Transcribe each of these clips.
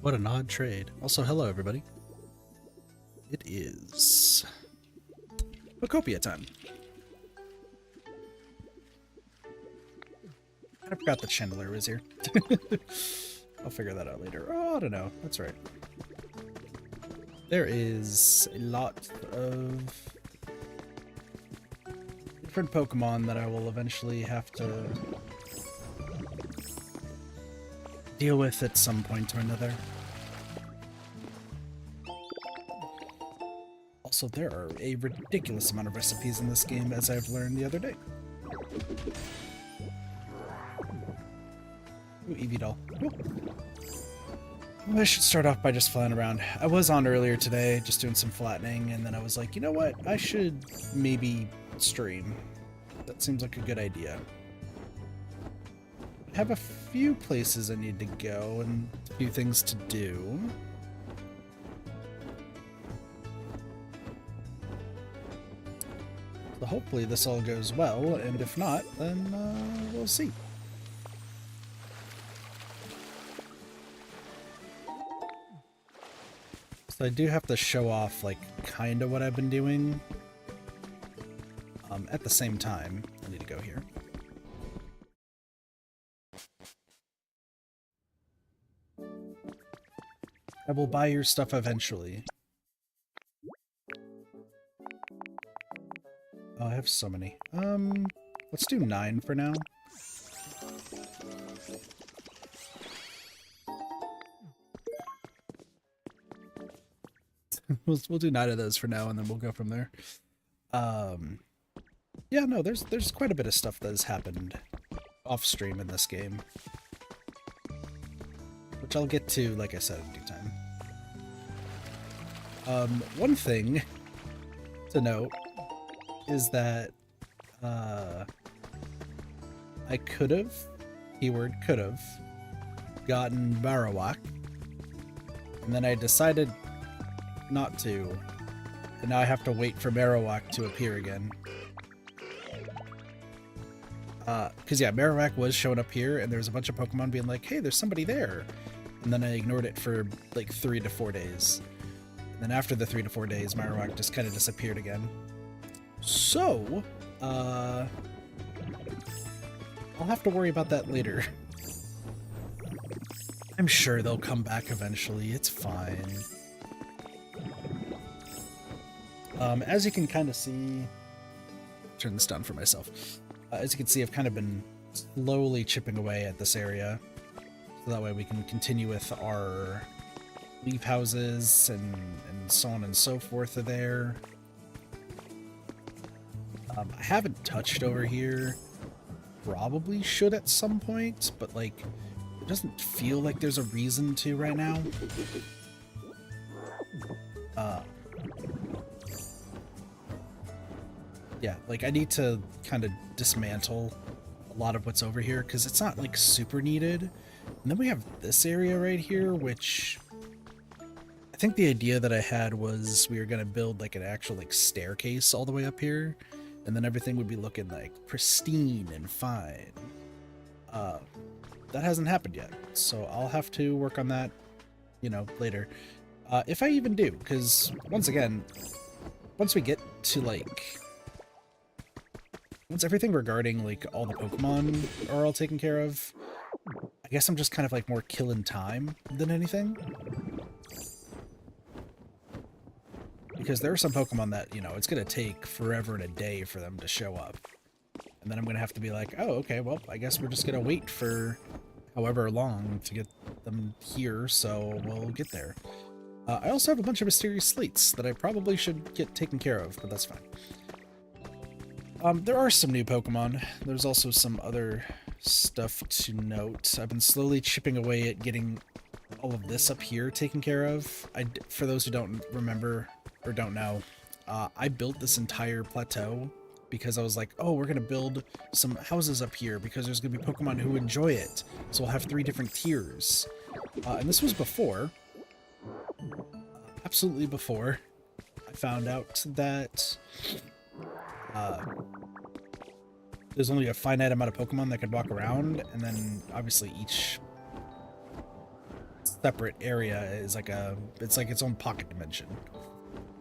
What an odd trade. Also, hello everybody. It is Pokopia time. I forgot the Chandelier was here. I'll figure that out later. Oh, I don't know. That's right. There is a lot of different Pokemon that I will eventually have to deal with at some point or another. Also, there are a ridiculous amount of recipes in this game, as I've learned the other day. Ooh, Eevee doll. Cool. I should start off by just flying around. I was on earlier today, just doing some flattening, and then I was like, you know what? I should maybe stream. That seems like a good idea. I have a few places I need to go and a few things to do. So hopefully this all goes well, and if not, then we'll see. So I do have to show off, like, kind of what I've been doing. At the same time, I need to go here. I will buy your stuff eventually. Oh, I have so many. Let's do 9 for now. We'll do 9 of those for now, and then we'll go from there. Yeah, no, there's quite a bit of stuff that has happened off stream in this game, which I'll get to, like I said, in due time. One thing to note is that I could have, keyword could have, gotten Marowak, and then I decided not to, and now I have to wait for Marowak to appear again. Because yeah, Marowak was showing up here, and there was a bunch of Pokemon being like, hey, there's somebody there. And then I ignored it for like 3 to 4 days. And then after the 3 to 4 days, Marowak just kind of disappeared again. So, I'll have to worry about that later. I'm sure they'll come back eventually, it's fine. As you can kind of see, turn this down for myself. As you can see, I've kind of been slowly chipping away at this area, so that way we can continue with our leaf houses and so on and so forth are there. I haven't touched over here. Probably should at some point, but like, it doesn't feel like there's a reason to right now. Yeah, like I need to kind of dismantle a lot of what's over here because it's not like super needed. And then we have this area right here, which I think the idea that I had was we were going to build like an actual like staircase all the way up here, and then everything would be looking like pristine and fine. That hasn't happened yet, so I'll have to work on that, you know, later. If I even do, because once again, once we get to like... Once everything regarding, like, all the Pokemon are all taken care of, I guess I'm just kind of, like, more killing time than anything. Because there are some Pokemon that, you know, it's going to take forever and a day for them to show up. And then I'm going to have to be like, oh, okay, well, I guess we're just going to wait for however long to get them here, so we'll get there. I also have a bunch of mysterious slates that I probably should get taken care of, but that's fine. There are some new Pokemon. There's also some other stuff to note. I've been slowly chipping away at getting all of this up here taken care of. For those who don't remember or don't know, I built this entire plateau because I was like, oh, we're going to build some houses up here because there's going to be Pokemon who enjoy it. So we'll have 3 different tiers. And this was before absolutely before I found out that there's only a finite amount of Pokemon that could walk around, and then obviously each separate area is like it's like its own pocket dimension.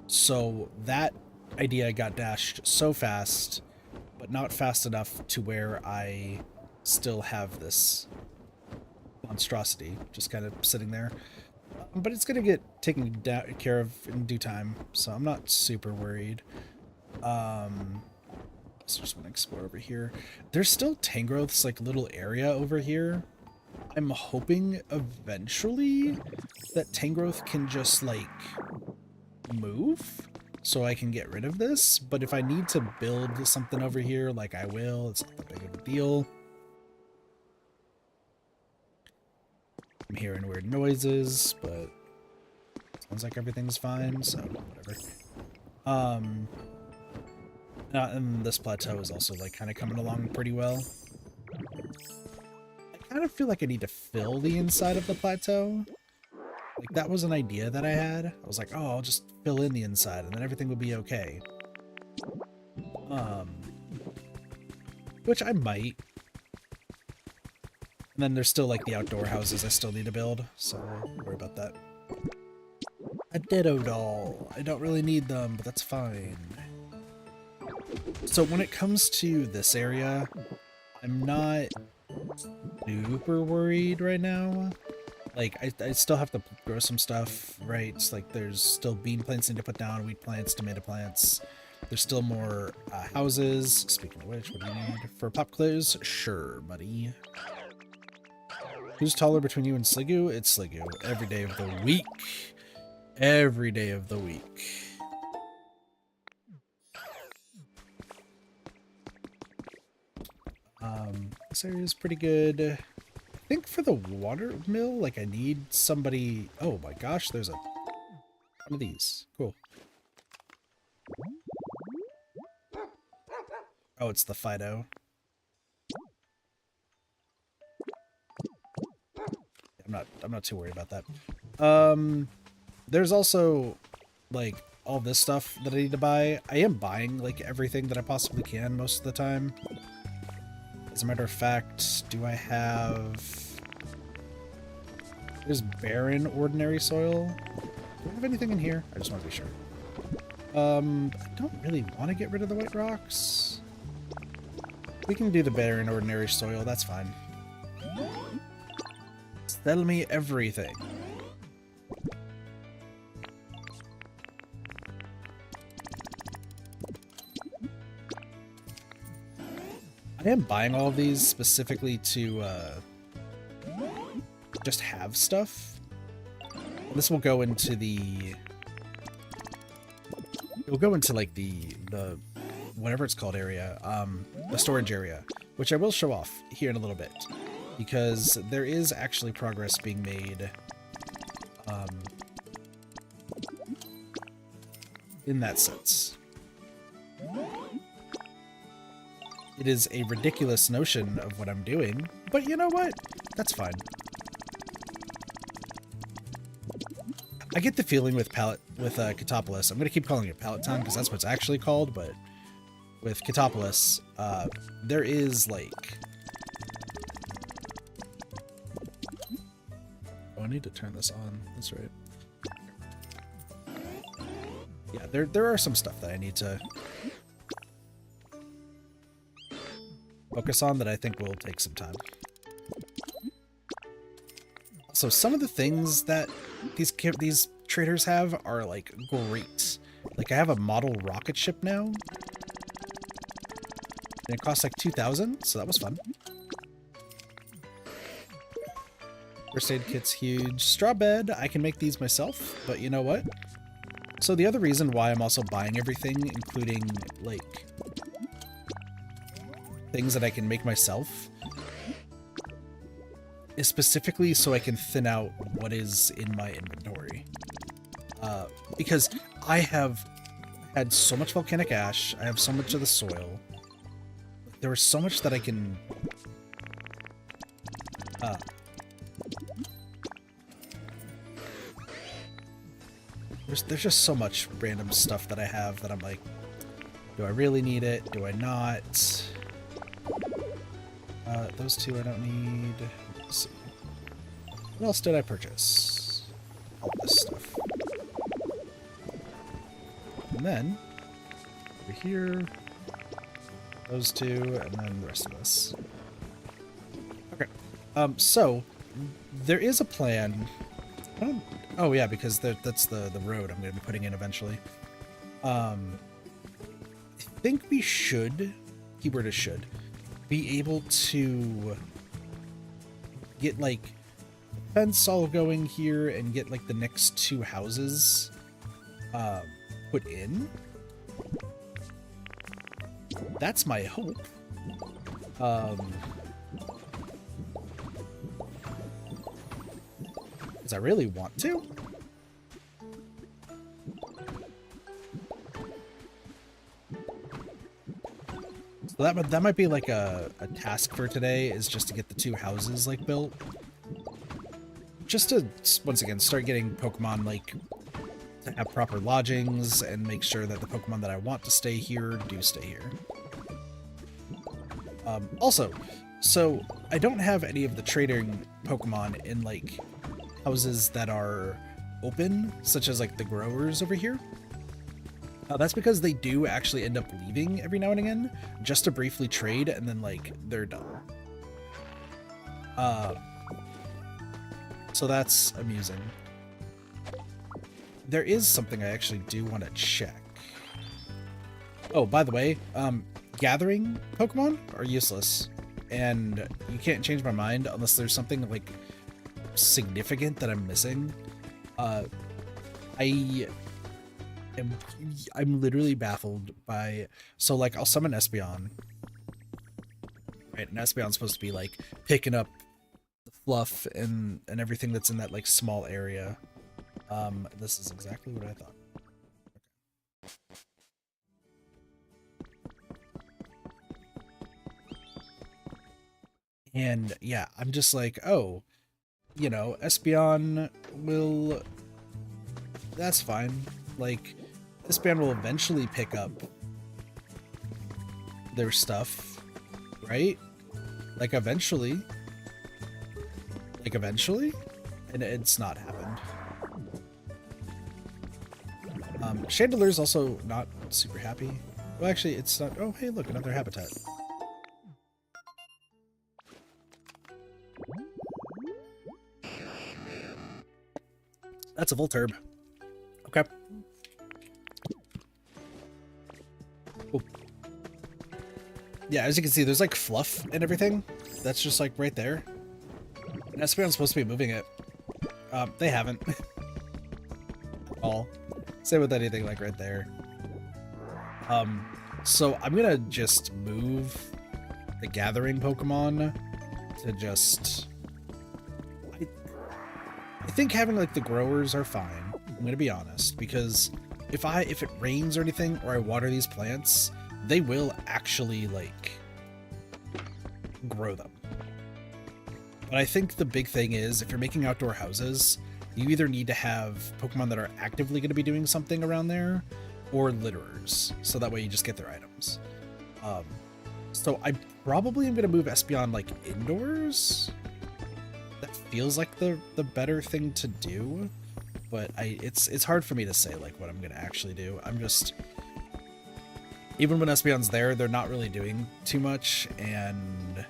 So that idea got dashed so fast, but not fast enough to where I still have this monstrosity just kind of sitting there. But it's gonna get taken care of in due time, so I'm not super worried. Let's just want to explore over here. There's still Tangrowth's like little area over here. I'm hoping eventually that Tangrowth can just like move so I can get rid of this, but if I need to build something over here, like I will, it's not that big of a deal. I'm hearing weird noises, but sounds like everything's fine, so whatever. And this plateau is also like kind of coming along pretty well. I kind of feel like I need to fill the inside of the plateau. Like that was an idea that I had. I was like, oh, I'll just fill in the inside and then everything will be okay. Which I might. And then there's still like the outdoor houses I still need to build, so don't worry about that. A Ditto doll. I don't really need them, but that's fine. So when it comes to this area, I'm not super worried right now. Like, I still have to grow some stuff, right? It's like there's still bean plants I need to put down, wheat plants, tomato plants. There's still more houses. Speaking of which, what do you need? For pop quiz? Sure, buddy. Who's taller between you and Sliggoo? It's Sliggoo. Every day of the week. Every day of the week. This area is pretty good. I think for the water mill, like I need somebody. Oh my gosh, there's one of these. Cool. Oh, it's the Fido. I'm not too worried about that. There's also like all this stuff that I need to buy. I am buying like everything that I possibly can most of the time. As a matter of fact, do I have... There's barren ordinary soil. Do I have anything in here? I just want to be sure. I don't really want to get rid of the white rocks. We can do the barren ordinary soil, that's fine. Sell me everything. I am buying all of these specifically to just have stuff. This will go into the... It'll go into like the whatever it's called area, the storage area, which I will show off here in a little bit, because there is actually progress being made in that sense. It is a ridiculous notion of what I'm doing, but you know what? That's fine. I get the feeling with Katopolis, I'm going to keep calling it Pallet Town because that's what it's actually called, but with Katopolis, there is like... Oh, I need to turn this on. That's right. Yeah, there are some stuff that I need to focus on that I think will take some time. So some of the things that these traders have are like great. Like I have a model rocket ship now, and it costs like 2,000, so that was fun. First aid kit's huge. Straw bed, I can make these myself, but you know what? So the other reason why I'm also buying everything, including like things that I can make myself, is specifically so I can thin out what is in my inventory. Because I have had so much volcanic ash, I have so much of the soil. There is so much that I can... There's just so much random stuff that I have that I'm like, do I really need it? Do I not? Those two I don't need. Let's see. What else did I purchase? All this stuff. And then, over here, those two, and then the rest of this. Okay. So, there is a plan. Oh yeah, because that's the road I'm going to be putting in eventually. I think we should, keyword is should, be able to get like a fence all going here and get like the next two houses put in. That's my hope. Because I really want to. So that might be like a task for today, is just to get the two houses like built. Just to, once again, start getting Pokemon like to have proper lodgings and make sure that the Pokemon that I want to stay here do stay here. Also, so I don't have any of the trading Pokemon in like houses that are open, such as like the growers over here. That's because they do actually end up leaving every now and again, just to briefly trade, and then, like, they're done. So that's amusing. There is something I actually do want to check. Oh, by the way, gathering Pokemon are useless, and you can't change my mind unless there's something, like, significant that I'm missing. I'm literally baffled by, so like I'll summon Espeon, right? And Espeon's supposed to be like picking up the fluff and everything that's in that like small area. This is exactly what I thought. And yeah, I'm just like, oh, you know, Espeon will, that's fine. Like, Espeon will eventually pick up their stuff, right? Like, eventually. Like, eventually? And it's not happened. Chandeler's also not super happy. Well, actually, it's not. Oh, hey, look, another habitat. That's a Volturb. Okay. Cool. Yeah, as you can see, there's like fluff and everything. That's just like right there. And Espeon's supposed to be moving it. They haven't. At all. Same with anything like right there. So I'm gonna just move the gathering Pokemon to just... I think having like the growers are fine. I'm gonna be honest, because if it rains or anything, or I water these plants, they will actually like grow them. But I think the big thing is, if you're making outdoor houses, you either need to have Pokemon that are actively going to be doing something around there, or litterers, so that way you just get their items. So I probably am going to move Espeon like indoors. That feels like the better thing to do, but it's hard for me to say like what I'm going to actually do. I'm just, even when Espeon's there, they're not really doing too much, and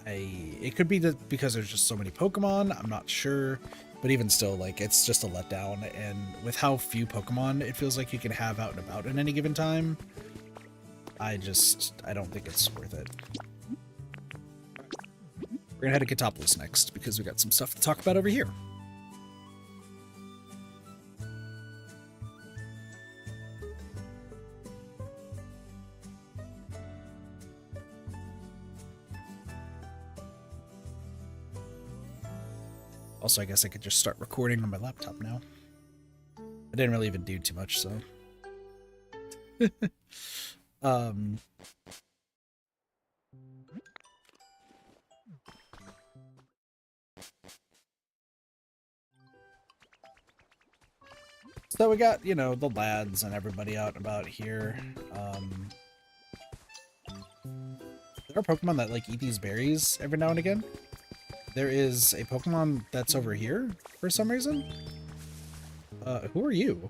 it could be that because there's just so many Pokemon, I'm not sure, but even still, like, it's just a letdown, and with how few Pokemon it feels like you can have out and about at any given time, I don't think it's worth it. We're gonna head to Katopolis next, because we got some stuff to talk about over here. Also, I guess I could just start recording on my laptop now. I didn't really even do too much, so. So we got, you know, the lads and everybody out and about here. There are Pokemon that like eat these berries every now and again. There is a Pokemon that's over here for some reason. Who are you?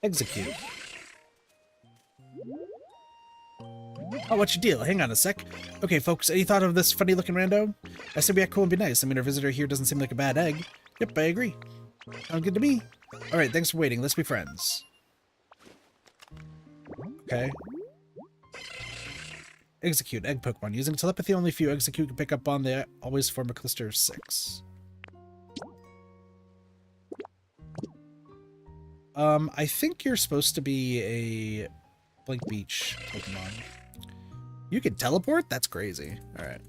Execute. Oh, what's your deal? Hang on a sec. Okay, folks, any thought of this funny-looking rando? I said we act cool and be nice. I mean, our visitor here doesn't seem like a bad egg. Yep, I agree. Sounds good to me. Alright, thanks for waiting. Let's be friends. Okay. Execute. Egg Pokemon. Using telepathy, only few Execute can pick up on. They always form a cluster of 6. I think you're supposed to be a Blink Beach Pokemon. You can teleport? That's crazy. Alright.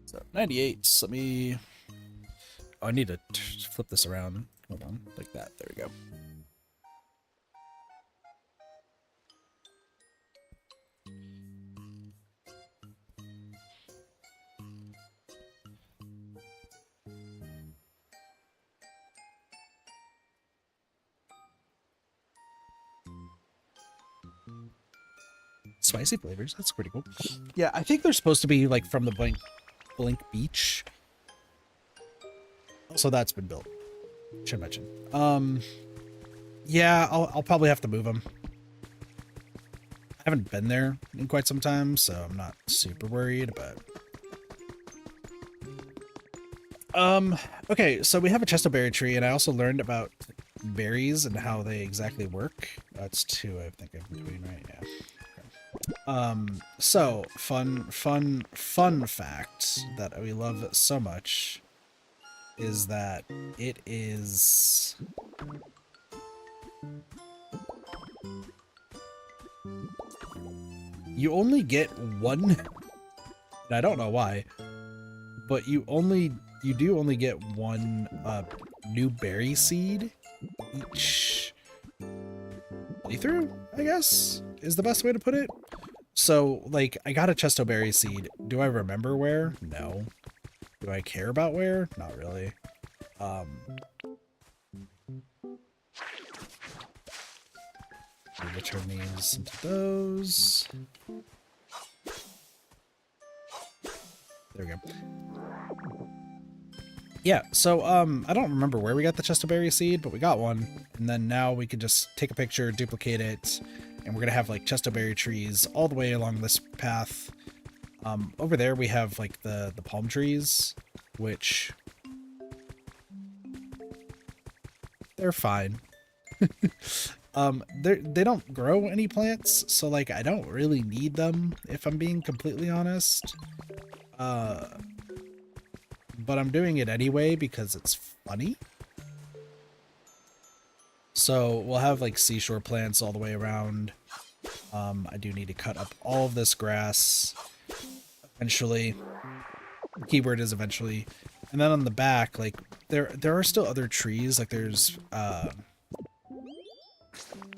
So, 98. Let me... Oh, I need to flip this around. Hold on. Like that. There we go. Spicy flavors. That's pretty cool. Yeah, I think they're supposed to be like from the Blink Beach. Also, that's been built. Should mention. Yeah, I'll probably have to move them. I haven't been there in quite some time, so I'm not super worried, but... Okay, so we have a chestoberry tree, and I also learned about berries and how they exactly work. That's 2, I think, in between, right? Yeah. So, fun fact that we love so much is that it is... You only get one, and I don't know why, but you do only get one, new berry seed each playthrough, I guess, is the best way to put it. So, like, I got a chestoberry seed. Do I remember where? No. Do I care about where? Not really. Return these into those. There we go. Yeah, so, I don't remember where we got the chestoberry seed, but we got one. And then now we can just take a picture, duplicate it, and we're gonna have, like, chestoberry trees all the way along this path. Over there we have, like, the palm trees, which... They're fine. They don't grow any plants, so, like, I don't really need them, if I'm being completely honest. But I'm doing it anyway because it's funny. So we'll have like seashore plants all the way around. I do need to cut up all of this grass eventually. The keyword is eventually. And then on the back, like there are still other trees. Like there's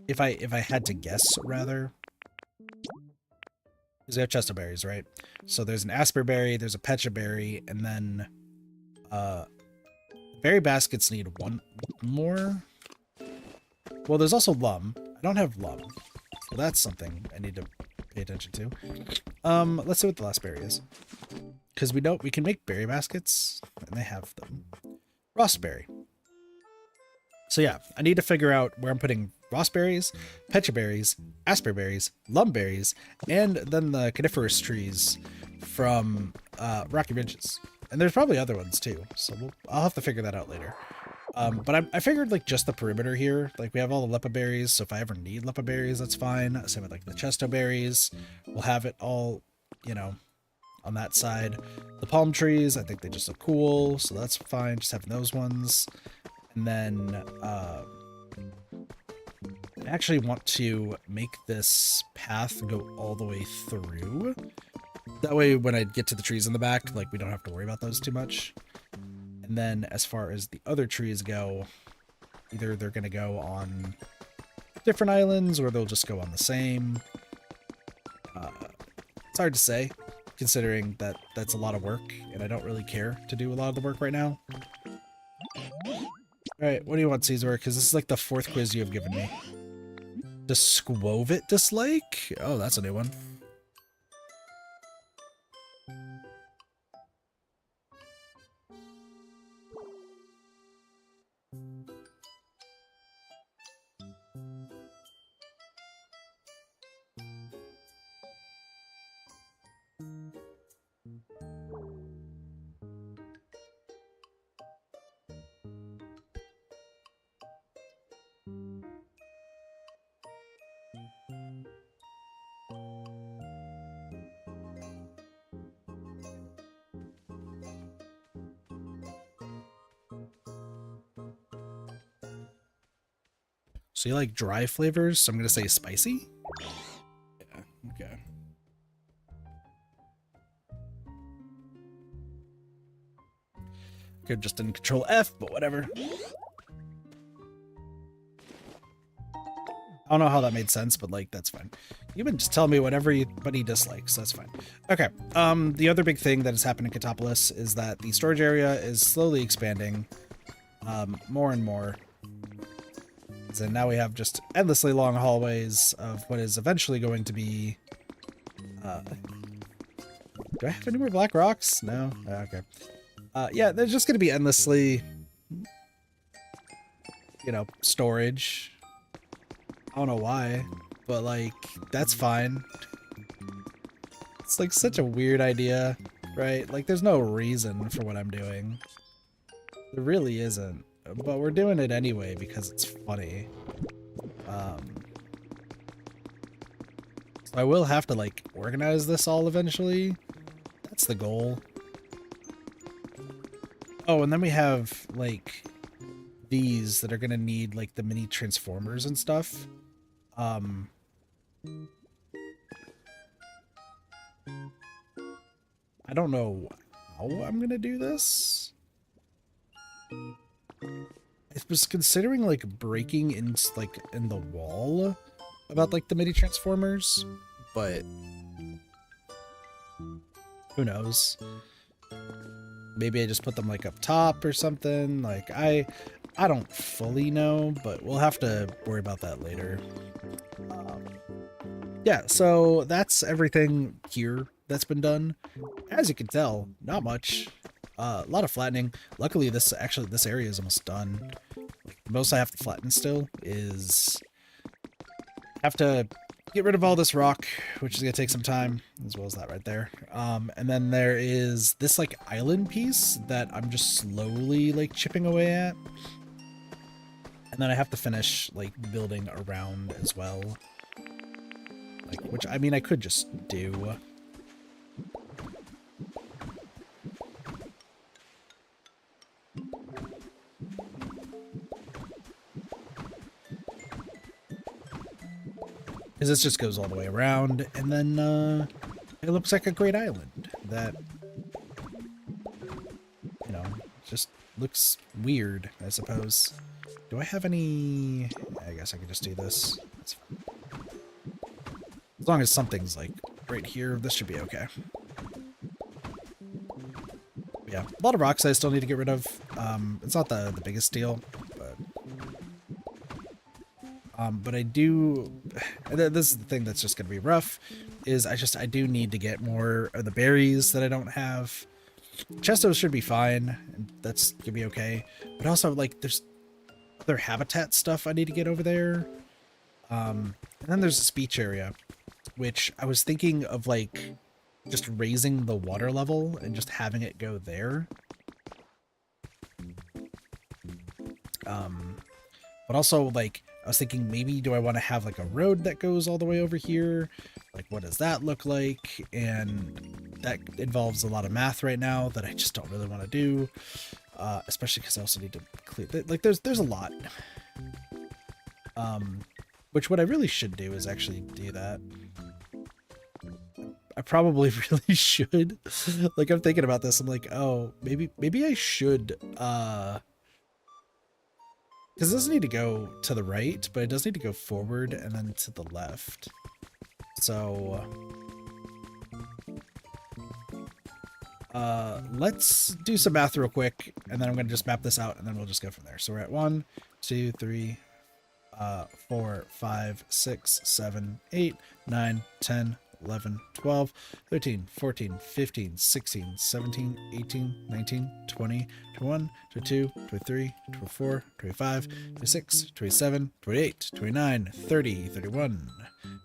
if I had to guess rather. Because we have chestoberries, right? So there's an asperberry, there's a pechaberry, and then berry baskets need one more. Well, there's also lum. I don't have lum, so that's something I need to pay attention to. Let's see what the last berry is, because we can make berry baskets, and they have them. Raspberry. So yeah, I need to figure out where I'm putting raspberries, pechaberries, asperberries, lumberries, and then the coniferous trees from Rocky Ridges. And there's probably other ones too, so I'll have to figure that out later. But I figured like just the perimeter here, like we have all the lepa berries, so if I ever need lepa berries, that's fine. Same with like the chestoberries, we'll have it all, you know, on that side. The palm trees, I think they just look cool, so that's fine, just having those ones. And then I actually want to make this path go all the way through. That way when I get to the trees in the back, like we don't have to worry about those too much. And then as far as the other trees go, either they're going to go on different islands or they'll just go on the same. It's hard to say. considering that that's a lot of work, and I don't really care to do a lot of the work right now. Alright, what do you want, Caesar? Because this is like the 4th quiz you have given me. The Squovit dislike? Oh, that's a new one. So you like dry flavors, so I'm gonna say spicy? Yeah, okay. Could just didn't control F, but whatever. I don't know how that made sense, but like that's fine. You can just tell me whatever anybody dislikes. That's fine. Okay. The other big thing that has happened in Katopolis is that the storage area is slowly expanding, more and more. And now we have just endlessly long hallways of what is eventually going to be. Do I have any more black rocks? No. Okay. Yeah, there's just going to be endlessly, you know, storage. I don't know why, but like, that's fine. It's like such a weird idea, right? Like, there's no reason for what I'm doing. There really isn't, but we're doing it anyway because it's funny. So I will have to like organize this all eventually. That's the goal. Oh, and then we have like these that are gonna need like the mini transformers and stuff. I don't know how I'm gonna do this. I was considering like breaking in like in the wall about like the mini transformers, but who knows? Maybe I just put them like up top or something. Like I don't fully know, but we'll have to worry about that later. Yeah, so that's everything here that's been done. As you can tell, not much. A lot of flattening. Luckily, this area is almost done. Like, most I have to flatten still is have to get rid of all this rock, which is gonna take some time, as well as that right there. And then there is this like island piece that I'm just slowly like chipping away at. And then I have to finish like building around as well. Like, which I mean I could just do. Because this just goes all the way around, and then it looks like a great island that, you know, just looks weird, I suppose. Do I have any... I guess I could just do this. That's fine. As long as something's, like, right here, this should be okay. Yeah, a lot of rocks I still need to get rid of. It's not the biggest deal, but I do... This is the thing that's just going to be rough, is I do need to get more of the berries that I don't have. Chestos should be fine, and that's going to be okay. But also, like, there's other habitat stuff I need to get over there. And then there's a speech area, which I was thinking of, like, just raising the water level and just having it go there. But also, like, I was thinking maybe do I want to have like a road that goes all the way over here? Like, what does that look like? And that involves a lot of math right now that I just don't really want to do. Especially because I also need to clear, like, there's a lot. Which what I really should do is actually do that. I probably really should. Like, I'm thinking about this. I'm like, oh, maybe I should, because it doesn't need to go to the right, but it does need to go forward and then to the left. So Let's do some math real quick, and then I'm going to just map this out, and then we'll just go from there. So we're at 1, 2, 3, 4, 5, 6, 7, 8, 9, 10, 11, 12, 13, 14, 15, 16, 17, 18, 19, 20, 21, 22, 23, 24, 25, 26, 27, 28, 29, 30, 31,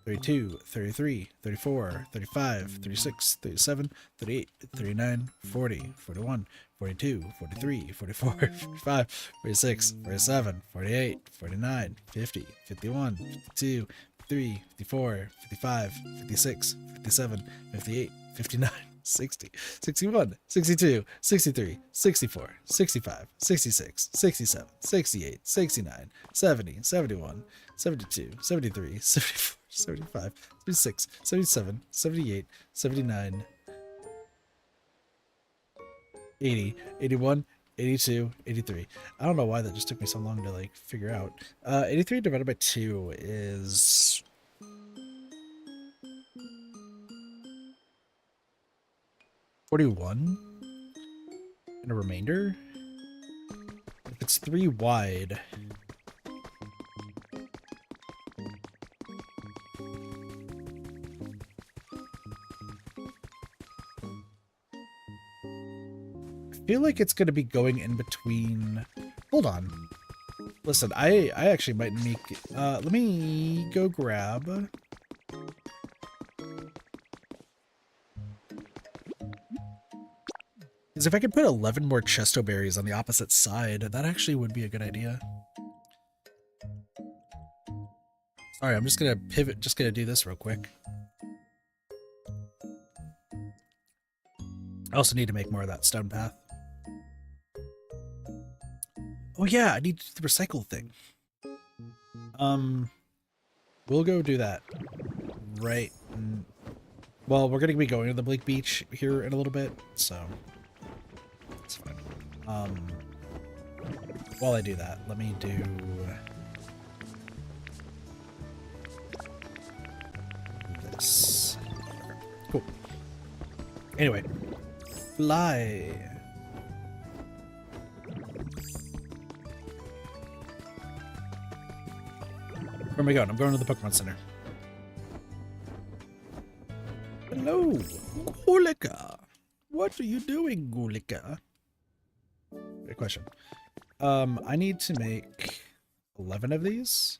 32, 33, 34, 35, 36, 37, 38, 39, 40, 41, 42, 43, 44, 45, 46, 47, 48, 49, 50, 51, 52, 53, 54, 55, 56, 57, 58, 59, 60, 61, 62, 63, 64, 65, 66, 67, 68, 69, 70, 71, 72, 73, 74, 75, 76, 77, 78, 79, 80, 81, 82, 83. I don't know why that just took me so long to like figure out. 83 divided by 2 is 41 and a remainder. If it's 3 wide, I feel like it's going to be going in between. Hold on. Listen, I actually might make, let me go grab. Because if I could put 11 more chesto berries on the opposite side, that actually would be a good idea. Sorry, I'm just going to pivot, just going to do this real quick. I also need to make more of that stone path. Oh yeah, I need the recycle thing. We'll go do that. Right. Well, we're going to be going to the Blake Beach here in a little bit, so it's fine. While I do that, let me do this. Cool. Anyway, fly. Where am I going? I'm going to the Pokemon Center. Hello, Gulika. What are you doing, Gulika? Good question. I need to make 11 of these.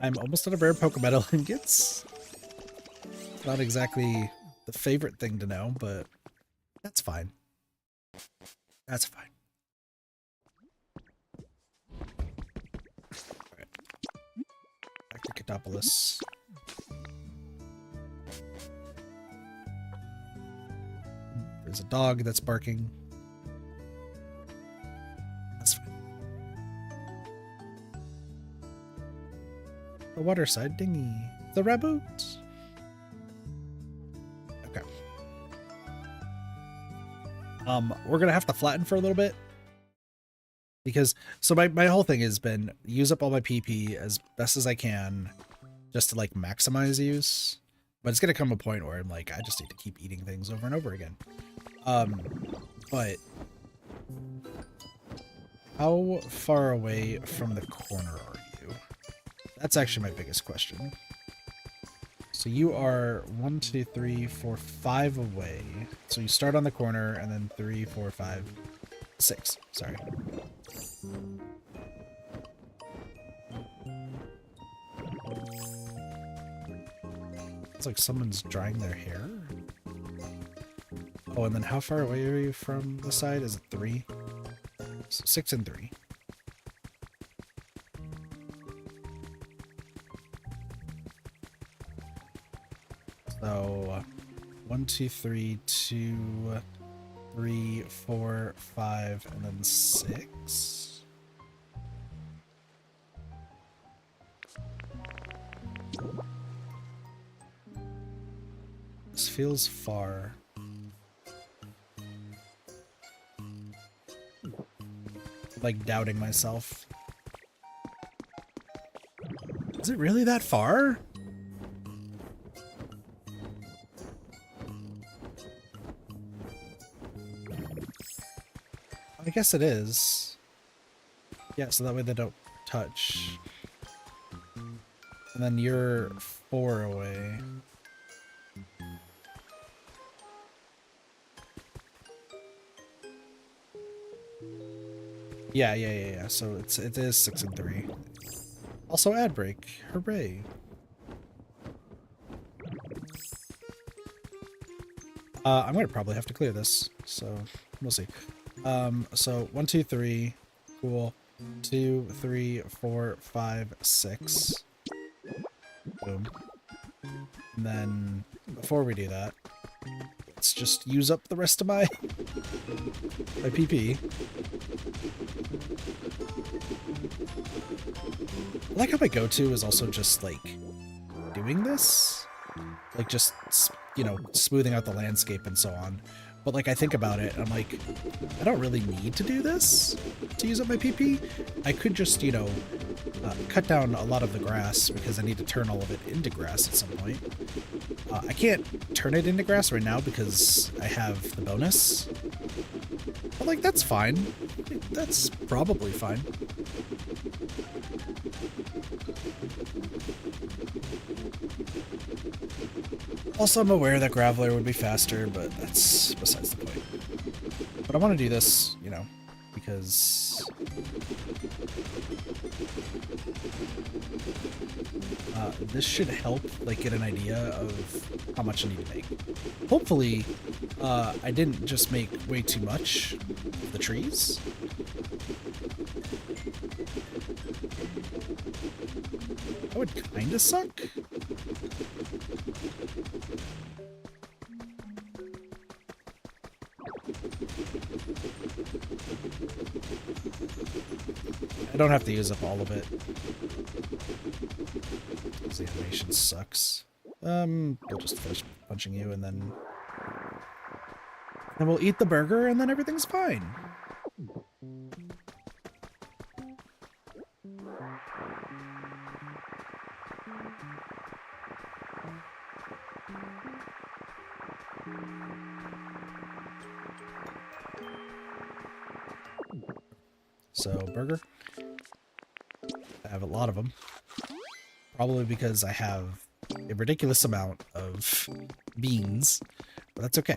I'm almost out of rare Pokemetal ingots. Not exactly the favorite thing to know, but that's fine. That's fine. Alright. Back to Katopolis. There's a dog that's barking. That's fine. The waterside dinghy. The Raboot. Okay. We're gonna have to flatten for a little bit. Because so my whole thing has been use up all my PP as best as I can just to like maximize use. But it's gonna come a point where I'm like, I just need to keep eating things over and over again. But how far away from the corner are you? That's actually my biggest question. So you are 1, 2, 3, 4, 5 away. So you start on the corner and then 3, 4, 5, 6. Sorry. It's like someone's drying their hair. Oh, and then how far away are you from the side? Is it 3? 6 and 3. So 1, 2, 3, 2, 3, 4, 5, and then 6. This feels far. Like doubting myself. Is it really that far? guess it is. Yeah, so that way they don't touch. And then you're 4 away. Yeah. So it is 6 and 3. Also ad break. Hooray. I'm gonna probably have to clear this, so we'll see. So 1, 2, 3, cool. 2, 3, 4, 5, 6. Boom. And then before we do that, let's just use up the rest of my PP. I like how my go-to is also just like doing this, like just, you know, smoothing out the landscape and so on. But like I think about it, I'm like, I don't really need to do this to use up my PP. I could just, you know, cut down a lot of the grass because I need to turn all of it into grass at some point. I can't turn it into grass right now because I have the bonus. But like, that's fine. That's probably fine. Also, I'm aware that Graveler would be faster, but that's besides the point. But I want to do this, you know, because this should help, like, get an idea of how much I need to make. Hopefully, I didn't just make way too much of the trees. That would kind of suck. I don't have to use up all of it. The animation sucks. We'll just finish punching you and then we'll eat the burger and then everything's fine. So, burger. I have a lot of them. Probably because I have a ridiculous amount of beans, but that's okay.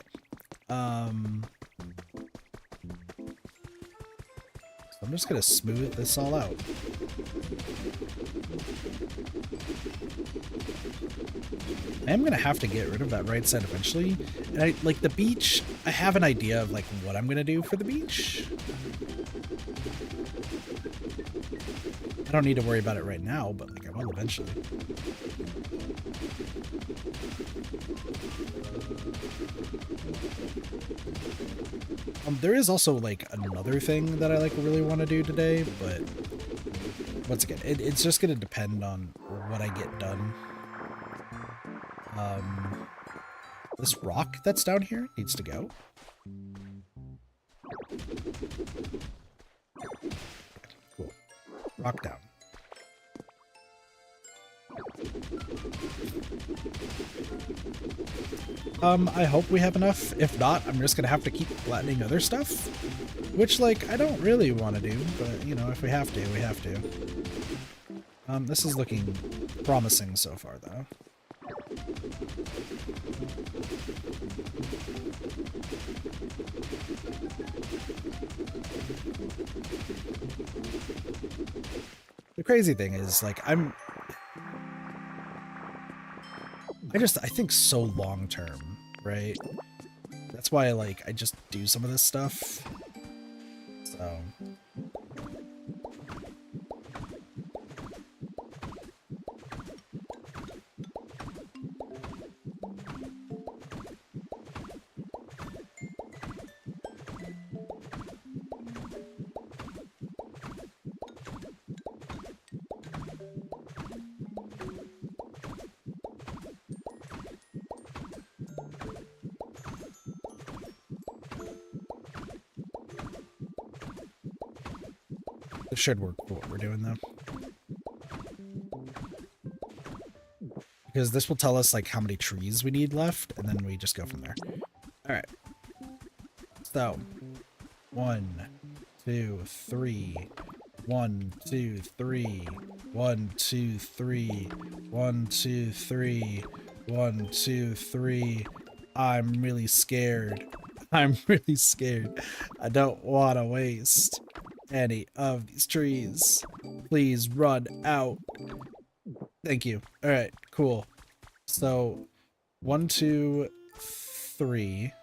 So I'm just gonna smooth this all out. I am gonna have to get rid of that right side eventually. And I like the beach, I have an idea of like what I'm gonna do for the beach. I don't need to worry about it right now, but like I will eventually. There is also like another thing that I like really want to do today, but once again, it's just gonna depend on what I get done. This rock that's down here needs to go. Cool. Rock down. I hope we have enough. If not, I'm just gonna have to keep flattening other stuff. Which, like, I don't really want to do, but, you know, if we have to, we have to. This is looking promising so far, though. The crazy thing is, like, I think so long term, right? That's why, like, I just do some of this stuff. So. It should work for what we're doing, though. Because this will tell us, like, how many trees we need left, and then we just go from there. Alright. So, 1, 2, 3. 1, 2, 3. 1, 2, 3. 1, 2, 3. 1, 2, 3. I'm really scared. I'm really scared. I don't want to waste any of these trees. Please run out. Thank you. All right, cool. So 1, 2, 3.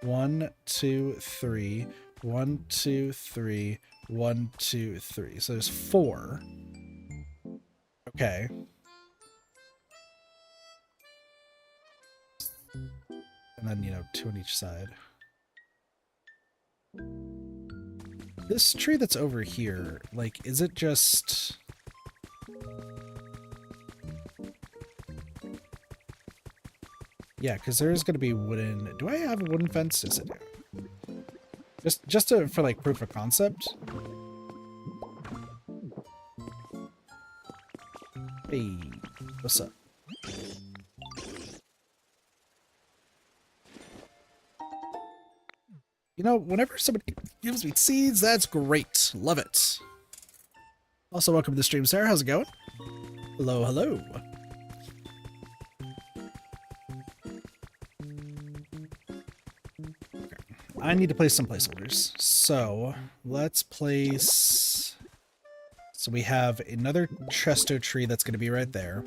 1, 2, 3. 1, 2, 3. 1, 2, 3. So there's 4. Okay. And then, you know, 2 on each side. This tree that's over here, like, is it just... Yeah, because there is going to be wooden... Do I have a wooden fence? Yes, I do. Just for, like, proof of concept. Hey, what's up? You know, whenever somebody gives me seeds, that's great. Love it. Also, welcome to the stream, Sarah. How's it going? Hello, hello. Okay. I need to place some placeholders. So, let's place... So we have another chesto tree that's going to be right there.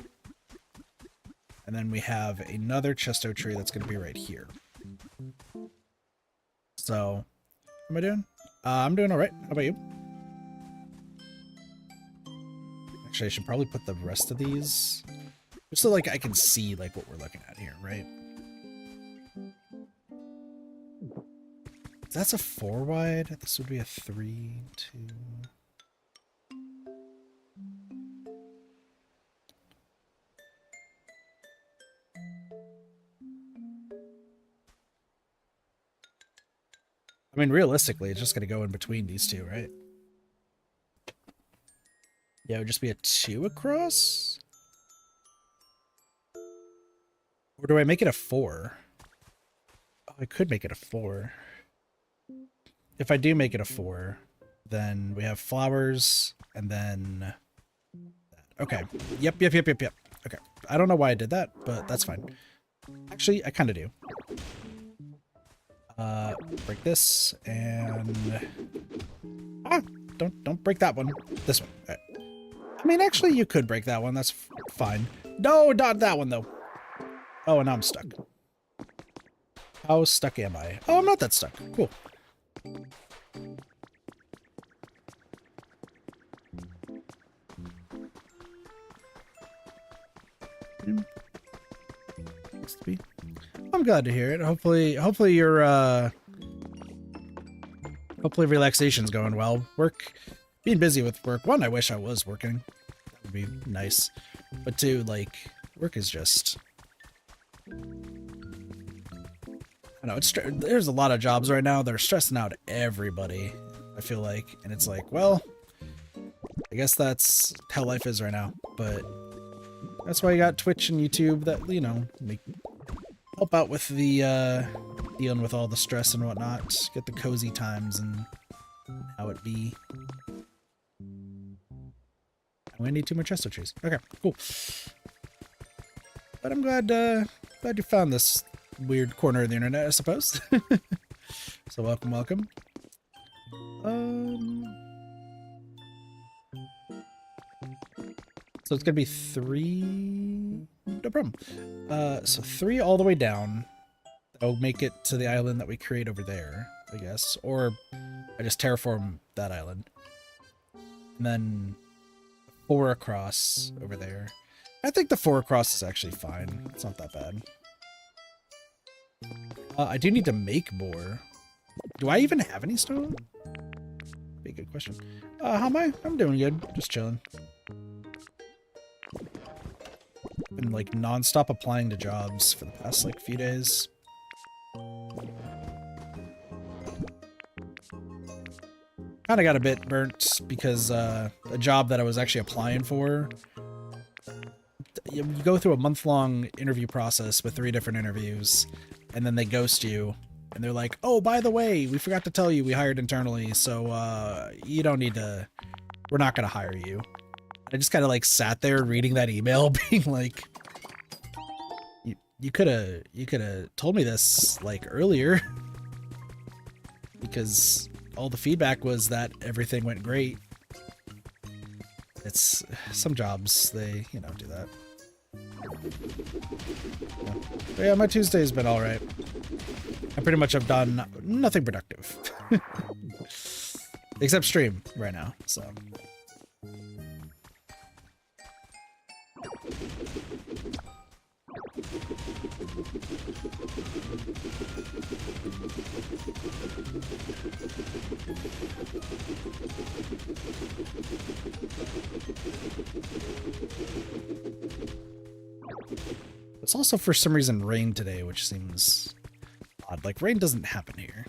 And then we have another chesto tree that's going to be right here. So, how am I doing? I'm doing all right. How about you? Actually, I should probably put the rest of these just so like I can see like what we're looking at here, right? That's a 4 wide. This would be a 3, 2. I mean, realistically, it's just going to go in between these two, right? Yeah, it would just be a 2 across? Or do I make it a 4? Oh, I could make it a 4. If I do make it a 4, then we have flowers, and then... Okay. Yep. Okay. I don't know why I did that, but that's fine. Actually, I kind of do. Break this, and... Ah! Don't break that one. This one. Right. I mean, actually, you could break that one. That's fine. No, not that one, though. Oh, and now I'm stuck. How stuck am I? Oh, I'm not that stuck. Cool. I'm glad to hear it. Hopefully your hopefully relaxation's going well. Being busy with work. One, I wish I was working. That would be nice. But two, like, work is just... I know, there's a lot of jobs right now that are stressing out everybody, I feel like. And it's like, well, I guess that's how life is right now. But that's why you got Twitch and YouTube that, you know, help out with the, dealing with all the stress and whatnot. Get the cozy times and how it be. We need 2 more chesto trees. Okay, cool. But I'm glad you found this weird corner of the internet, I suppose. So welcome. So it's gonna be 3. No problem. So 3 all the way down. That'll make it to the island that we create over there, I guess. Or I just terraform that island. And then 4 across over there. I think the 4 across is actually fine. It's not that bad. I do need to make more. Do I even have any stone? Be a good question. How am I? I'm doing good. Just chilling. Been like non-stop applying to jobs for the past like few days. Kind of got a bit burnt because a job that I was actually applying for, you go through a month-long interview process with 3 different interviews, and then they ghost you and they're like, oh, by the way, we forgot to tell you we hired internally, so you don't need to, we're not gonna hire you. I just kind of like sat there reading that email being like, you could have told me this like earlier, because all the feedback was that everything went great. It's some jobs, they, you know, do that. Yeah. But yeah, my Tuesday's been all right. I pretty much have done nothing productive. Except stream right now, so. It's also for some reason rain today, which seems odd. Like rain doesn't happen here.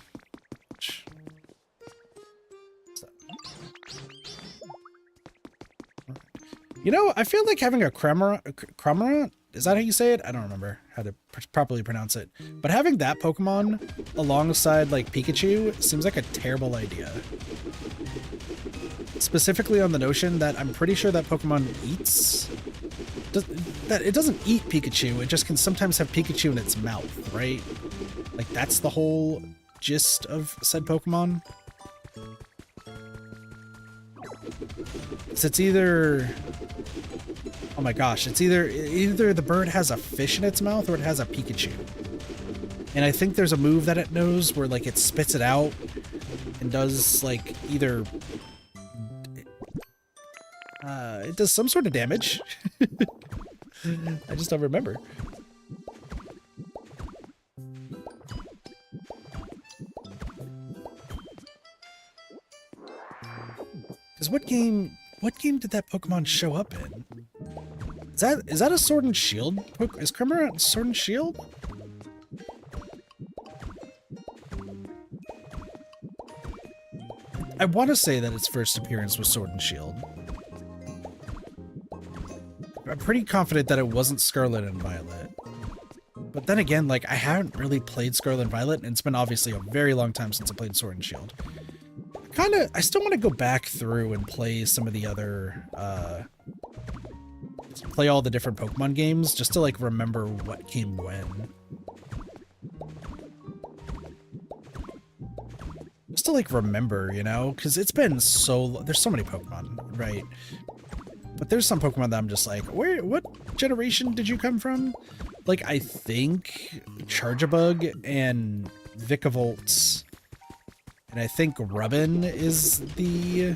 You know, I feel like having a Cramorant, is that how you say it? I don't remember how to properly pronounce it. But having that Pokemon alongside like Pikachu seems like a terrible idea. Specifically on the notion that I'm pretty sure that Pokemon eats. That it doesn't eat Pikachu, it just can sometimes have Pikachu in its mouth, right? Like that's the whole gist of said Pokemon. So it's either, oh my gosh, it's either the bird has a fish in its mouth or it has a Pikachu. And I think there's a move that it knows where like it spits it out and does like either it does some sort of damage. I just don't remember. Because what game did that Pokemon show up in? Is that a Sword and Shield? Is Cramorant Sword and Shield? I want to say that its first appearance was Sword and Shield. I'm pretty confident that it wasn't Scarlet and Violet. But then again, like, I haven't really played Scarlet and Violet, and it's been obviously a very long time since I played Sword and Shield. I still want to go back through and play some of the other, play all the different Pokemon games, just to, like, remember what came when. Just to, like, remember, you know? Because it's been there's so many Pokemon, right? But there's some Pokemon that I'm just like, what generation did you come from? Like, I think Charjabug and Vikavolt, and I think Rubbin is the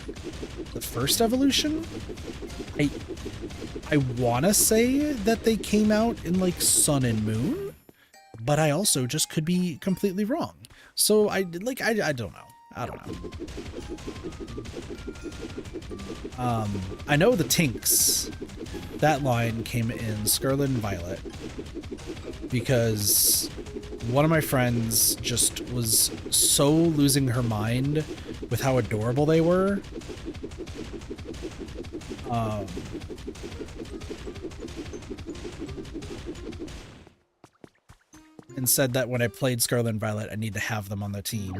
first evolution. I want to say that they came out in, like, Sun and Moon, but I also just could be completely wrong. So, I don't know. I don't know. I know the Tinks, that line came in Scarlet and Violet because one of my friends just was so losing her mind with how adorable they were. And said that when I played Scarlet and Violet, I need to have them on the team.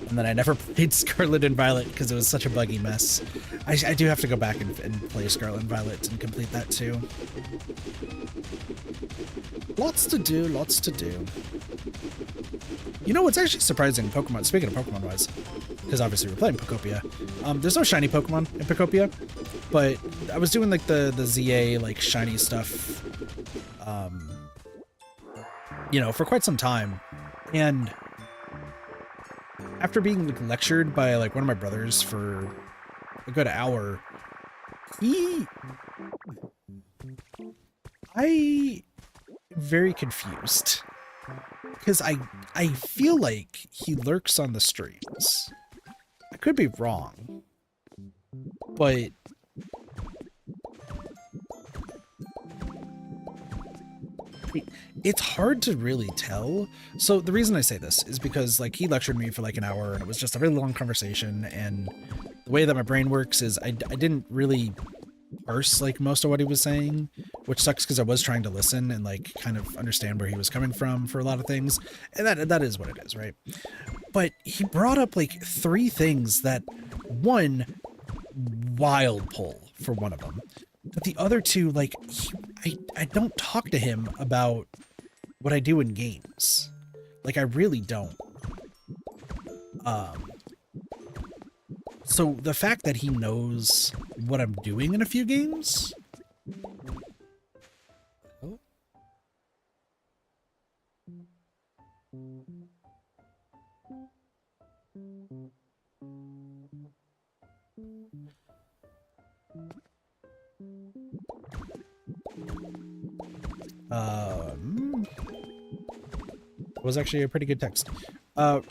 And then I never played Scarlet and Violet because it was such a buggy mess. I do have to go back and play Scarlet and Violet and complete that too. Lots to do, lots to do. You know what's actually surprising, Pokemon, speaking of Pokemon-wise, because obviously we're playing Pokopia, there's no shiny Pokemon in Pokopia, but I was doing like the ZA like shiny stuff, you know, for quite some time, and after being like lectured by like one of my brothers for a good hour, I am very confused because I feel like he lurks on the streams. I could be wrong, but it's hard to really tell. So the reason I say this is because like he lectured me for like an hour and it was just a really long conversation, and the way that my brain works is I didn't really parse like most of what he was saying, which sucks because I was trying to listen and like kind of understand where he was coming from for a lot of things, and that is what it is, right? But he brought up like 3 things that, one, wild pull for one of them, but the other 2, like, I don't talk to him about what I do in games. Like, I really don't. So the fact that he knows what I'm doing in a few games. Was actually a pretty good text.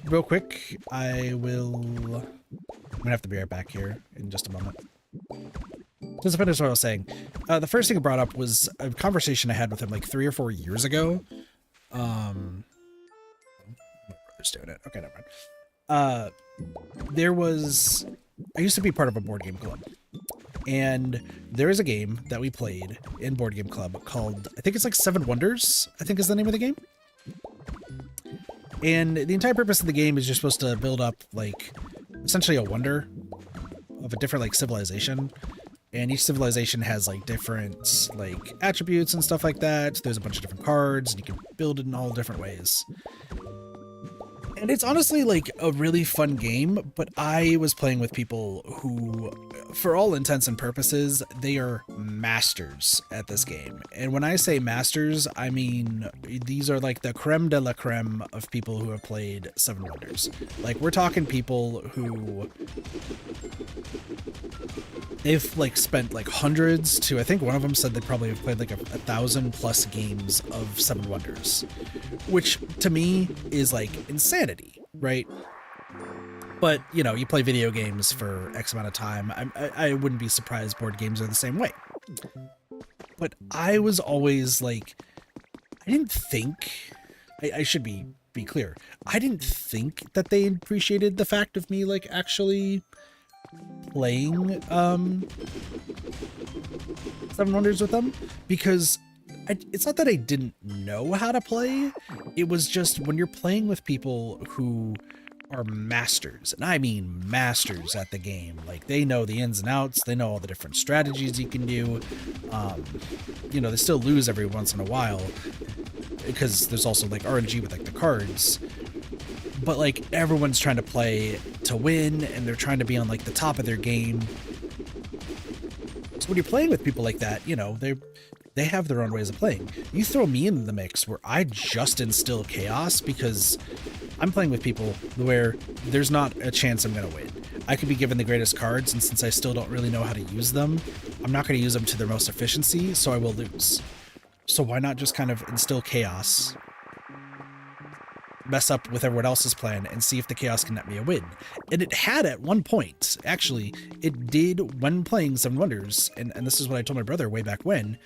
Real quick, I'm gonna have to be right back here in just a moment. Just to finish what I was saying, the first thing I brought up was a conversation I had with him like 3 or 4 years ago. My brother's doing it. Okay, never mind. I used to be part of a board game club, and there is a game that we played in board game club called, I think it's like 7 Wonders, I think is the name of the game. And the entire purpose of the game is you're supposed to build up like essentially a wonder of a different like civilization, and each civilization has like different like attributes and stuff like that. There's a bunch of different cards and you can build it in all different ways. And it's honestly like a really fun game, but I was playing with people who, for all intents and purposes, they are masters at this game. And when I say masters, I mean these are like the creme de la creme of people who have played 7 Wonders. Like, we're talking people who they've like spent like hundreds to, I think one of them said they probably have played like 1,000+ games of 7 Wonders, which to me is like insanity, right? But, you know, you play video games for X amount of time. I wouldn't be surprised board games are the same way. But I was always like, I didn't think, I should be clear, I didn't think that they appreciated the fact of me like actually playing 7 Wonders with them, because it's not that I didn't know how to play. It was just when you're playing with people who are masters, and I mean masters at the game, like they know the ins and outs, they know all the different strategies you can do. You know, they still lose every once in a while because there's also like RNG with like the cards, but like everyone's trying to play to win and they're trying to be on like the top of their game. So when you're playing with people like that, you know, they have their own ways of playing. You throw me into the mix where I just instill chaos because I'm playing with people where there's not a chance I'm going to win. I could be given the greatest cards, and since I still don't really know how to use them, I'm not going to use them to their most efficiency, so I will lose. So why not just kind of instill chaos, mess up with everyone else's plan, and see if the chaos can net me a win? And it had at one point, actually, it did when playing 7 Wonders, and this is what I told my brother way back when,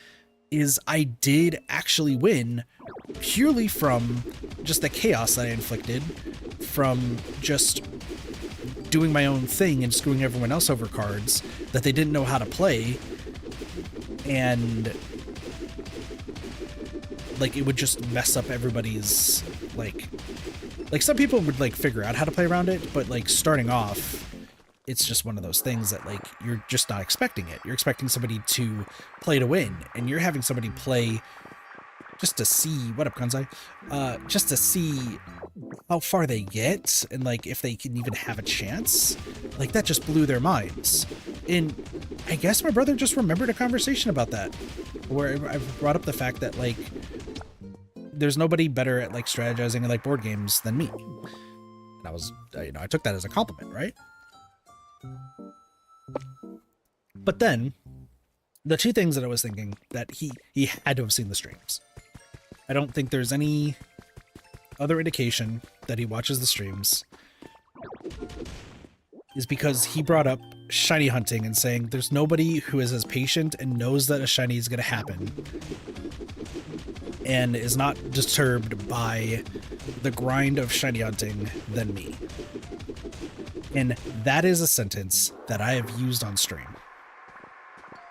is I did actually win purely from just the chaos that I inflicted from just doing my own thing and screwing everyone else over cards that they didn't know how to play, and like it would just mess up everybody's like some people would like figure out how to play around it, but like starting off, it's just one of those things that like you're just not expecting it. You're expecting somebody to play to win, and you're having somebody play just to see what up, Kanzai, just to see how far they get and like if they can even have a chance. Like that just blew their minds. And I guess my brother just remembered a conversation about that where I brought up the fact that like there's nobody better at like strategizing and like board games than me. And I was, you know, I took that as a compliment, right? But then the 2 things that I was thinking that he had to have seen the streams. I don't think there's any other indication that he watches the streams, is because he brought up shiny hunting and saying there's nobody who is as patient and knows that a shiny is going to happen and is not disturbed by the grind of shiny hunting than me. And that is a sentence that I have used on stream.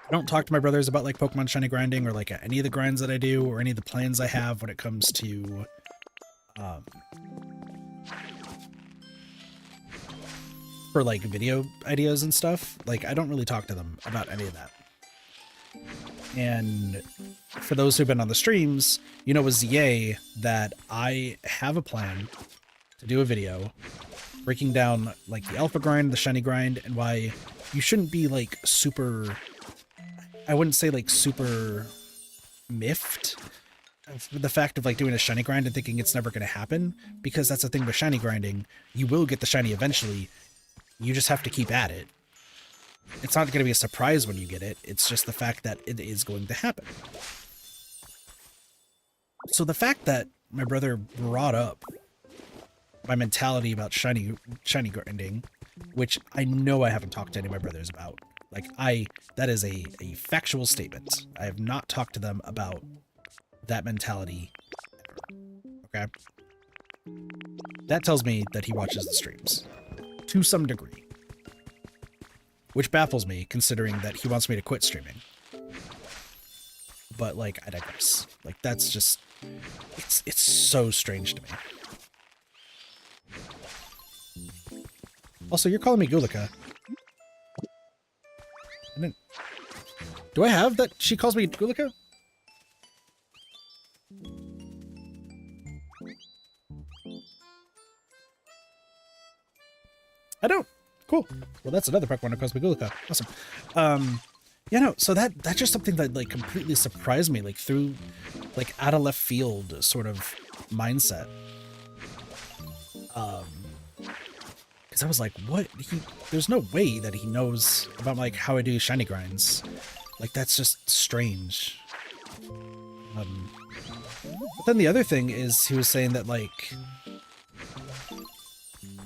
I don't talk to my brothers about like Pokemon shiny grinding or like any of the grinds that I do or any of the plans I have when it comes to um, for like video ideas and stuff. Like I don't really talk to them about any of that. And for those who've been on the streams, you know with ZA that I have a plan to do a video breaking down like the alpha grind, the shiny grind, and why you shouldn't be like super, I wouldn't say like super miffed of the fact of like doing a shiny grind and thinking it's never going to happen, because that's the thing with shiny grinding. You will get the shiny eventually. You just have to keep at it. It's not going to be a surprise when you get it. It's just the fact that it is going to happen. So the fact that my brother brought up my mentality about shiny grinding, which I know I haven't talked to any of my brothers about. Like that is a factual statement. I have not talked to them about that mentality ever. Okay? That tells me that he watches the streams to some degree, which baffles me considering that he wants me to quit streaming. But like, I digress. Like that's just, it's so strange to me. Also, you're calling me Gulika. Do I have that she calls me Gulika? I don't. Cool. Well, that's another Pokemon that calls me Gulika. Awesome. Yeah, no, so that's just something that like completely surprised me, like through like out of left field sort of mindset. Because I was like, what? There's no way that he knows about like how I do shiny grinds. Like that's just strange. But then the other thing is he was saying that like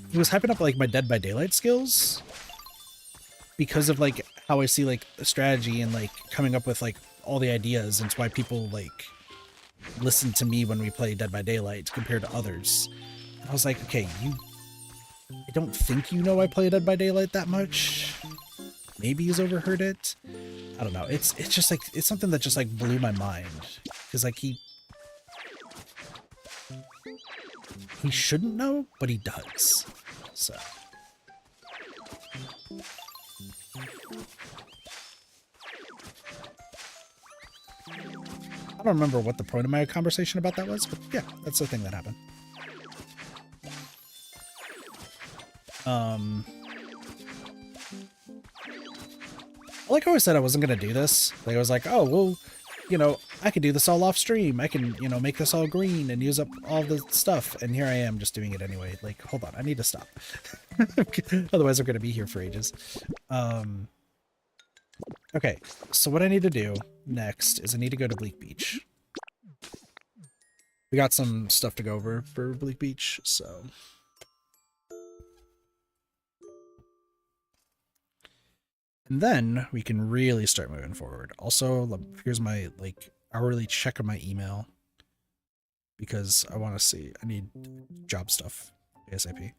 he was hyping up like my Dead by Daylight skills because of like how I see like the strategy and like coming up with like all the ideas, and it's why people like listen to me when we play Dead by Daylight compared to others. And I was like, okay, I don't think you know I play Dead by Daylight that much. Maybe he's overheard it. I don't know. It's just like, it's something that just like blew my mind. Because like he shouldn't know, but he does. So. I don't remember what the point of my conversation about that was, but yeah, that's the thing that happened. I like how I said I wasn't going to do this. Like I was like, oh, well, you know, I could do this all off stream. I can, you know, make this all green and use up all the stuff. And here I am just doing it anyway. Like, hold on, I need to stop. Otherwise I'm going to be here for ages. Okay, so what I need to do next is I need to go to Bleak Beach. We got some stuff to go over for Bleak Beach, so... And then we can really start moving forward. Also, here's my like hourly check of my email because I want to see. I need job stuff ASAP.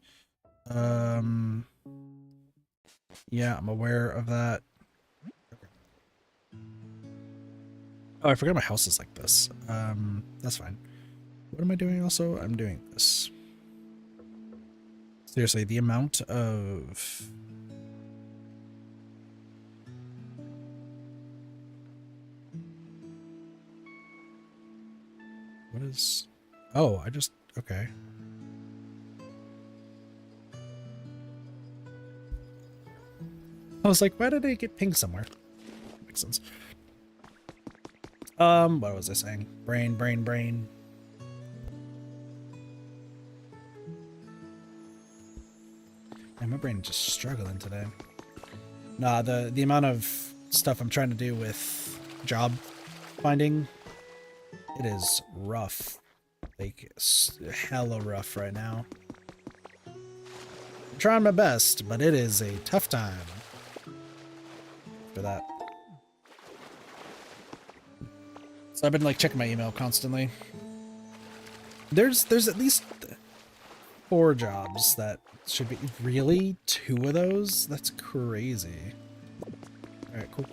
Yeah, I'm aware of that. Okay. Oh, I forgot my house is like this. That's fine. What am I doing? Also, I'm doing this. Seriously, the amount of what is... Oh, I just... Okay. I was like, why did I get pinged somewhere? Makes sense. What was I saying? Brain. Man, my brain is just struggling today. Nah, the amount of stuff I'm trying to do with job finding, it is rough. Like, hella rough right now. I'm trying my best, but it is a tough time for that. So I've been like checking my email constantly. There's at least 4 jobs that should be... Really? 2 of those? That's crazy. Alright, cool.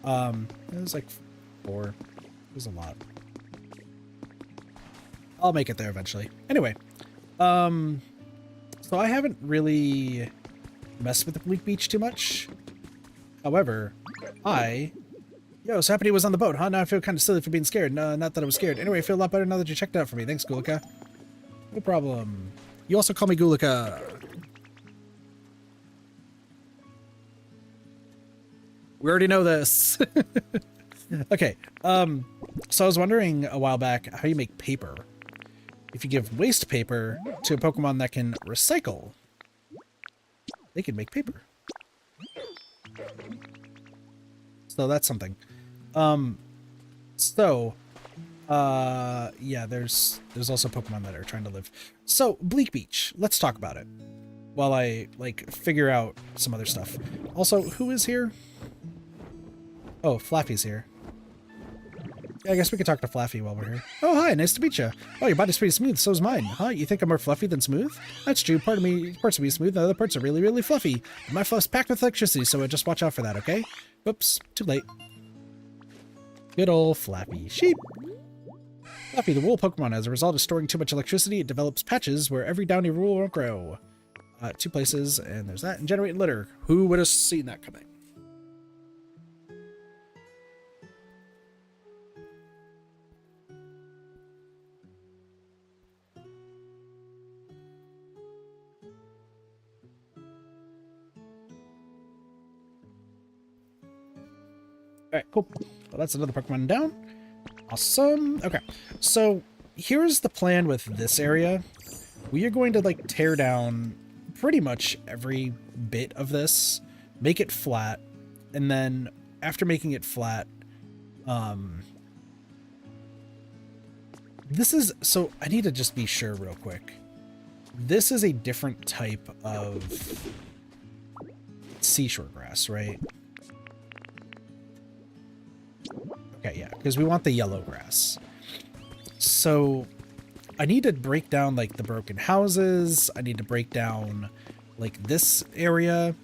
It was like 4. It was a lot. I'll make it there eventually. Anyway, so I haven't really messed with the Bleak Beach too much. However, Yo, Sappity was on the boat, huh? Now I feel kind of silly for being scared. No, not that I was scared. Anyway, I feel a lot better now that you checked it out for me. Thanks, Gulika. No problem. You also call me Gulika. We already know this. Okay, so I was wondering a while back how you make paper. If you give waste paper to a Pokemon that can recycle, they can make paper. So that's something. Yeah, there's also Pokemon that are trying to live. So, Bleak Beach, let's talk about it while I, like, figure out some other stuff. Also, who is here? Oh, Flaffy's here. Yeah, I guess we could talk to Flaffy while we're here. Oh, hi, nice to meet you. Oh, your body's pretty smooth, so's mine. Huh, you think I'm more fluffy than smooth? That's true, parts of me are smooth, the other parts are really, really fluffy. My fluff's packed with electricity, so just watch out for that, okay? Oops, too late. Good old Flappy Sheep. Flappy, the wool Pokemon, as a result of storing too much electricity, it develops patches where every downy wool won't grow. 2 places, and there's that, and generate litter. Who would have seen that coming? Alright, cool. Well, that's another Pokemon down. Awesome. Okay, so here's the plan with this area. We are going to, like, tear down pretty much every bit of this, make it flat, and then after making it flat, this is, so I need to just be sure real quick. This is a different type of seashore grass, right? Okay, yeah, because we want the yellow grass. So I need to break down, like, the broken houses. I need to break down, like, this area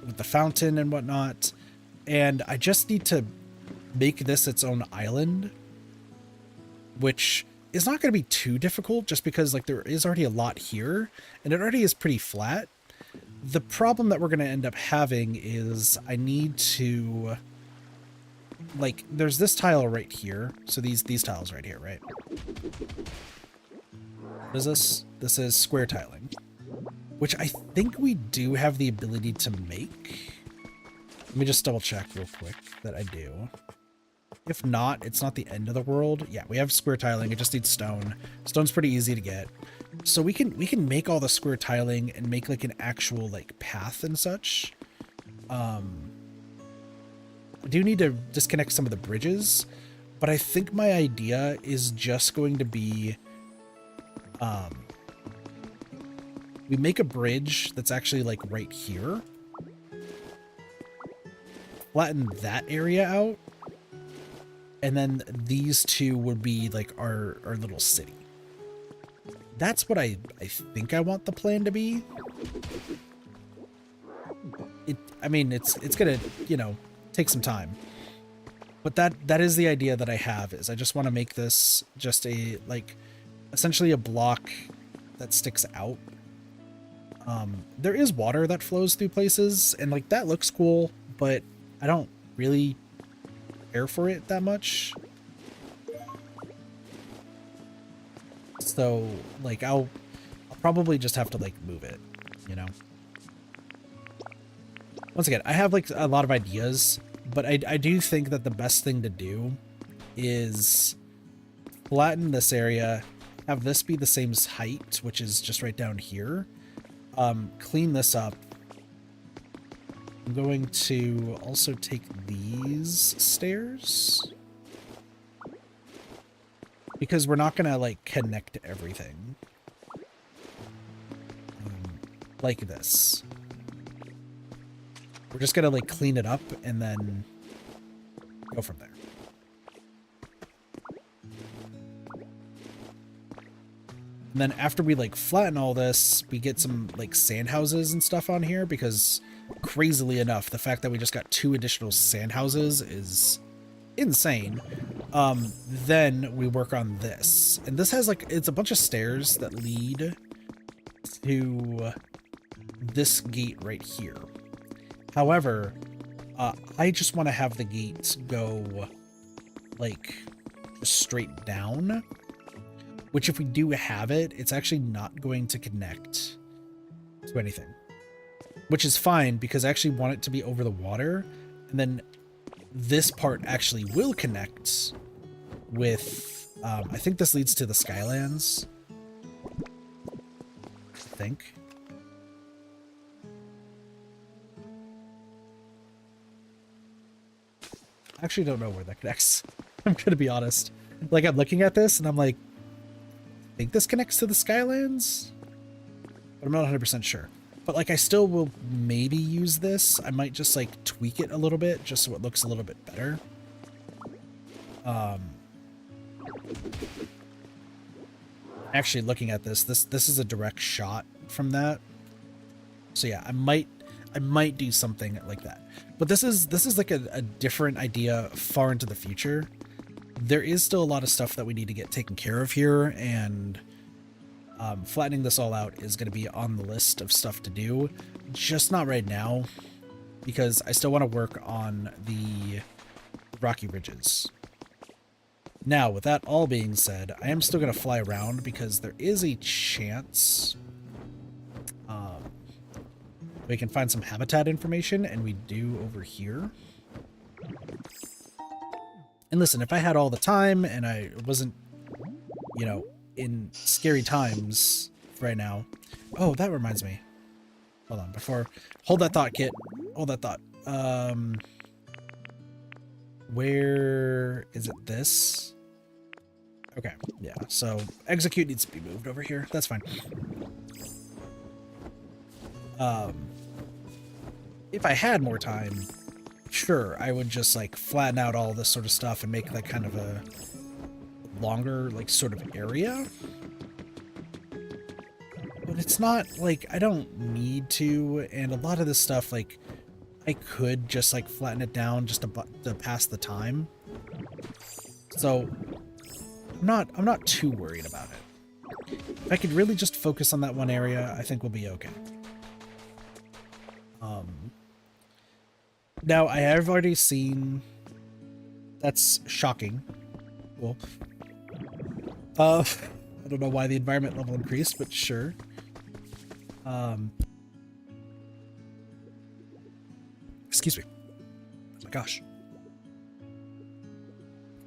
with the fountain and whatnot. And I just need to make this its own island, which is not going to be too difficult just because, like, there is already a lot here and it already is pretty flat. The problem that we're going to end up having is I need to, like, there's this tile right here. So these tiles right here, right? What is this? This is square tiling, which I think we do have the ability to make. Let me just double check real quick that I do. If not, it's not the end of the world. Yeah, we have square tiling. It just needs stone. Stone's pretty easy to get. So we can make all the square tiling and make, like, an actual, like, path and such. I do need to disconnect some of the bridges, but I think my idea is just going to be, we make a bridge that's actually, like, right here. Flatten that area out. And then these two would be, like, our little city. That's what I think I want the plan to be. I mean, it's gonna, you know, take some time. But that is the idea that I have, is I just want to make this just a, like, essentially a block that sticks out. There is water that flows through places, and, like, that looks cool, but I don't really care for it that much. So, like, I'll probably just have to, like, move it, you know? Once again, I have, like, a lot of ideas, but I do think that the best thing to do is flatten this area, have this be the same height, which is just right down here. Clean this up. I'm going to also take these stairs, because we're not going to, like, connect everything like this. We're just going to, like, clean it up and then go from there. And then after we, like, flatten all this, we get some, like, sand houses and stuff on here, because crazily enough, the fact that we just got 2 additional sand houses is insane. Then we work on this. And this has like, it's a bunch of stairs that lead to this gate right here. However, I just want to have the gate go like straight down, which if we do have it, it's actually not going to connect to anything, which is fine because I actually want it to be over the water. And then this part actually will connect with, I think this leads to the Skylands. I think. I actually don't know where that connects. I'm gonna be honest. Like, I'm looking at this and I'm like, I think this connects to the Skylands, but I'm not 100% sure. But like, I still will maybe use this. I might just like tweak it a little bit just so it looks a little bit better. Actually looking at this is a direct shot from that. So yeah, I might do something like that. But this is like a different idea far into the future. There is still a lot of stuff that we need to get taken care of here, and flattening this all out is going to be on the list of stuff to do, just not right now, because I still want to work on the rocky ridges. Now, with that all being said, I am still going to fly around because there is a chance we can find some habitat information, and we do over here. And listen, if I had all the time and I wasn't, you know, in scary times right now. Oh, that reminds me. Hold on, hold that thought, Kit. Hold that thought. Where is it? This? Okay, yeah. So execute needs to be moved over here. That's fine. If I had more time, sure, I would just like flatten out all this sort of stuff and make like kind of a longer like sort of area. But it's not like I don't need to, and a lot of this stuff like I could just like flatten it down just to pass the time. So I'm not too worried about it. If I could really just focus on that one area, I think we'll be okay. Now I have already seen, that's shocking. Cool. I don't know why the environment level increased, but sure. Excuse me. Oh my gosh.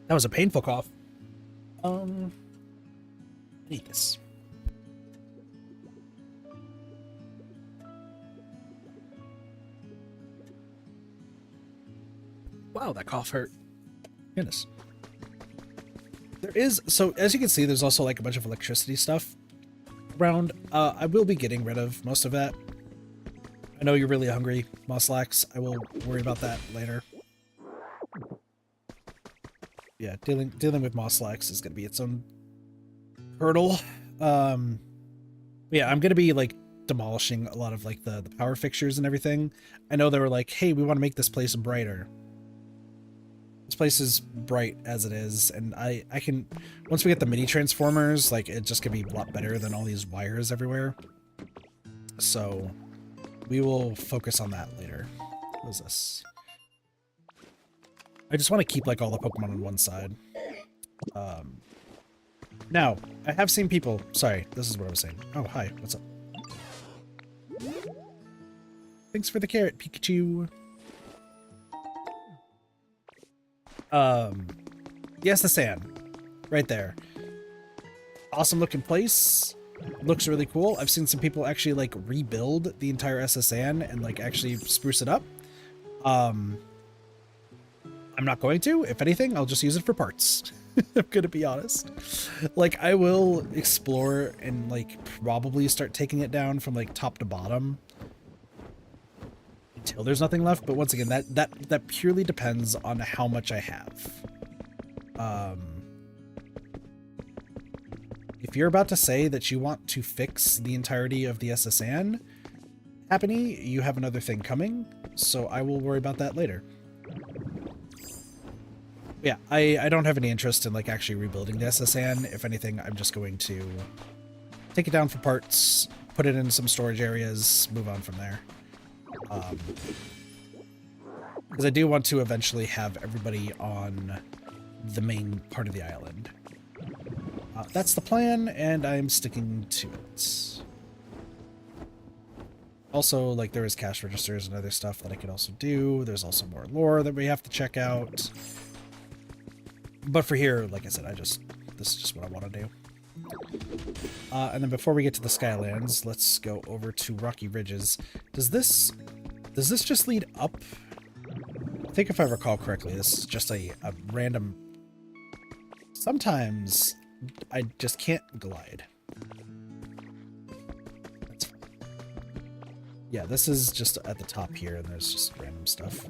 That was a painful cough. I need this. Wow, that cough hurt. Goodness. There is, so as you can see, there's also like a bunch of electricity stuff around. I will be getting rid of most of that. I know you're really hungry, Moslax. I will worry about that later. Yeah, dealing with Moslax is going to be its own hurdle. Yeah, I'm going to be like demolishing a lot of like the power fixtures and everything. I know they were like, hey, we want to make this place brighter. This place is bright as it is, and I can, once we get the mini transformers, like it's just gonna be a lot better than all these wires everywhere. So we will focus on that later. What is this? I just want to keep like all the Pokemon on one side. Now I have seen people, sorry, this is what I was saying. Oh, hi, what's up? Thanks for the carrot, Pikachu. Yes, the sand right there. Awesome looking place. Looks really cool. I've seen some people actually like rebuild the entire SSN and like actually spruce it up. I'm not going to. If anything, I'll just use it for parts. I'm gonna be honest. Like, I will explore and like probably start taking it down from like top to bottom until there's nothing left. But once again, that purely depends on how much I have. If you're about to say that you want to fix the entirety of the SSN, Happiny, you have another thing coming, so I will worry about that later. Yeah, I don't have any interest in like actually rebuilding the SSN. If anything, I'm just going to take it down for parts, put it in some storage areas, move on from there. Because I do want to eventually have everybody on the main part of the island. That's the plan, and I'm sticking to it. Also, like, there is cash registers and other stuff that I could also do. There's also more lore that we have to check out. But for here, like I said, this is just what I want to do. And then before we get to the Skylands, let's go over to Rocky Ridges. Does this just lead up? I think if I recall correctly, this is just a random... Sometimes I just can't glide. That's fine. Yeah, this is just at the top here, and there's just random stuff.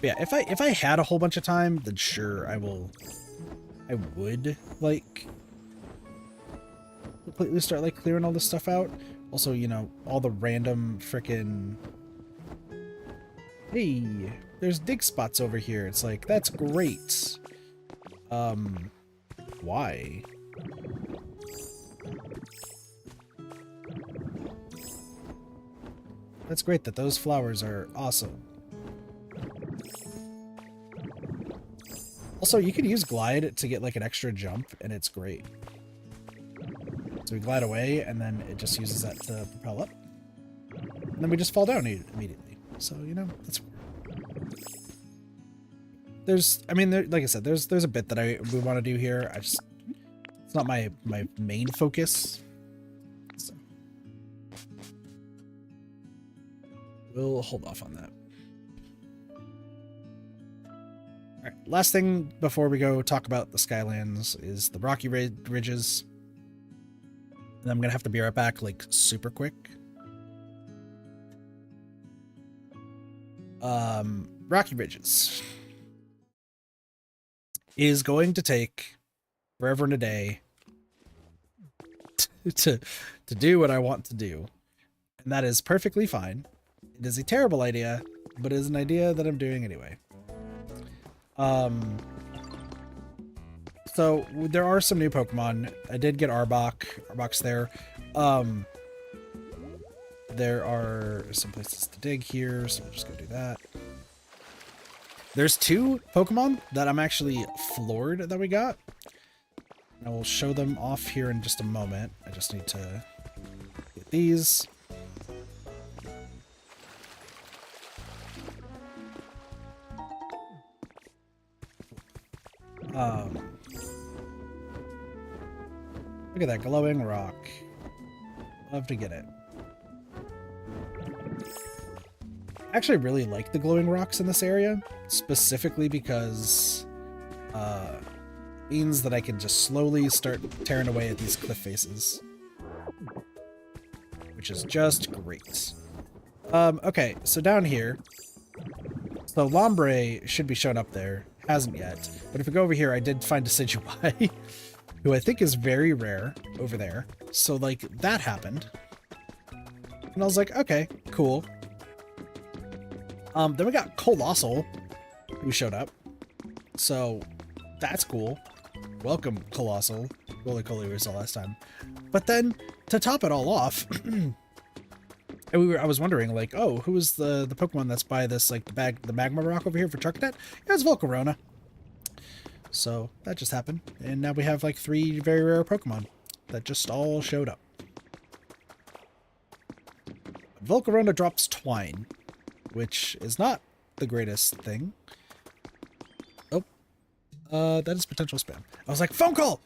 But yeah, if I had a whole bunch of time, then sure, I would, like, completely start, like, clearing all this stuff out. Also, you know, all the random frickin'... Hey, there's dig spots over here. It's like, that's great. Why? That's great that those flowers are awesome. Also, you can use glide to get like an extra jump, and it's great. So we glide away, and then it just uses that to propel up. And then we just fall down immediately. So, you know, that's... There's, I mean, like I said, there's a bit that we want to do here. It's not my main focus. So we'll hold off on that. All right, last thing before we go talk about the Skylands is the Rocky Ridges. And I'm gonna have to be right back, like, super quick. Rocky Ridges is going to take forever and a day to do what I want to do. And that is perfectly fine. It is a terrible idea, but it is an idea that I'm doing anyway. So there are some new Pokemon. I did get Arbok. Arbok's there. There are some places to dig here, so we'll just go do that. There's two Pokemon that I'm actually floored that we got. I will show them off here in just a moment. I just need to get these. Look at that glowing rock. Love to get it. I actually really like the glowing rocks in this area, specifically because it means that I can just slowly start tearing away at these cliff faces, which is just great. Okay, so down here, so Lombre should be shown up there. Hasn't yet, but if we go over here, I did find Decidueye, who I think is very rare over there. So, like, that happened. And I was like, okay, cool. Then we got Colossal, who showed up. So, that's cool. Welcome, Colossal. Roly-Coly we saw last time. But then, to top it all off, I was wondering, like, oh, who is the Pokemon that's by this, like, the magma rock over here for Charcadet? Yeah, it's Volcarona. So, that just happened. And now we have, like, 3 very rare Pokemon that just all showed up. Volcarona drops Twine, which is not the greatest thing. Oh. That is potential spam. I was like, phone call!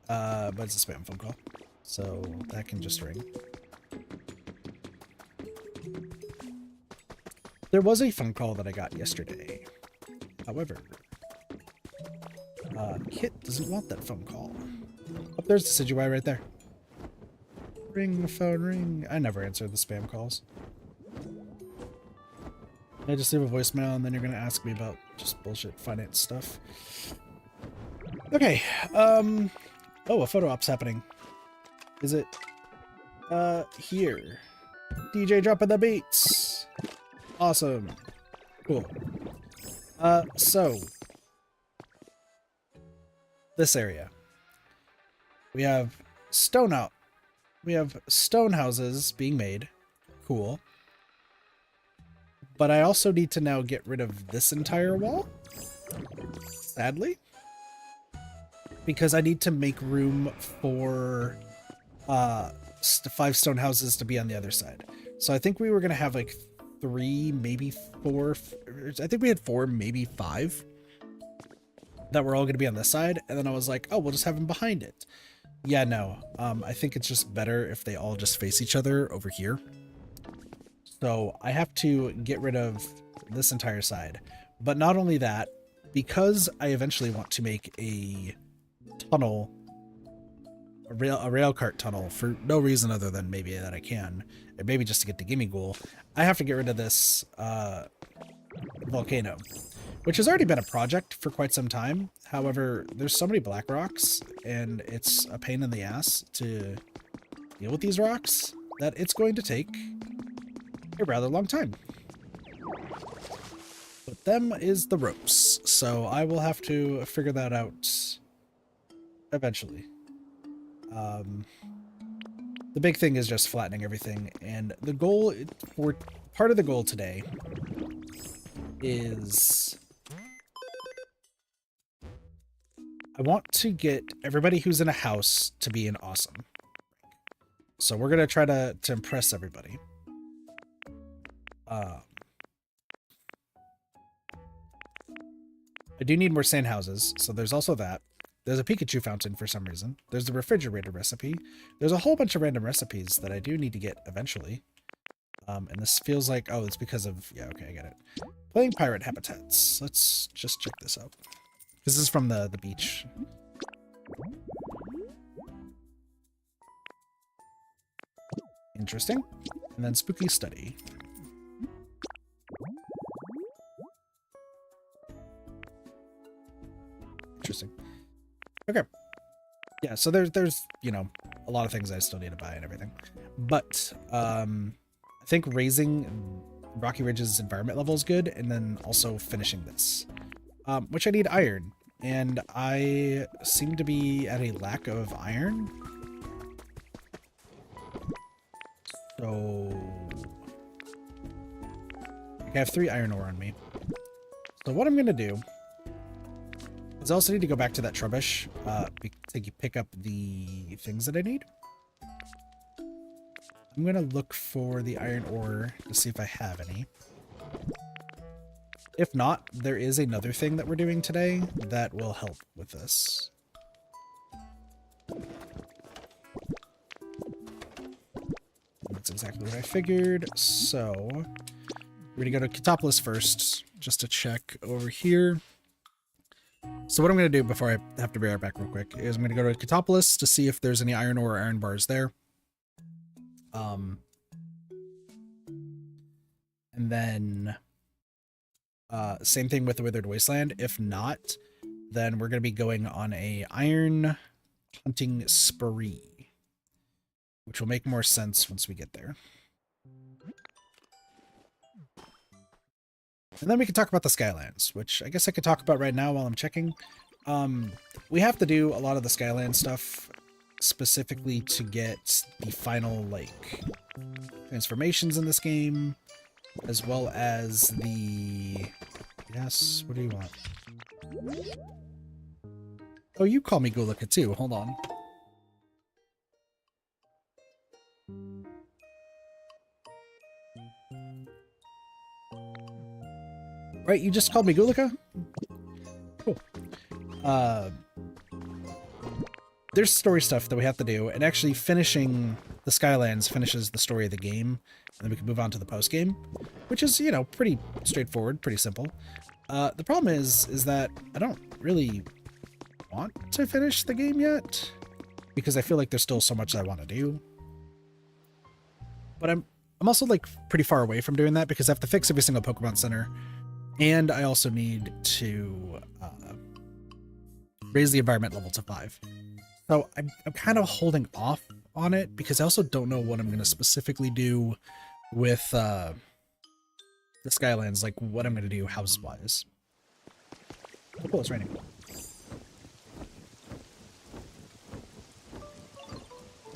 But it's a spam phone call. So, that can just ring. There was a phone call that I got yesterday. However, Kit doesn't want that phone call. Oh, there's the Decidueye right there. Ring the phone, ring. I never answer the spam calls. I just leave a voicemail and then you're going to ask me about just bullshit finance stuff. Okay, Oh, a photo op's happening. Is it? Here. DJ dropping the beats. Awesome. Cool. So this area. We have stone houses being made. Cool. But I also need to now get rid of this entire wall. Sadly. Because I need to make room for 5 stone houses to be on the other side. So I think we were going to have like 3, maybe 4. I think we had 4, maybe 5 that were all going to be on this side. And then I was like, oh, we'll just have them behind it. Yeah, no. I think it's just better if they all just face each other over here. So I have to get rid of this entire side. But not only that, because I eventually want to make a tunnel, a rail cart tunnel, for no reason other than maybe that I can, and maybe just to get the gimme goal, I have to get rid of this volcano, which has already been a project for quite some time. However, there's so many black rocks, and it's a pain in the ass to deal with these rocks that it's going to take a rather long time. But them is the ropes, so I will have to figure that out eventually. The big thing is just flattening everything, and the goal for part of the goal today is I want to get everybody who's in a house to be an awesome. So we're gonna try to impress everybody. I do need more sand houses, so there's also that. There's a Pikachu fountain for some reason. There's the refrigerator recipe. There's a whole bunch of random recipes that I do need to get eventually. And this feels like, oh, it's because of, yeah, okay, I get it. Playing pirate habitats. Let's just check this out. This is from the beach. Interesting. And then spooky study. Interesting. Okay. Yeah, so there's, you know, a lot of things I still need to buy and everything. But I think raising Rocky Ridge's environment level is good, and then also finishing this. Which I need iron. And I seem to be at a lack of iron. So I have 3 iron ore on me. So what I'm gonna do is I also need to go back to that Trubbish to pick up the things that I need. I'm gonna look for the iron ore to see if I have any. If not, there is another thing that we're doing today that will help with this. That's exactly what I figured. So we're gonna go to Ketopolis first, just to check over here. So what I'm gonna do before I have to be right back real quick is I'm gonna go to Ketopolis to see if there's any iron ore or iron bars there. And then same thing with the Withered Wasteland. If not, then we're going to be going on a iron hunting spree, which will make more sense once we get there. And then we can talk about the Skylands, which I guess I could talk about right now while I'm checking. We have to do a lot of the Skyland stuff specifically to get the final, like, transformations in this game, as well as the... Yes, what do you want? Oh, you call me Gulika too. Hold on. Right, you just called me Gulika? Cool. There's story stuff that we have to do, and actually finishing the Skylands finishes the story of the game, and then we can move on to the post-game, which is, you know, pretty straightforward, pretty simple. The problem is that I don't really want to finish the game yet, because I feel like there's still so much I want to do. But I'm also, like, pretty far away from doing that, because I have to fix every single Pokemon Center, and I also need to raise the environment level to 5. So I'm kind of holding off on it because I also don't know what I'm going to specifically do with the Skylands, like what I'm going to do house-wise. Oh, cool, it's raining.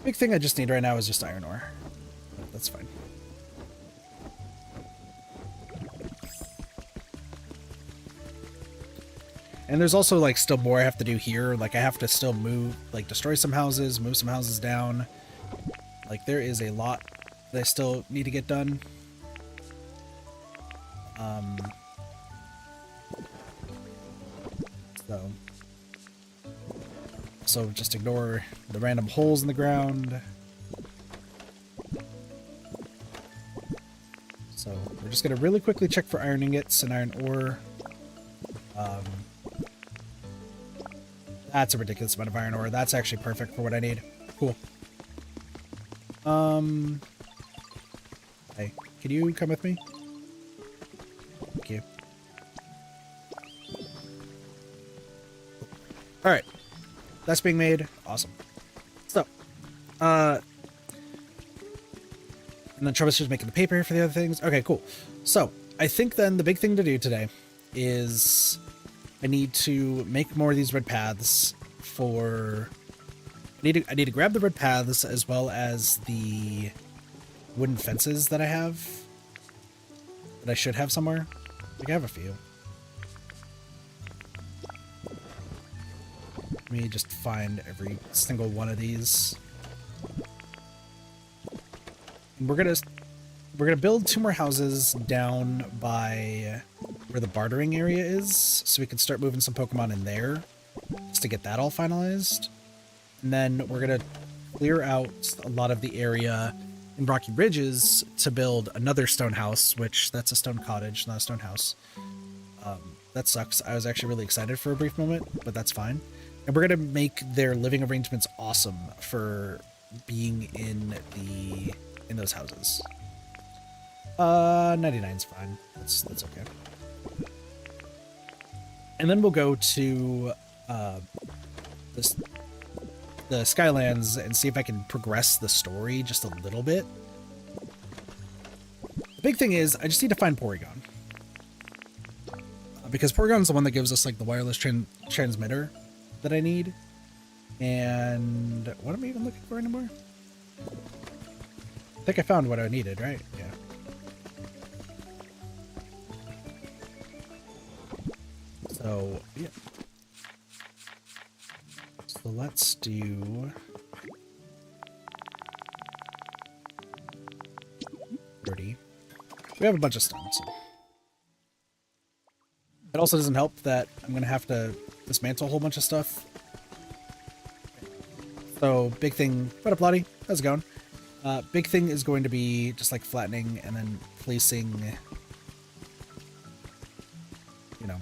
Big thing I just need right now is just iron ore. That's fine. And there's also like still more I have to do here. Like I have to still move, like destroy some houses, move some houses down. Like there is a lot that I still need to get done. So just ignore the random holes in the ground. So we're just gonna really quickly check for iron ingots and iron ore. That's a ridiculous amount of iron ore. That's actually perfect for what I need. Cool. Hey, can you come with me? Thank you. All right, that's being made. Awesome. So, and then Troubleshooter's making the paper for the other things. Okay, cool. So I think then the big thing to do today is I need to make more of these red paths for... I need to grab the red paths as well as the wooden fences that I have. That I should have somewhere. I think I have a few. Let me just find every single one of these. And we're gonna build 2 more houses down by where the bartering area is, so we can start moving some Pokemon in there, just to get that all finalized. And then we're gonna clear out a lot of the area in Rocky Ridges to build another stone house, which that's a stone cottage, not a stone house. That sucks. I was actually really excited for a brief moment, but that's fine. And we're gonna make their living arrangements awesome for being in those houses. 99's fine. That's okay. And then we'll go to the Skylands and see if I can progress the story just a little bit. The big thing is I just need to find Porygon. Because Porygon's the one that gives us like the wireless transmitter that I need. And what am I even looking for anymore? I think I found what I needed, right? Yeah. So, yeah. So let's do... We have a bunch of stones. It also doesn't help that I'm going to have to dismantle a whole bunch of stuff. So, big thing... What up, Lottie? How's it going? Big thing is going to be just like flattening and then placing, you know,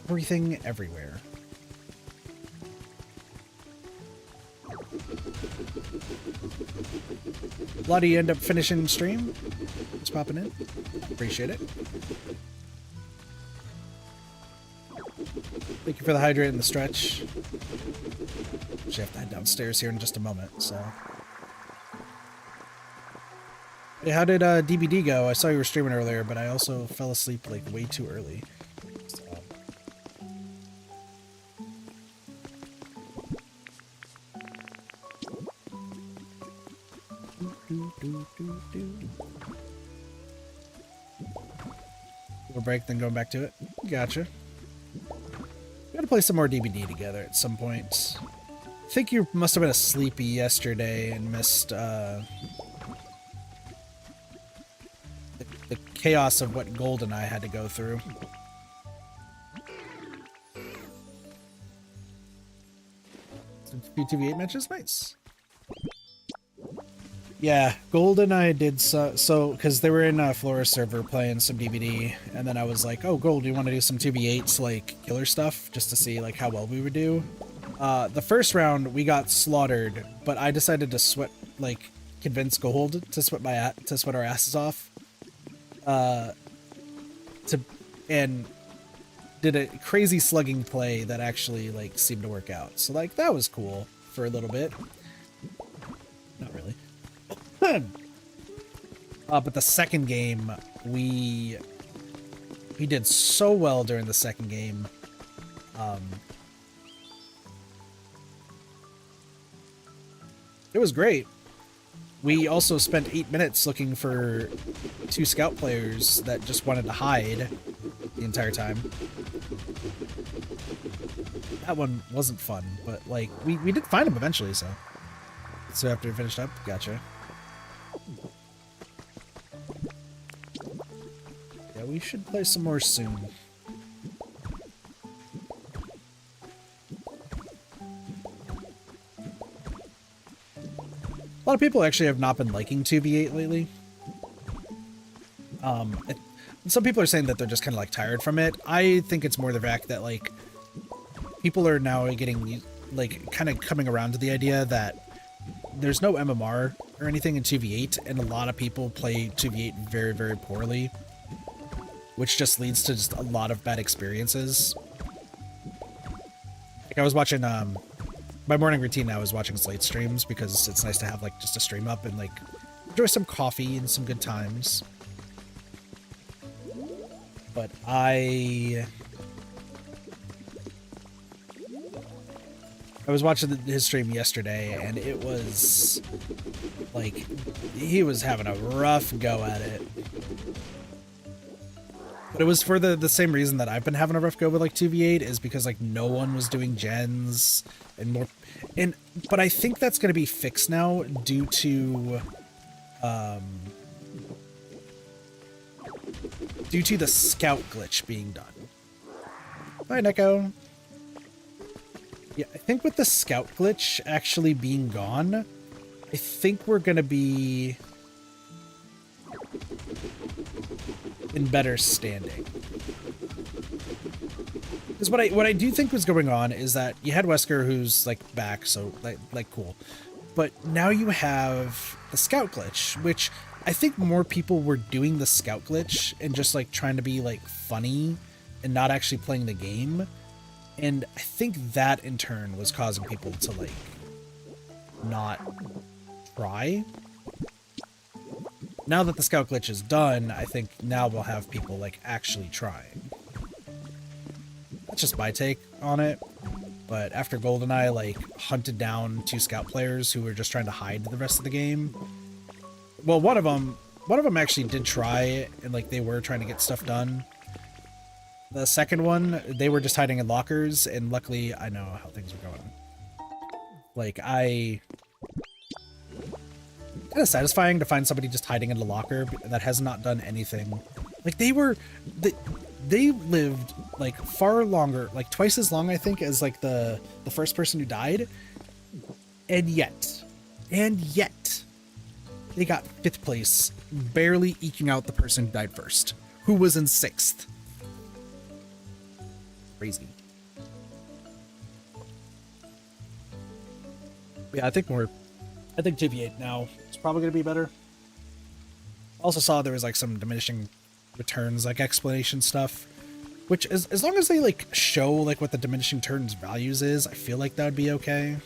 everything everywhere. Lottie, you end up finishing stream? Just popping in. Appreciate it. Thank you for the hydrate and the stretch. Actually have to head downstairs here in just a moment, so... Hey, how did DBD go? I saw you were streaming earlier, but I also fell asleep like way too early. So. Little break, then going back to it. Gotcha. Gotta play some more DBD together at some point. I think you must have been asleep yesterday and missed the chaos of what Gold and I had to go through. Some few 2v8 matches, nice. Yeah, Gold and I did so because they were in a Flora server playing some DBD, and then I was like, "Oh, Gold, do you want to do some 2v8s like killer stuff just to see like how well we would do?" The first round we got slaughtered, but I decided to convince Gold to sweat our asses off. And did a crazy slugging play that actually like seemed to work out. So like that was cool for a little bit. Not really. But the second game, we did so well during the second game. It was great. We also spent 8 minutes looking for 2 scout players that just wanted to hide the entire time. That one wasn't fun, but like we did find them eventually, so after we finished up, gotcha. Yeah, we should play some more soon. A lot of people actually have not been liking 2v8 lately. Some people are saying that they're just kind of like tired from it. I think it's more the fact that like people are now getting like kind of coming around to the idea that there's no MMR or anything in 2v8, and a lot of people play 2v8 very, very poorly, which just leads to just a lot of bad experiences. Like I was watching my morning routine now is watching Slate streams because it's nice to have like just a stream up and like enjoy some coffee and some good times. But I was watching his stream yesterday, and it was like he was having a rough go at it. But it was for the same reason that I've been having a rough go with like 2v8, is because like no one was doing gens and more, but I think that's going to be fixed now due to the scout glitch being done. Bye, Neko. Yeah, I think with the scout glitch actually being gone, I think we're going to be in better standing. Because what I do think was going on is that you had Wesker, who's like back, so like cool, but now you have the scout glitch, which I think more people were doing the scout glitch and just like trying to be like funny and not actually playing the game, and I think that in turn was causing people to like not try. Now that the scout glitch is done, I think now we'll have people like actually trying. That's just my take on it. But after GoldenEye like hunted down 2 scout players who were just trying to hide the rest of the game. Well, one of them actually did try it, and like they were trying to get stuff done. The second one, they were just hiding in lockers, and luckily I know how things were going. Like kind of satisfying to find somebody just hiding in a locker that has not done anything. Like they lived like far longer, like twice as long I think as like the first person who died, and yet they got 5th place, barely eking out the person who died first, who was in 6th. Crazy. Yeah, I think 2v8 now is probably going to be better. Also saw there was like some diminishing returns, like explanation stuff, which is, as long as they like show like what the diminishing returns values is, I feel like that would be okay.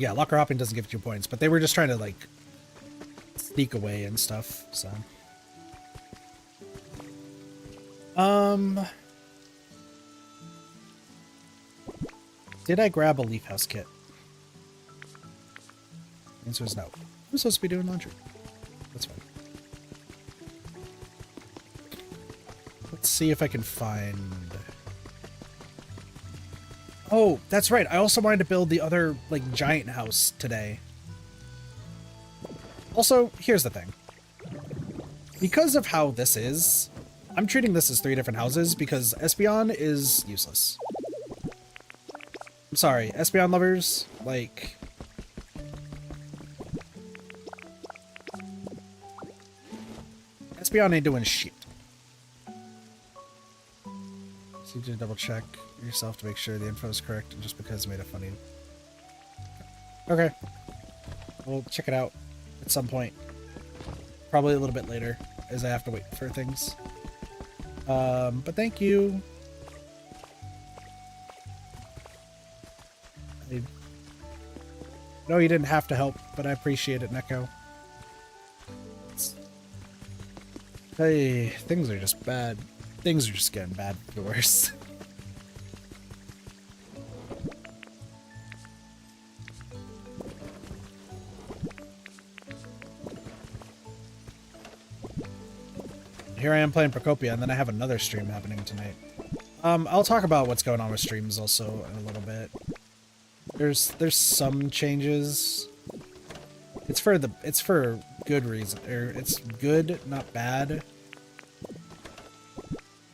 Yeah, locker hopping doesn't give you points, but they were just trying to like sneak away and stuff, so. Did I grab a leaf house kit? The answer is no. I'm supposed to be doing laundry. That's fine. Let's see if I can find... Oh, that's right. I also wanted to build the other, like, giant house today. Also, here's the thing. Because of how this is, I'm treating this as 3 different houses because Espeon is useless. I'm sorry, Espeon lovers, like... Espeon ain't doing shit. So you need to double check yourself to make sure the info is correct, and just because it made it funny. Okay. We'll check it out at some point. Probably a little bit later, as I have to wait for things. But thank you. No, you didn't have to help, but I appreciate it, Neko. Hey, things are just bad. Things are just getting bad for worse. Here I am playing Pokopia, and then I have another stream happening tonight. I'll talk about what's going on with streams also in a little bit. There's some changes. It's for good reason, or it's good, not bad.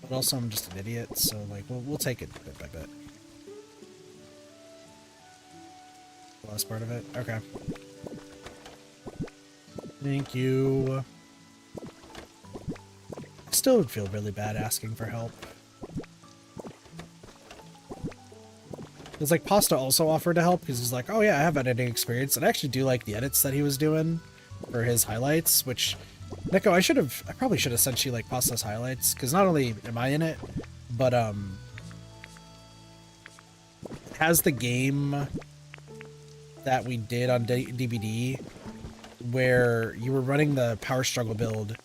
But also I'm just an idiot, so like we'll take it bit by bit. The last part of it? Okay. Thank you. I still would feel really bad asking for help. It's like Pasta also offered to help because he's like, oh yeah, I have editing experience, and I actually do like the edits that he was doing for his highlights, which, Neko, I probably should have sent you like Pasta's highlights, because not only am I in it, but it has the game that we did on DBD where you were running the power struggle build,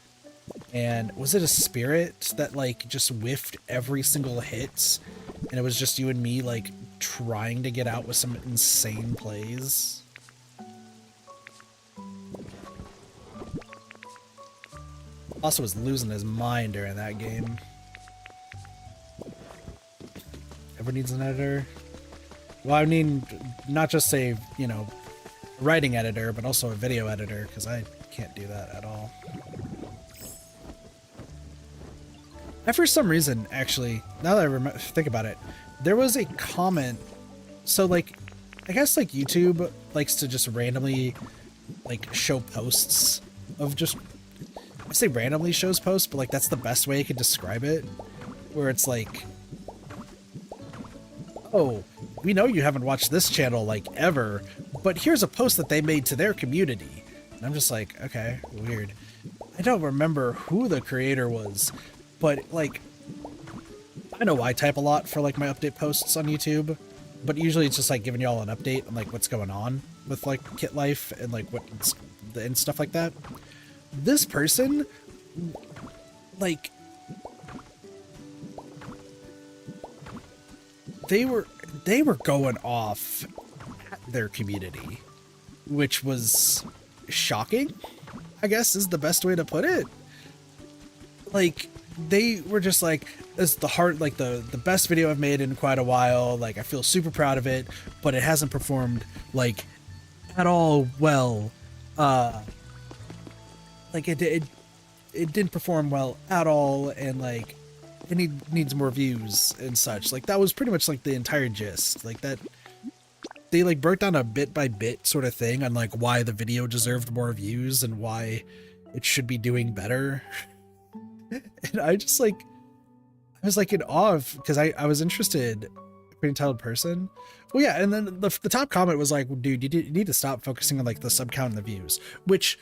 and was it a spirit that like just whiffed every single hit, and it was just you and me like trying to get out with some insane plays. Also was losing his mind during that game. Ever needs an editor? Well, I mean, not just a, you know, writing editor, but also a video editor, because I can't do that at all. And for some reason, actually, now that I think about it, there was a comment. So, like, I guess, like, YouTube likes to just randomly, like, show posts of just, I say randomly shows posts, but, like, that's the best way I could describe it. Where it's like, oh, we know you haven't watched this channel, like, ever, but here's a post that they made to their community. And I'm just like, okay, weird. I don't remember who the creator was, but, like, I know I type a lot for, like, my update posts on YouTube, but usually it's just, like, giving y'all an update on, like, what's going on with, like, Kit Life and, like, and stuff like that. This person, like, they were going off at their community, which was shocking, I guess is the best way to put it. Like, they were just like, this is the best video I've made in quite a while. Like, I feel super proud of it, but it hasn't performed, like, at all well. Like, it didn't perform well at all, and, like, it needs more views and such. Like, that was pretty much, like, the entire gist. Like, that, they, like, broke down a bit-by-bit sort of thing on, like, why the video deserved more views and why it should be doing better. And I just, like, I was, like, in awe of, because I was interested, pretty talented person. Well, yeah, and then the top comment was like, dude, you need to stop focusing on, like, the sub count and the views, which,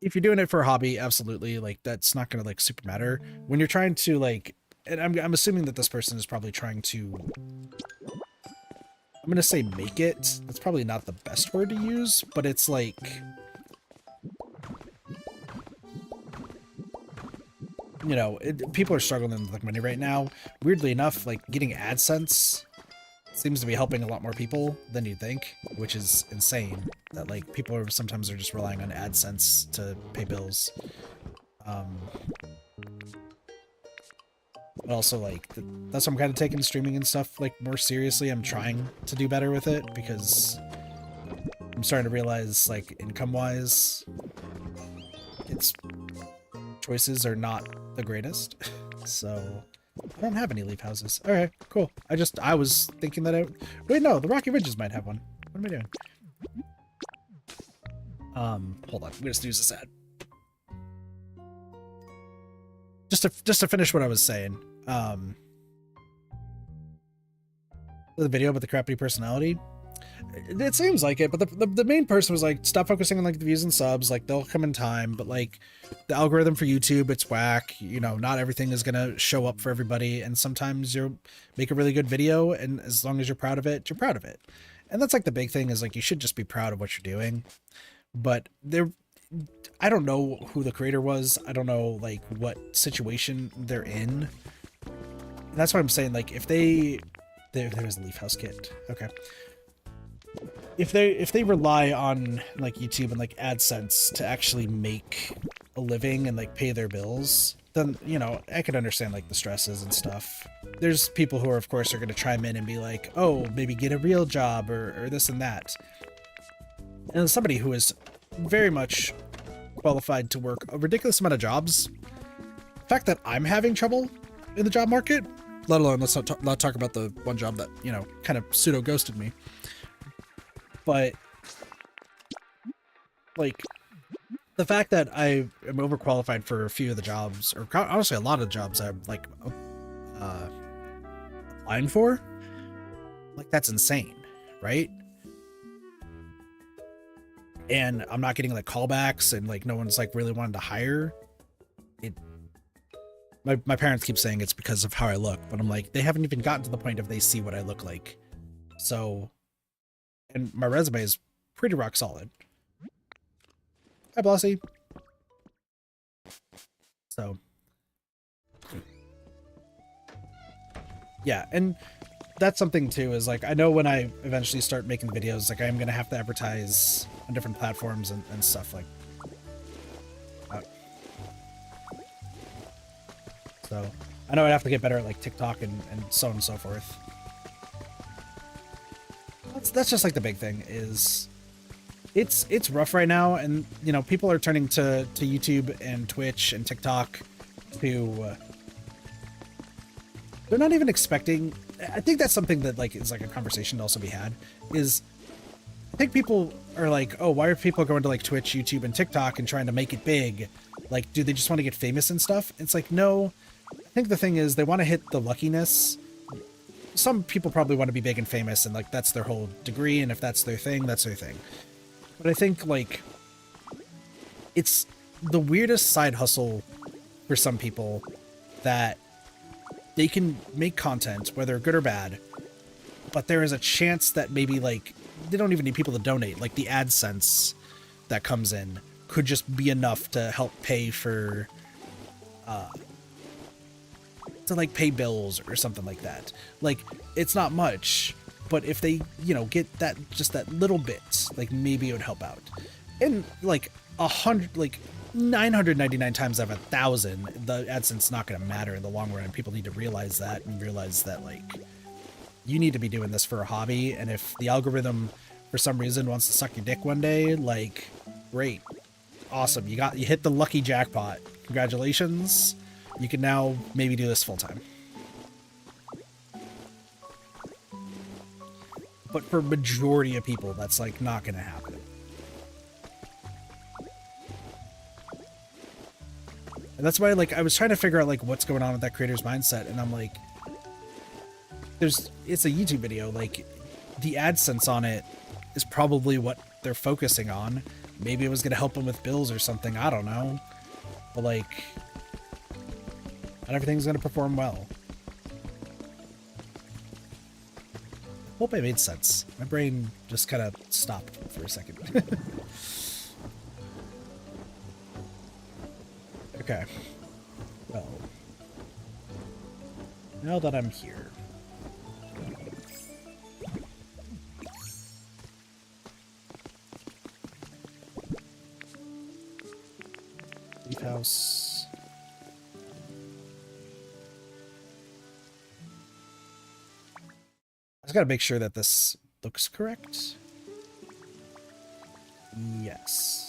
if you're doing it for a hobby, absolutely, like, that's not gonna, like, super matter. When you're trying to, like, and I'm assuming that this person is probably trying to, I'm gonna say make it. That's probably not the best word to use, but it's like, you know, people are struggling with, like, money right now. Weirdly enough, like, getting AdSense seems to be helping a lot more people than you'd think, which is insane. That, like, people are sometimes just relying on AdSense to pay bills. But also, like, that's why I'm kind of taking streaming and stuff, like, more seriously. I'm trying to do better with it because I'm starting to realize, like, income-wise, its choices are not the greatest. So I don't have any leaf houses. Okay, cool. I was thinking that wait, no, the Rocky Ridges might have one. What am I doing? Hold on. I'm gonna snooze this ad. Just to finish what I was saying. The video about the crappy personality. It seems like it, but the main person was like, stop focusing on like the views and subs, like they'll come in time, but like the algorithm for YouTube, it's whack. You know, not everything is gonna show up for everybody, and sometimes you make a really good video, and as long as you're proud of it, you're proud of it. And that's like the big thing is like you should just be proud of what you're doing. But I don't know who the creator was. I don't know like what situation they're in. And that's what I'm saying. Like if there's a leaf house kit. Okay. If they rely on like YouTube and like AdSense to actually make a living and like pay their bills, then, you know, I could understand like the stresses and stuff. There's people who are, of course, are going to chime in and be like, oh, maybe get a real job or this and that. And as somebody who is very much qualified to work a ridiculous amount of jobs, the fact that I'm having trouble in the job market, let alone let's not talk about the one job that, you know, kind of pseudo ghosted me. But like the fact that I am overqualified for a few of the jobs, or honestly a lot of the jobs I'm like applying for, like that's insane, right? And I'm not getting like callbacks, and like no one's like really wanting to hire it. My parents keep saying it's because of how I look, but I'm like, they haven't even gotten to the point of they see what I look like. So, and my resume is pretty rock solid. Hi, Blossy. So, yeah, and that's something too, is like, I know when I eventually start making videos, like I'm going to have to advertise on different platforms and stuff like that. So I know I'd have to get better at like TikTok and so on and so forth. That's just like the big thing is it's rough right now, and you know, people are turning to YouTube and Twitch and TikTok to they're not even expecting. I think that's something that like is like a conversation to also be had, is I think people are like, oh, why are people going to like Twitch, YouTube, and TikTok and trying to make it big? Like, do they just want to get famous and stuff? It's like, no. I think the thing is they want to hit the luckiness. Some people probably want to be big and famous, and like that's their whole degree, and if that's their thing, that's their thing. But I think like it's the weirdest side hustle for some people, that they can make content, whether good or bad, but there is a chance that maybe like they don't even need people to donate. Like the AdSense that comes in could just be enough to help pay for to like pay bills or something like that. Like it's not much, but if they, you know, get that, just that little bit, like maybe it would help out. And like 100, like 999 times out of 1,000, the AdSense not going to matter in the long run. And people need to realize that, and realize that like you need to be doing this for a hobby. And if the algorithm for some reason wants to suck your dick one day, like great, awesome, you hit the lucky jackpot. Congratulations. You can now maybe do this full time. But for majority of people, that's like not going to happen. And that's why like I was trying to figure out like what's going on with that creator's mindset, and I'm like, it's a YouTube video, like the AdSense on it is probably what they're focusing on. Maybe it was going to help them with bills or something, I don't know. But like, not everything's going to perform well. Hope I made sense. My brain just kind of stopped for a second. Okay. Well, now that I'm here, leaf house. I just gotta make sure that this looks correct. Yes.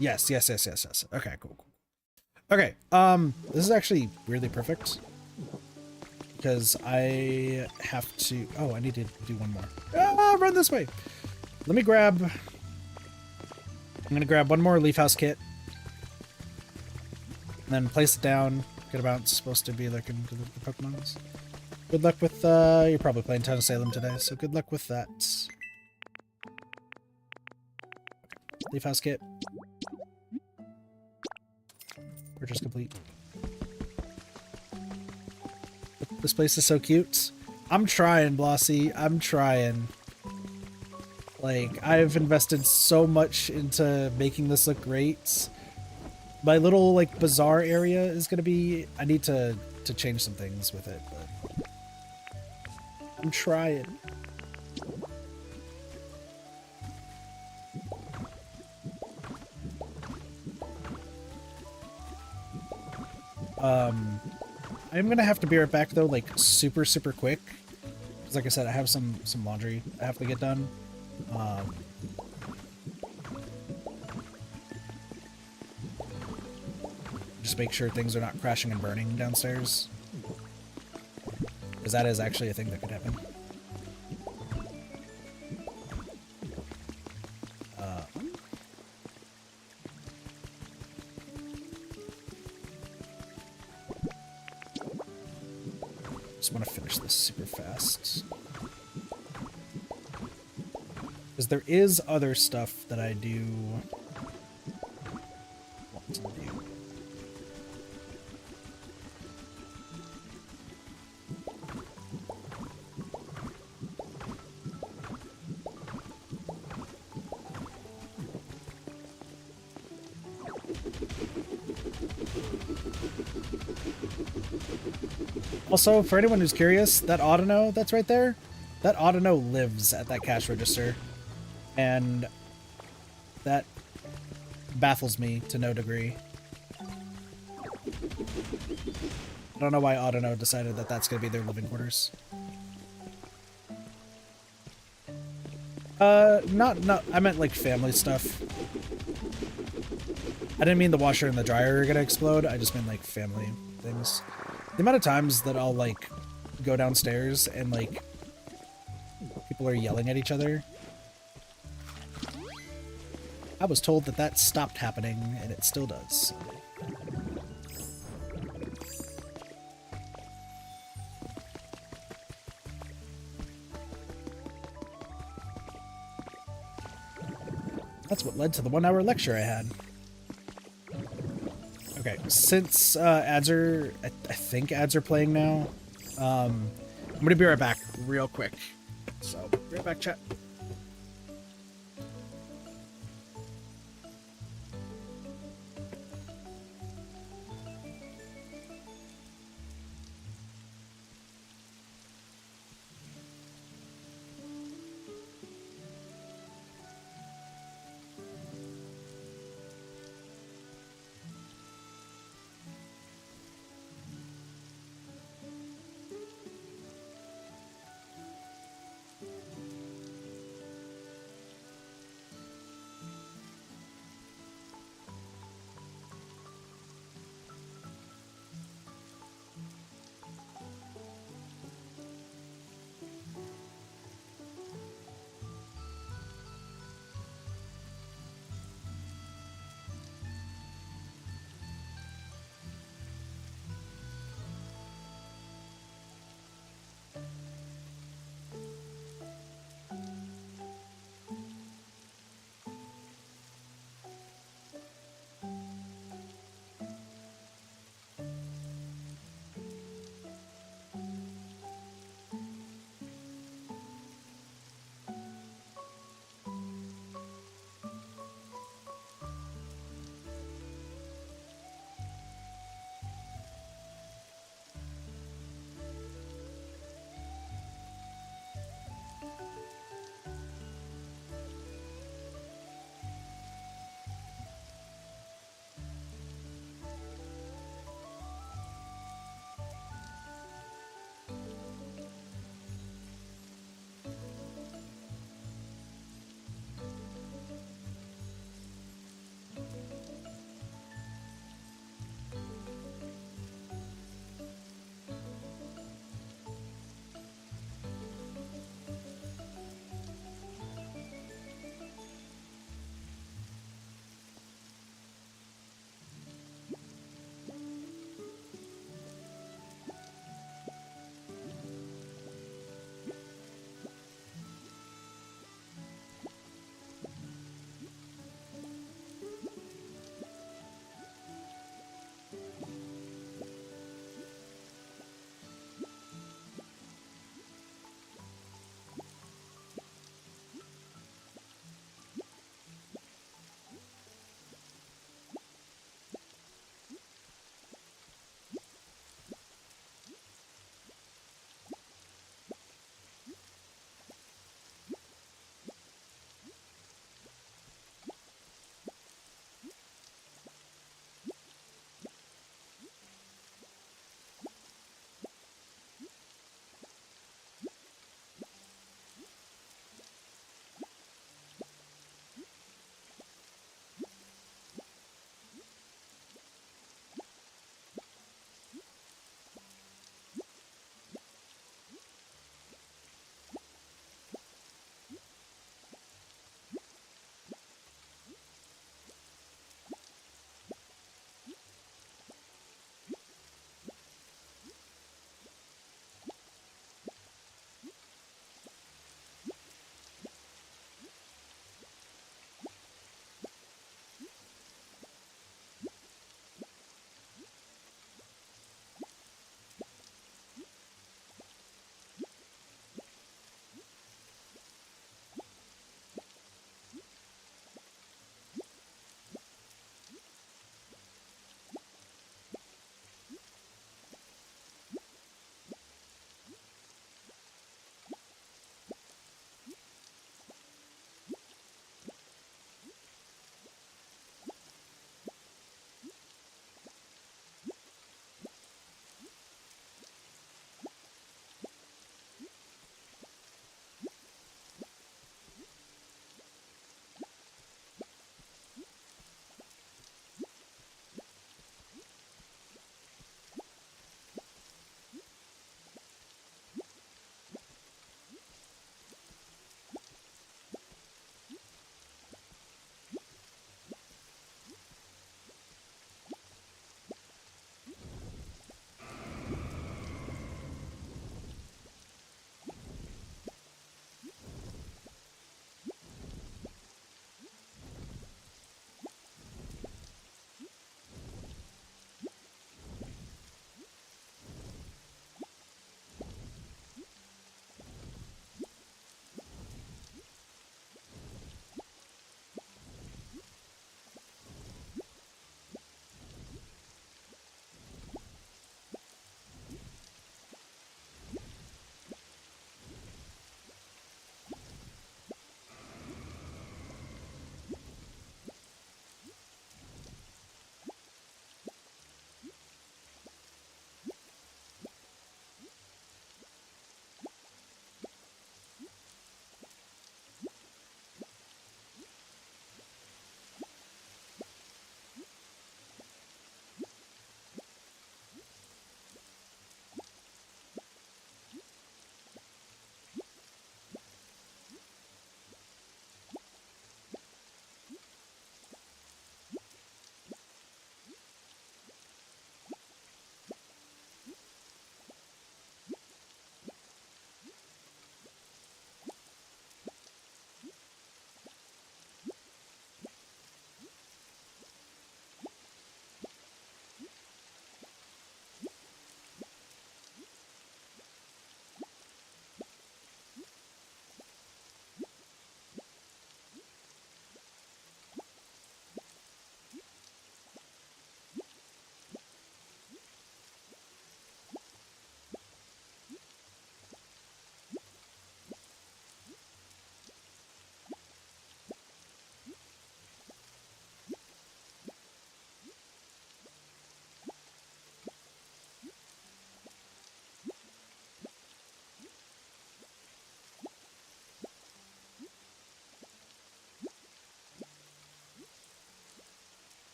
Yes. Yes. Okay, cool. Okay, this is actually weirdly perfect, because I have to, oh, I need to do one more. Ah, run this way. I'm gonna grab one more leaf house kit, and then place it down, Good amount's supposed to be looking to the Pokemons. Good luck with, you're probably playing Town of Salem today, so good luck with that. Okay. Leaf House Kit. Purchase complete. This place is so cute. I'm trying, Blossy. I'm trying. Like, I've invested so much into making this look great. My little, like, bazaar area is gonna be... I need to change some things with it, but... I'm trying. I'm gonna have to be right back, though, like, super, super quick. Because, like I said, I have some laundry I have to get done. Just make sure things are not crashing and burning downstairs. Because that is actually a thing that could happen. Just want to finish this super fast. Because there is other stuff that I do want to do. Also, for anyone who's curious, that Audino that's right there, that Audino lives at that cash register. And that baffles me to no degree. I don't know why Audino decided that that's going to be their living quarters. Not, I meant like family stuff. I didn't mean the washer and the dryer are going to explode. I just meant like family things. The amount of times that I'll like go downstairs and like people are yelling at each other. I was told that that stopped happening, and it still does. That's what led to the 1-hour lecture I had. Okay, since ads are... I think ads are playing now, I'm gonna be right back real quick. So, be right back, chat.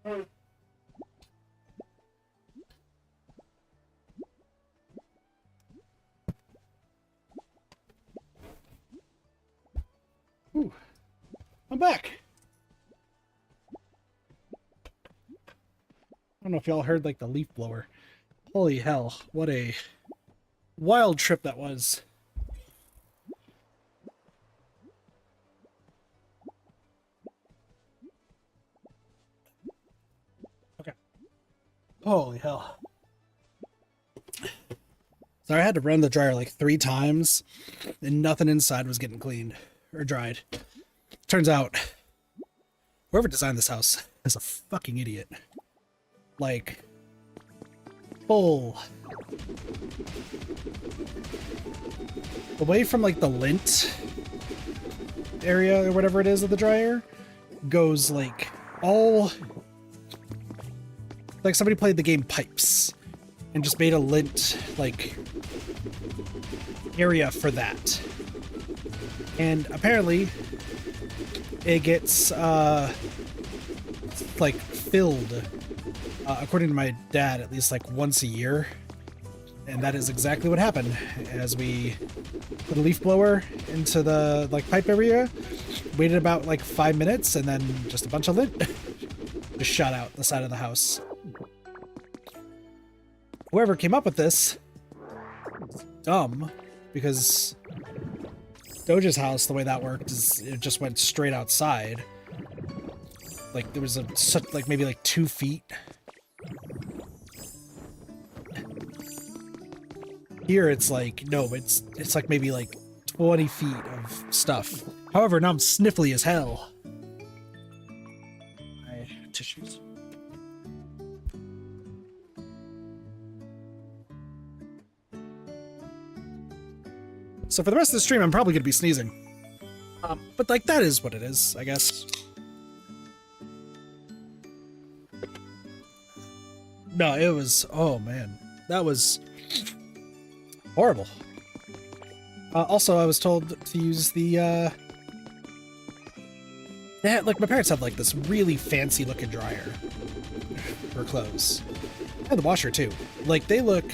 Ooh, I'm back. I don't know if y'all heard like the leaf blower. Holy hell, what a wild trip that was. Okay. Holy hell. So I had to run the dryer like 3 times and nothing inside was getting cleaned or dried. Turns out whoever designed this house is a fucking idiot. Like, full. Away from like the lint area or whatever it is of the dryer goes like all, like somebody played the game Pipes and just made a lint like area for that. And apparently it gets like filled, according to my dad, at least like once a year. And that is exactly what happened as we put a leaf blower into the like pipe area, waited about like 5 minutes, and then just a bunch of lint just shot out the side of the house. Whoever came up with this, dumb, because Doja's house, the way that worked is it just went straight outside. Like there was such like maybe like 2 feet. Here it's like, no, it's like maybe like 20 feet of stuff. However, now I'm sniffly as hell. My tissues. So for the rest of the stream, I'm probably going to be sneezing. But like, that is what it is, I guess. No, it was, oh man, that was horrible. Also, I was told to use the, like my parents have like this really fancy looking dryer for clothes. And the washer too. Like they look,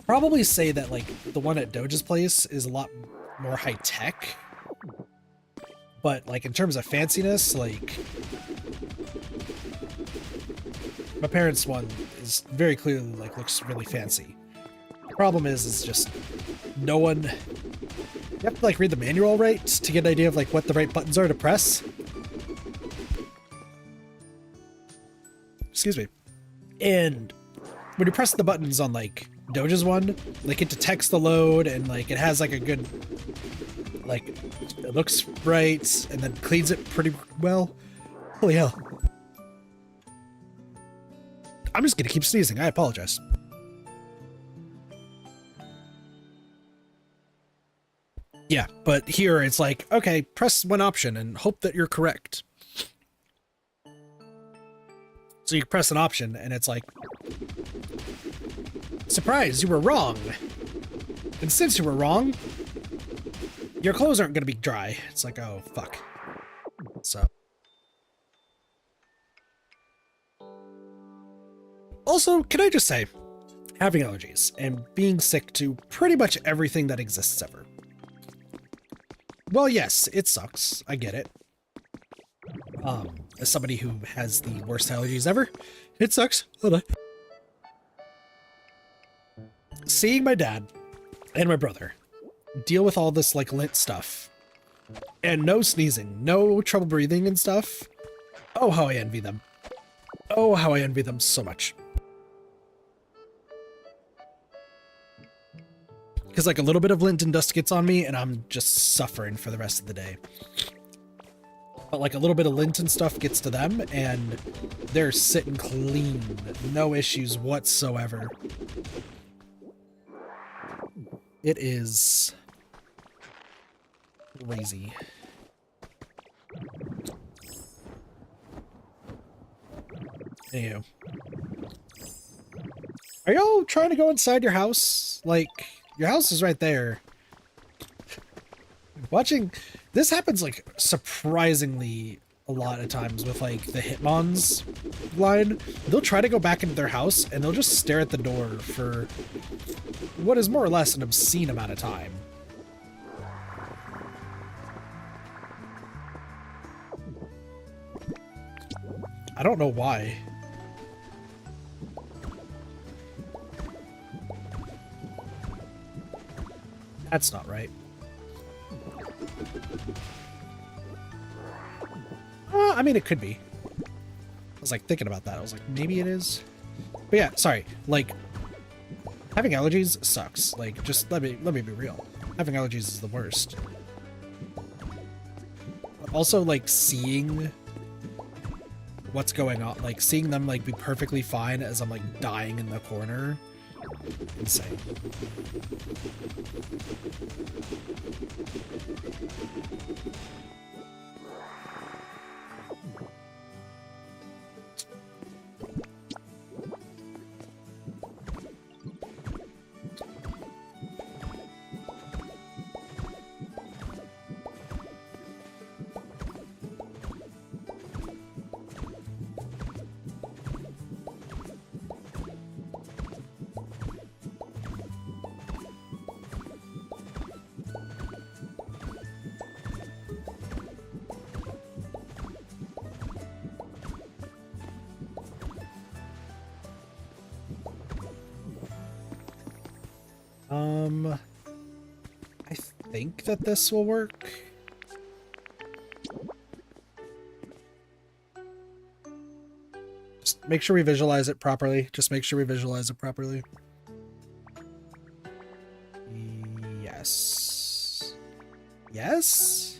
probably say that like the one at Doja's place is a lot more high tech. But like in terms of fanciness, like my parents' one is very clearly like looks really fancy. The problem is just no one, you have to like read the manual right to get an idea of like what the right buttons are to press. Excuse me. And when you press the buttons on like Doja's one, like it detects the load and like it has like a good, like it looks right and then cleans it pretty well. Holy hell. I'm just gonna keep sneezing. I apologize. Yeah, but here it's like, okay, press one option and hope that you're correct. So you press an option and it's like, surprise, you were wrong. And since you were wrong, your clothes aren't going to be dry. It's like, oh, fuck. So. Also, can I just say, having allergies and being sick to pretty much everything that exists ever. Well, yes, it sucks. I get it. As somebody who has the worst allergies ever, it sucks. Hold on. Seeing my dad and my brother deal with all this like lint stuff and no sneezing, no trouble breathing and stuff. Oh, how I envy them. Oh, how I envy them so much. Because like a little bit of lint and dust gets on me and I'm just suffering for the rest of the day. But like a little bit of lint and stuff gets to them and they're sitting clean. No issues whatsoever. It is crazy. Anywho. Are y'all trying to go inside your house? Like, your house is right there. Watching, this happens like surprisingly a lot of times with like the Hitmon's line. They'll try to go back into their house and they'll just stare at the door for what is more or less an obscene amount of time. I don't know why. That's not right. I mean, it could be. I was like thinking about that. I was like, maybe it is. But yeah, sorry. Like, having allergies sucks. Like, just let me be real. Having allergies is the worst. Also, like, seeing what's going on, like seeing them like be perfectly fine as I'm like dying in the corner, insane. I think that this will work. Just make sure we visualize it properly. Just make sure we visualize it properly. Yes. Yes?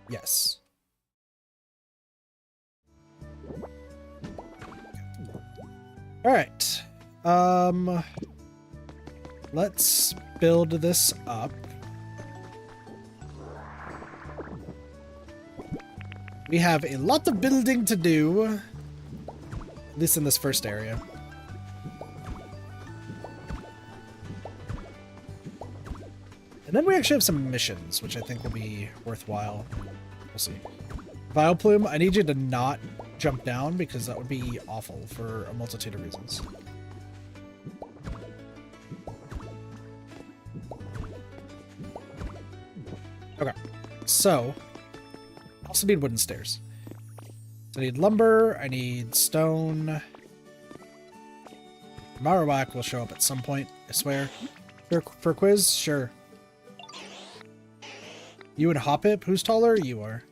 Yes. All right. Let's build this up. We have a lot of building to do, at least in this first area. And then we actually have some missions, which I think will be worthwhile. We'll see. Vileplume, I need you to not jump down because that would be awful for a multitude of reasons. Okay, so I also need wooden stairs. So I need lumber, I need stone. Marowak will show up at some point, I swear. For a quiz? Sure. You and Hoppip? Who's taller? You are.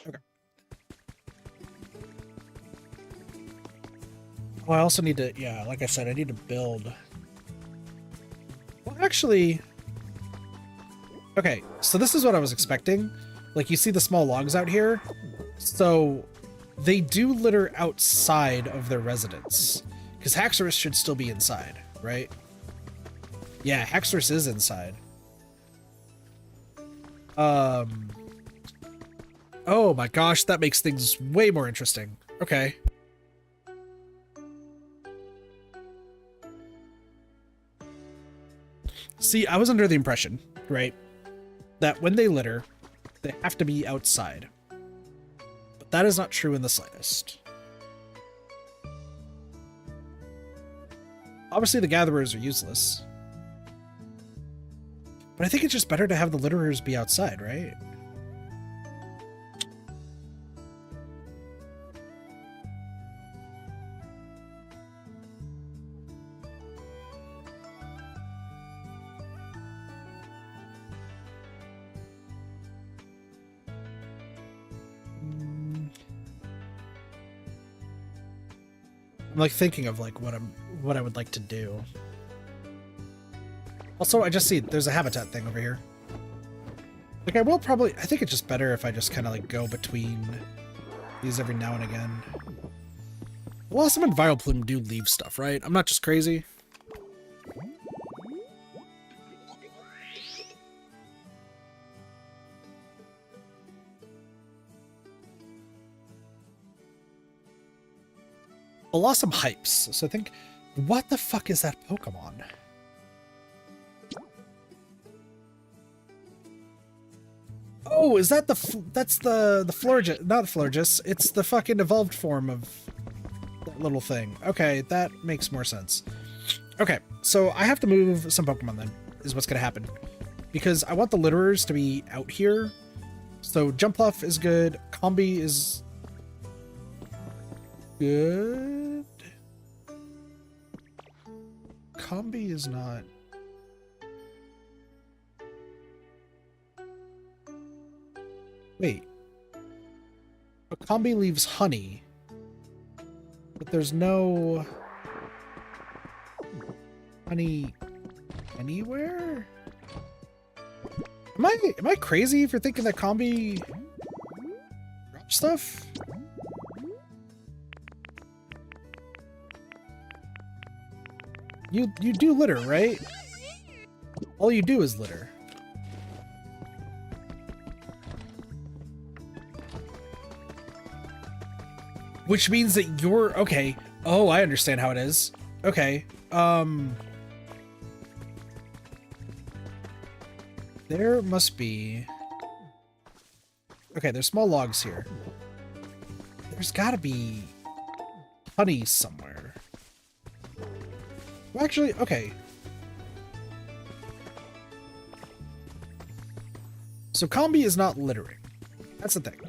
Okay. Oh, I also need to, yeah, like I said, I need to build. Well, actually, okay, so this is what I was expecting. Like, you see the small logs out here? So, they do litter outside of their residence. Because Haxorus should still be inside, right? Yeah, Haxorus is inside. Oh my gosh, that makes things way more interesting. Okay. See, I was under the impression, right, that when they litter, they have to be outside. But that is not true in the slightest. Obviously, the gatherers are useless. But I think it's just better to have the litterers be outside, right? I'm like thinking of like what I would like to do. Also, I just see there's a habitat thing over here. Like I think it's just better if I just kind of like go between these every now and again. Blossom and Vileplume do leave stuff, right? I'm not just crazy. Blossom hypes. So I think, what the fuck is that Pokemon? Oh, is that that's the Florges, not Florges, it's the fucking evolved form of that little thing. Okay, that makes more sense. Okay, so I have to move some Pokemon then, is what's gonna happen. Because I want the litterers to be out here. So Jumpluff is good, Combi is good. Combi is not. Wait. But Combi leaves honey. But there's no honey anywhere? Am I crazy for thinking that Combi drops stuff? You do litter, right? All you do is litter. Which means that you're okay. Oh, I understand how it is. Okay. There must be. Okay, there's small logs here. There's gotta be honey somewhere. Well, actually, okay. So Combi is not littering. That's the thing.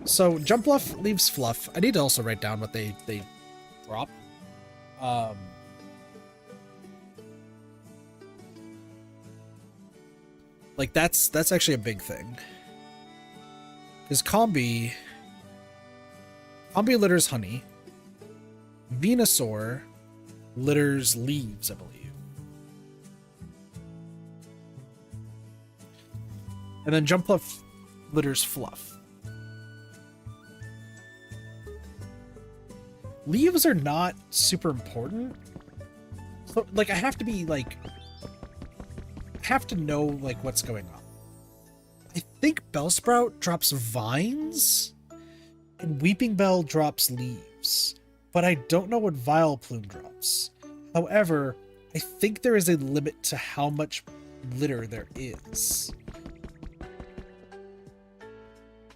So Jumpluff leaves fluff. I need to also write down what they drop. Like that's actually a big thing. Because Combi litters honey. Venusaur litters leaves, I believe. And then Jumpluff litters fluff. Leaves are not super important. So, like, I have to be, like... I have to know, like, what's going on. I think Bellsprout drops vines, and Weeping Bell drops leaves. But I don't know what Vileplume drops. However, I think there is a limit to how much litter there is.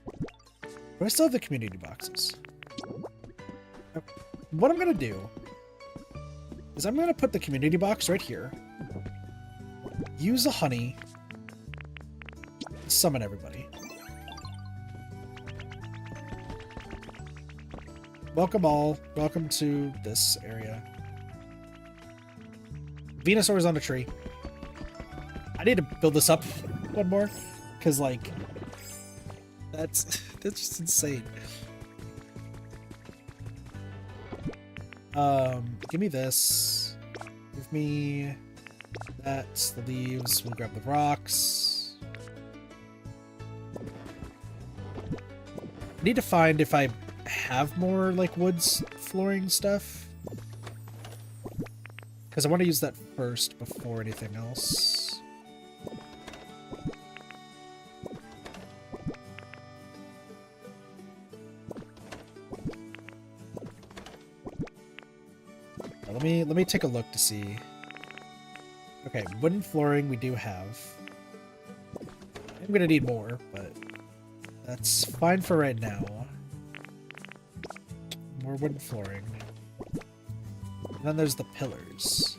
Do I still have the community boxes? What I'm gonna do is I'm gonna put the community box right here. Use the honey. Summon everybody. Welcome all. Welcome to this area. Venusaur is on a tree. I need to build this up one more, because like that's just insane. Give me this. Give me that. The leaves. We'll grab the rocks. I need to find if I have more like woods flooring stuff, because I want to use that first before anything else. Let me take a look to see. Okay, wooden flooring we do have. I'm gonna need more, but that's fine for right now. More wooden flooring. And then there's the pillars.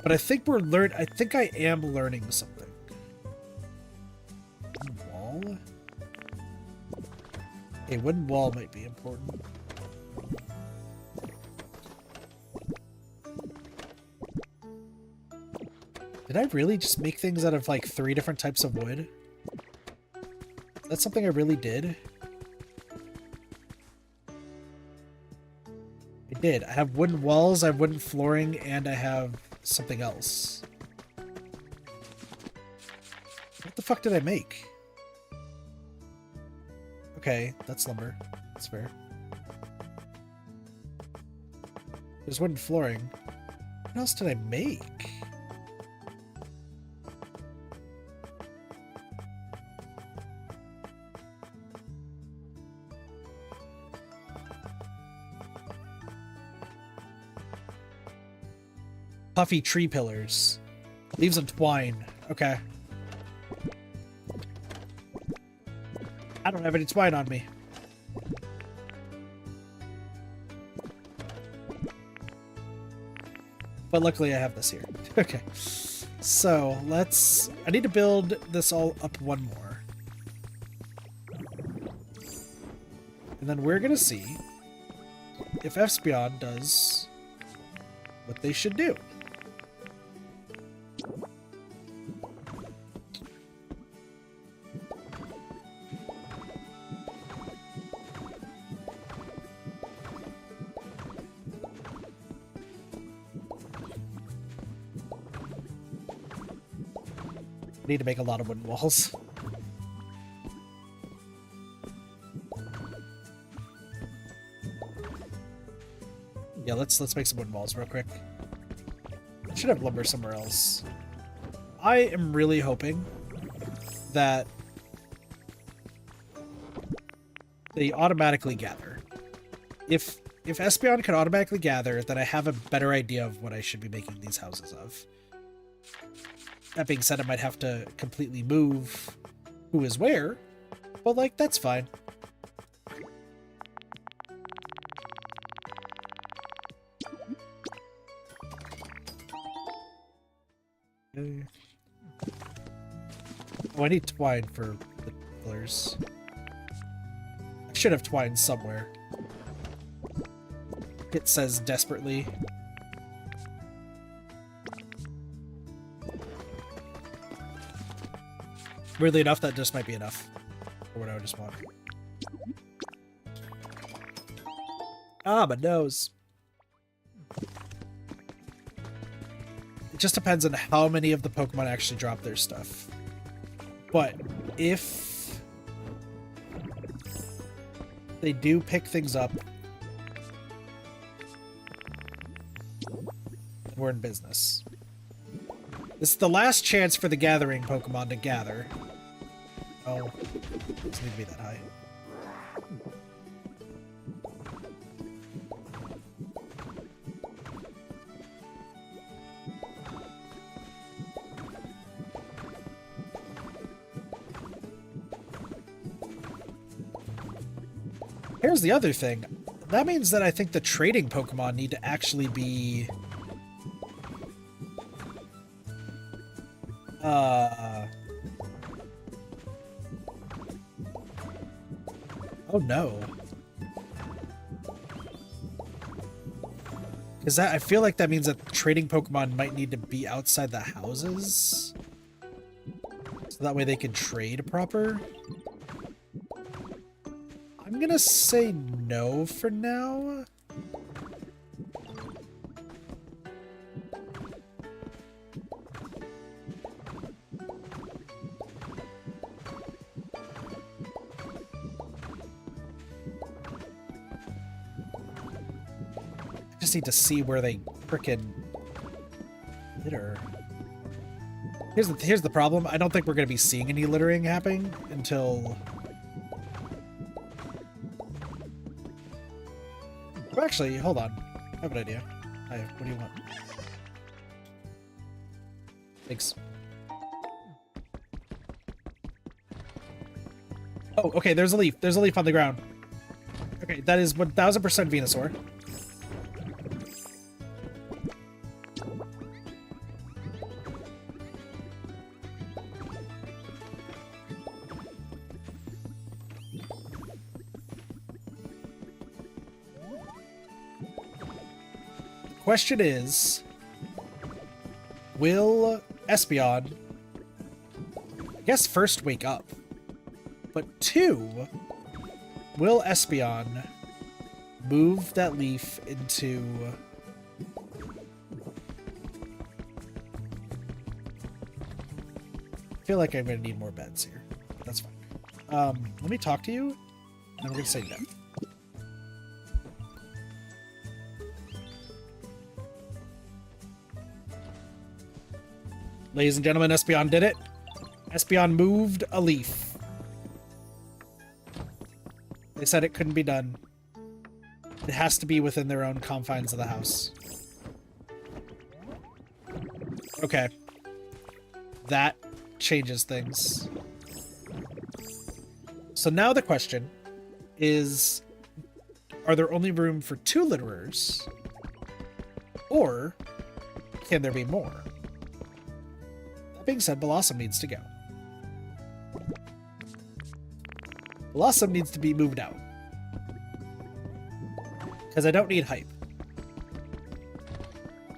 But I think I think I am learning something. Wooden wall? A wooden wall might be important. Did I really just make things out of like 3 different types of wood? That's something I really did. I did. I have wooden walls, I have wooden flooring, and I have something else. What the fuck did I make? Okay, that's lumber. That's fair. There's wooden flooring. What else did I make? Puffy tree pillars. Leaves and twine. Okay. I don't have any twine on me. But luckily I have this here. Okay. So I need to build this all up one more. And then we're gonna see if Espeon does what they should do. I need to make a lot of wooden walls. Yeah, let's make some wooden walls real quick. I should have lumber somewhere else. I am really hoping that they automatically gather. If Espeon can automatically gather, then I have a better idea of what I should be making these houses of. That being said, I might have to completely move who is where, but, like, that's fine. Okay. Oh, I need twine for the pillars. I should have twine somewhere. It says desperately. Weirdly enough, that just might be enough for what I just want. Ah, my nose. It just depends on how many of the Pokemon actually drop their stuff. But if they do pick things up, we're in business. This is the last chance for the gathering Pokemon to gather. Oh, it doesn't need to be that high. Here's the other thing. That means that I think the trading Pokemon need to actually be... Oh no. Because I feel like that means that trading Pokemon might need to be outside the houses. So that way they can trade proper. I'm gonna say no for now. I just need to see where they frickin' litter. Here's the problem. I don't think we're gonna be seeing any littering happening until... Oh, actually, hold on. I have an idea. Hi, what do you want? Thanks. Oh, okay, there's a leaf. There's a leaf on the ground. Okay, that is 1000% Venusaur. Question is, will Espeon, I guess, first wake up, but 2, will Espeon move that leaf into... I feel like I'm going to need more beds here. That's fine. Let me talk to you, and we're going to say no. Ladies and gentlemen, Espeon did it. Espeon moved a leaf. They said it couldn't be done. It has to be within their own confines of the house. Okay. That changes things. So now the question is, are there only room for 2 litterers? Or can there be more? That being said, Blossom needs to go. Blossom needs to be moved out. Because I don't need hype.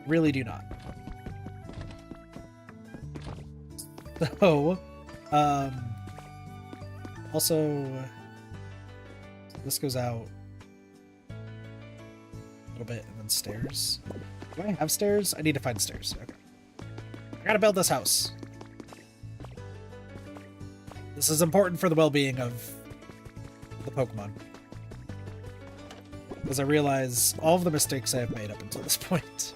Really do not. So, also, this goes out a little bit and then stairs. Do I have stairs? I need to find stairs. Okay. I gotta build this house. This is important for the well-being of the Pokemon. Because I realize all of the mistakes I have made up until this point.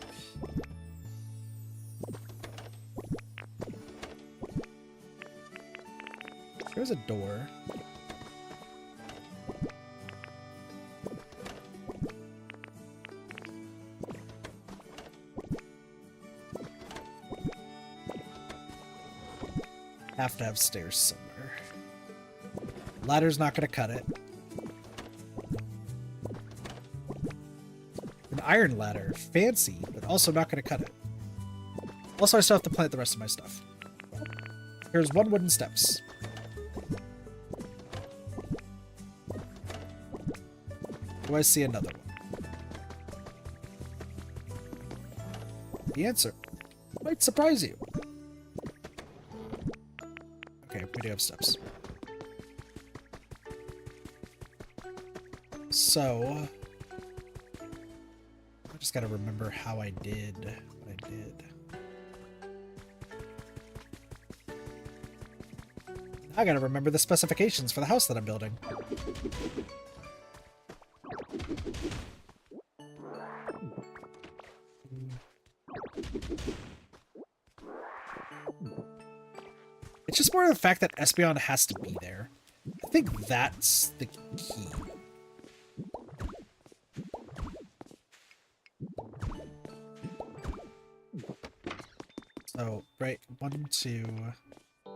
There's a door. Have to have stairs somewhere. Ladder's not going to cut it. An iron ladder. Fancy, but also not going to cut it. Also, I still have to plant the rest of my stuff. Here's 1 wooden steps. Do I see another one? The answer might surprise you. Okay, we do have steps. So, I just gotta remember how I did what I did. I gotta remember the specifications for the house that I'm building. It's just more of the fact that Espeon has to be there. I think that's the key. So, right, 1, 2... 1,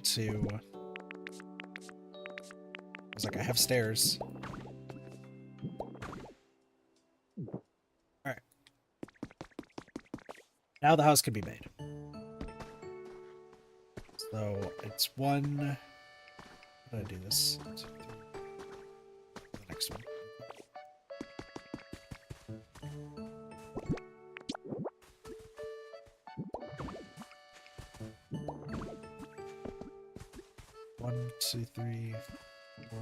2... I was like, I have stairs. Alright. Now the house can be made. So it's 1. How did I do this? The next one. One, 2, 3, 4.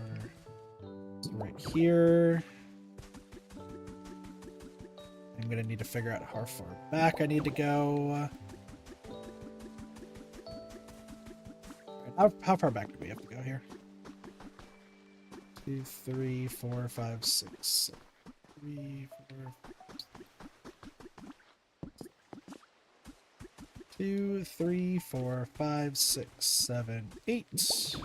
So right here. I'm gonna need to figure out how far back I need to go. How far back do we have to go here? 2, 3, 4, 5, 6, 3, 4, 2, 3, 4, 5, 6, 7, 8.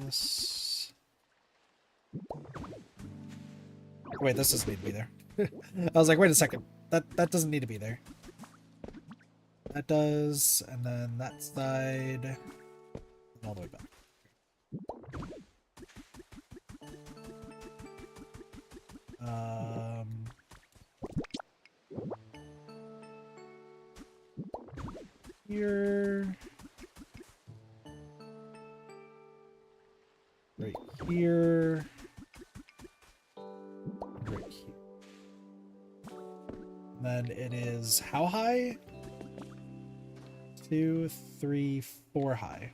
Yes. Wait, this doesn't need to be there. I was like, wait a second. That doesn't need to be there. That does, and then that side, and all the way back. Here. Right here. Right here. And then it is how high? 2, 3, 4 high.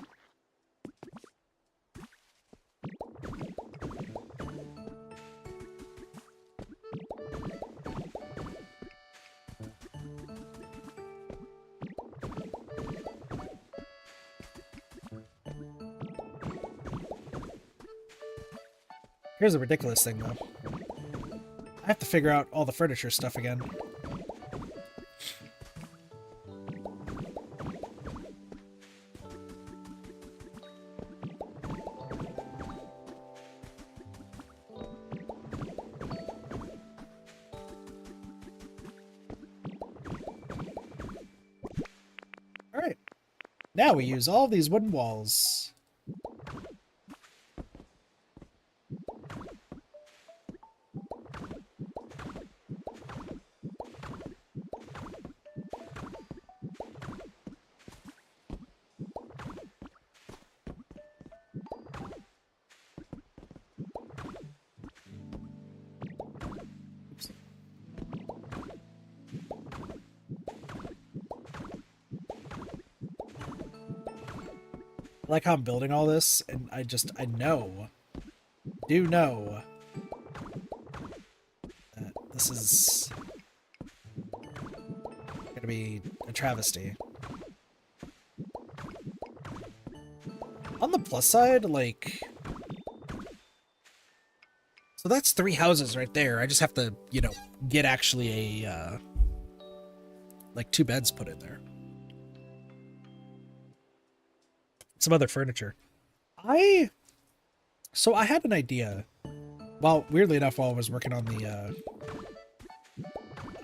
Here's a ridiculous thing, though. I have to figure out all the furniture stuff again. Now we use all these wooden walls. I like how I'm building all this, and I do know that this is gonna be a travesty. On the plus side, like, so that's 3 houses right there. I just have to, you know, get actually a, like 2 beds put in there. Some other furniture. So I had an idea. Well, weirdly enough, while I was working on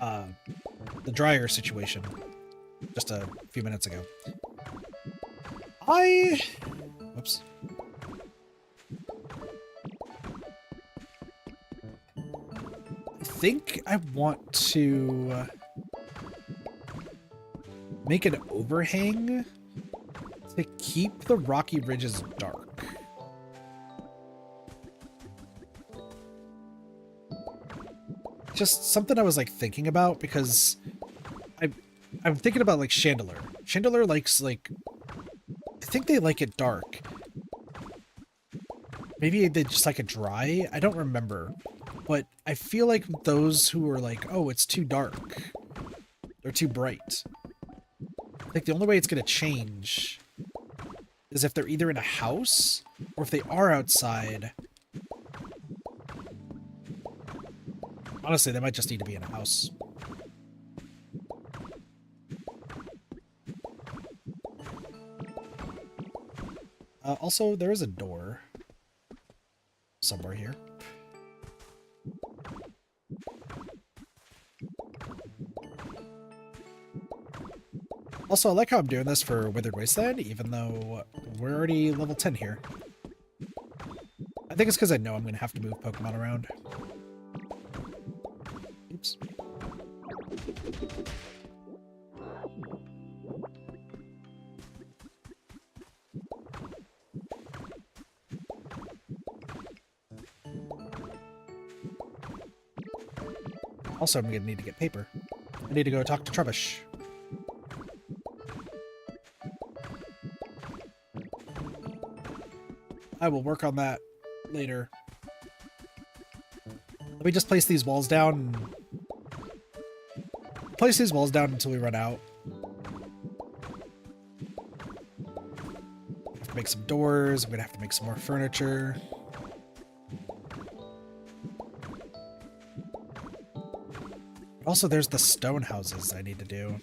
the dryer situation just a few minutes ago. Whoops. I think I want to make an overhang to keep the rocky ridges dark. Just something I was like thinking about because I'm thinking about like Chandelier. Chandelier likes like, I think they like it dark. Maybe they just like it dry. I don't remember, but I feel like those who are like, oh, it's too dark or too bright. Like the only way it's gonna change is if they're either in a house or if they are outside. Honestly, they might just need to be in a house. Also, there is a door somewhere here. Also, I like how I'm doing this for Withered Wasteland, even though we're already level 10 here. I think it's because I know I'm going to have to move Pokemon around. Oops. Also, I'm going to need to get paper. I need to go talk to Trubbish. I will work on that later. Let me just place these walls down. Place these walls down until we run out. Have to make some doors. I'm gonna have to make some more furniture. Also, there's the stone houses I need to do.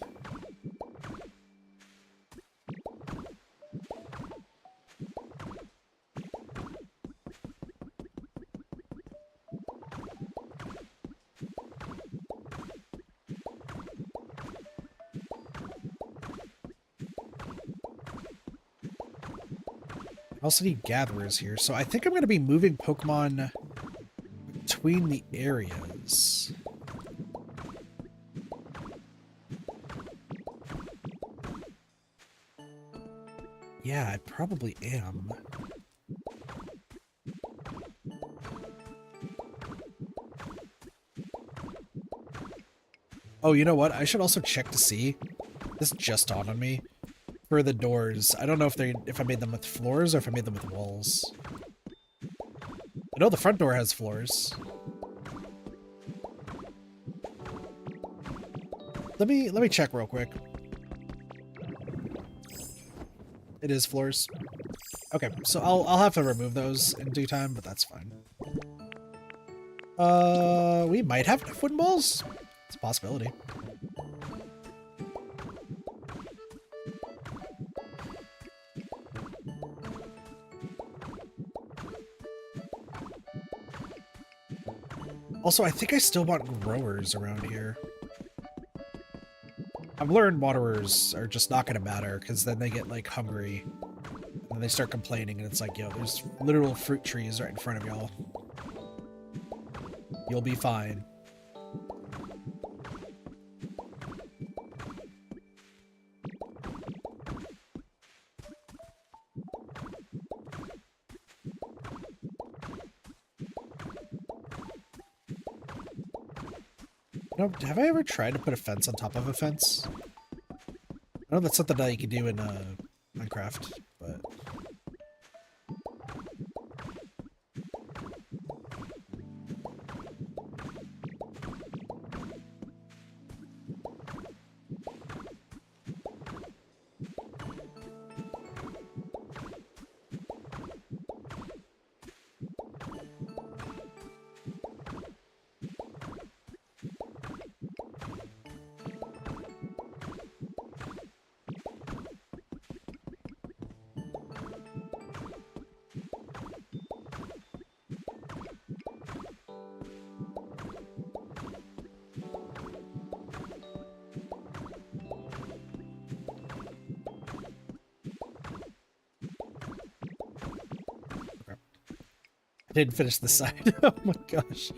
I also need gatherers here, so I think I'm going to be moving Pokemon between the areas. Yeah, I probably am. Oh, you know what? I should also check to see. This just dawned on me. For the doors, I don't know if I made them with floors or if I made them with walls. I know the front door has floors. Let me check real quick. It is floors. Okay, so I'll have to remove those in due time, but that's fine. We might have enough wooden walls. It's a possibility. Also, I think I still want growers around here. I've learned waterers are just not gonna matter, because then they get, like, hungry. And then they start complaining, and it's like, yo, there's literal fruit trees right in front of y'all. You'll be fine. You know, have I ever tried to put a fence on top of a fence? I know that's something that you can do in Minecraft, but... I didn't finish this side. Oh my gosh.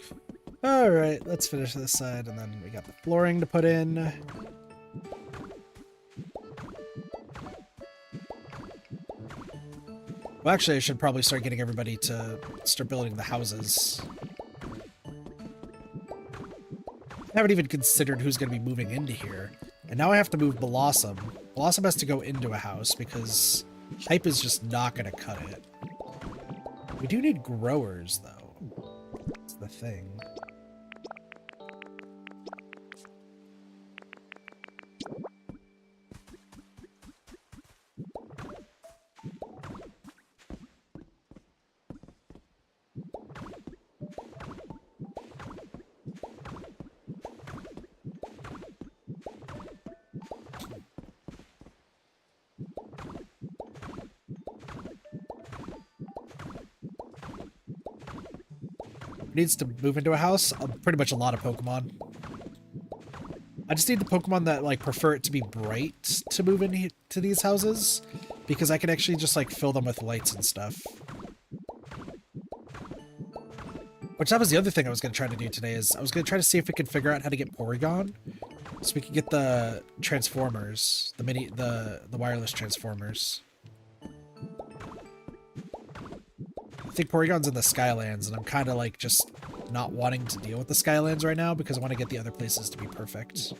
Alright, let's finish this side, and then we got the flooring to put in. Well, actually, I should probably start getting everybody to start building the houses. I haven't even considered who's going to be moving into here. And now I have to move Blossom. Blossom has to go into a house, because Hype is just not going to cut it. We do need growers, though. That's the thing. Needs to move into a house? Pretty much a lot of Pokemon. I just need the Pokemon that, like, prefer it to be bright to move into these houses, because I can actually just, like, fill them with lights and stuff. Which that was the other thing I was going to try to do today, is I was going to try to see if we could figure out how to get Porygon, so we could get the Transformers, the wireless Transformers. I think Porygon's in the Skylands, and I'm kind of like just not wanting to deal with the Skylands right now because I want to get the other places to be perfect.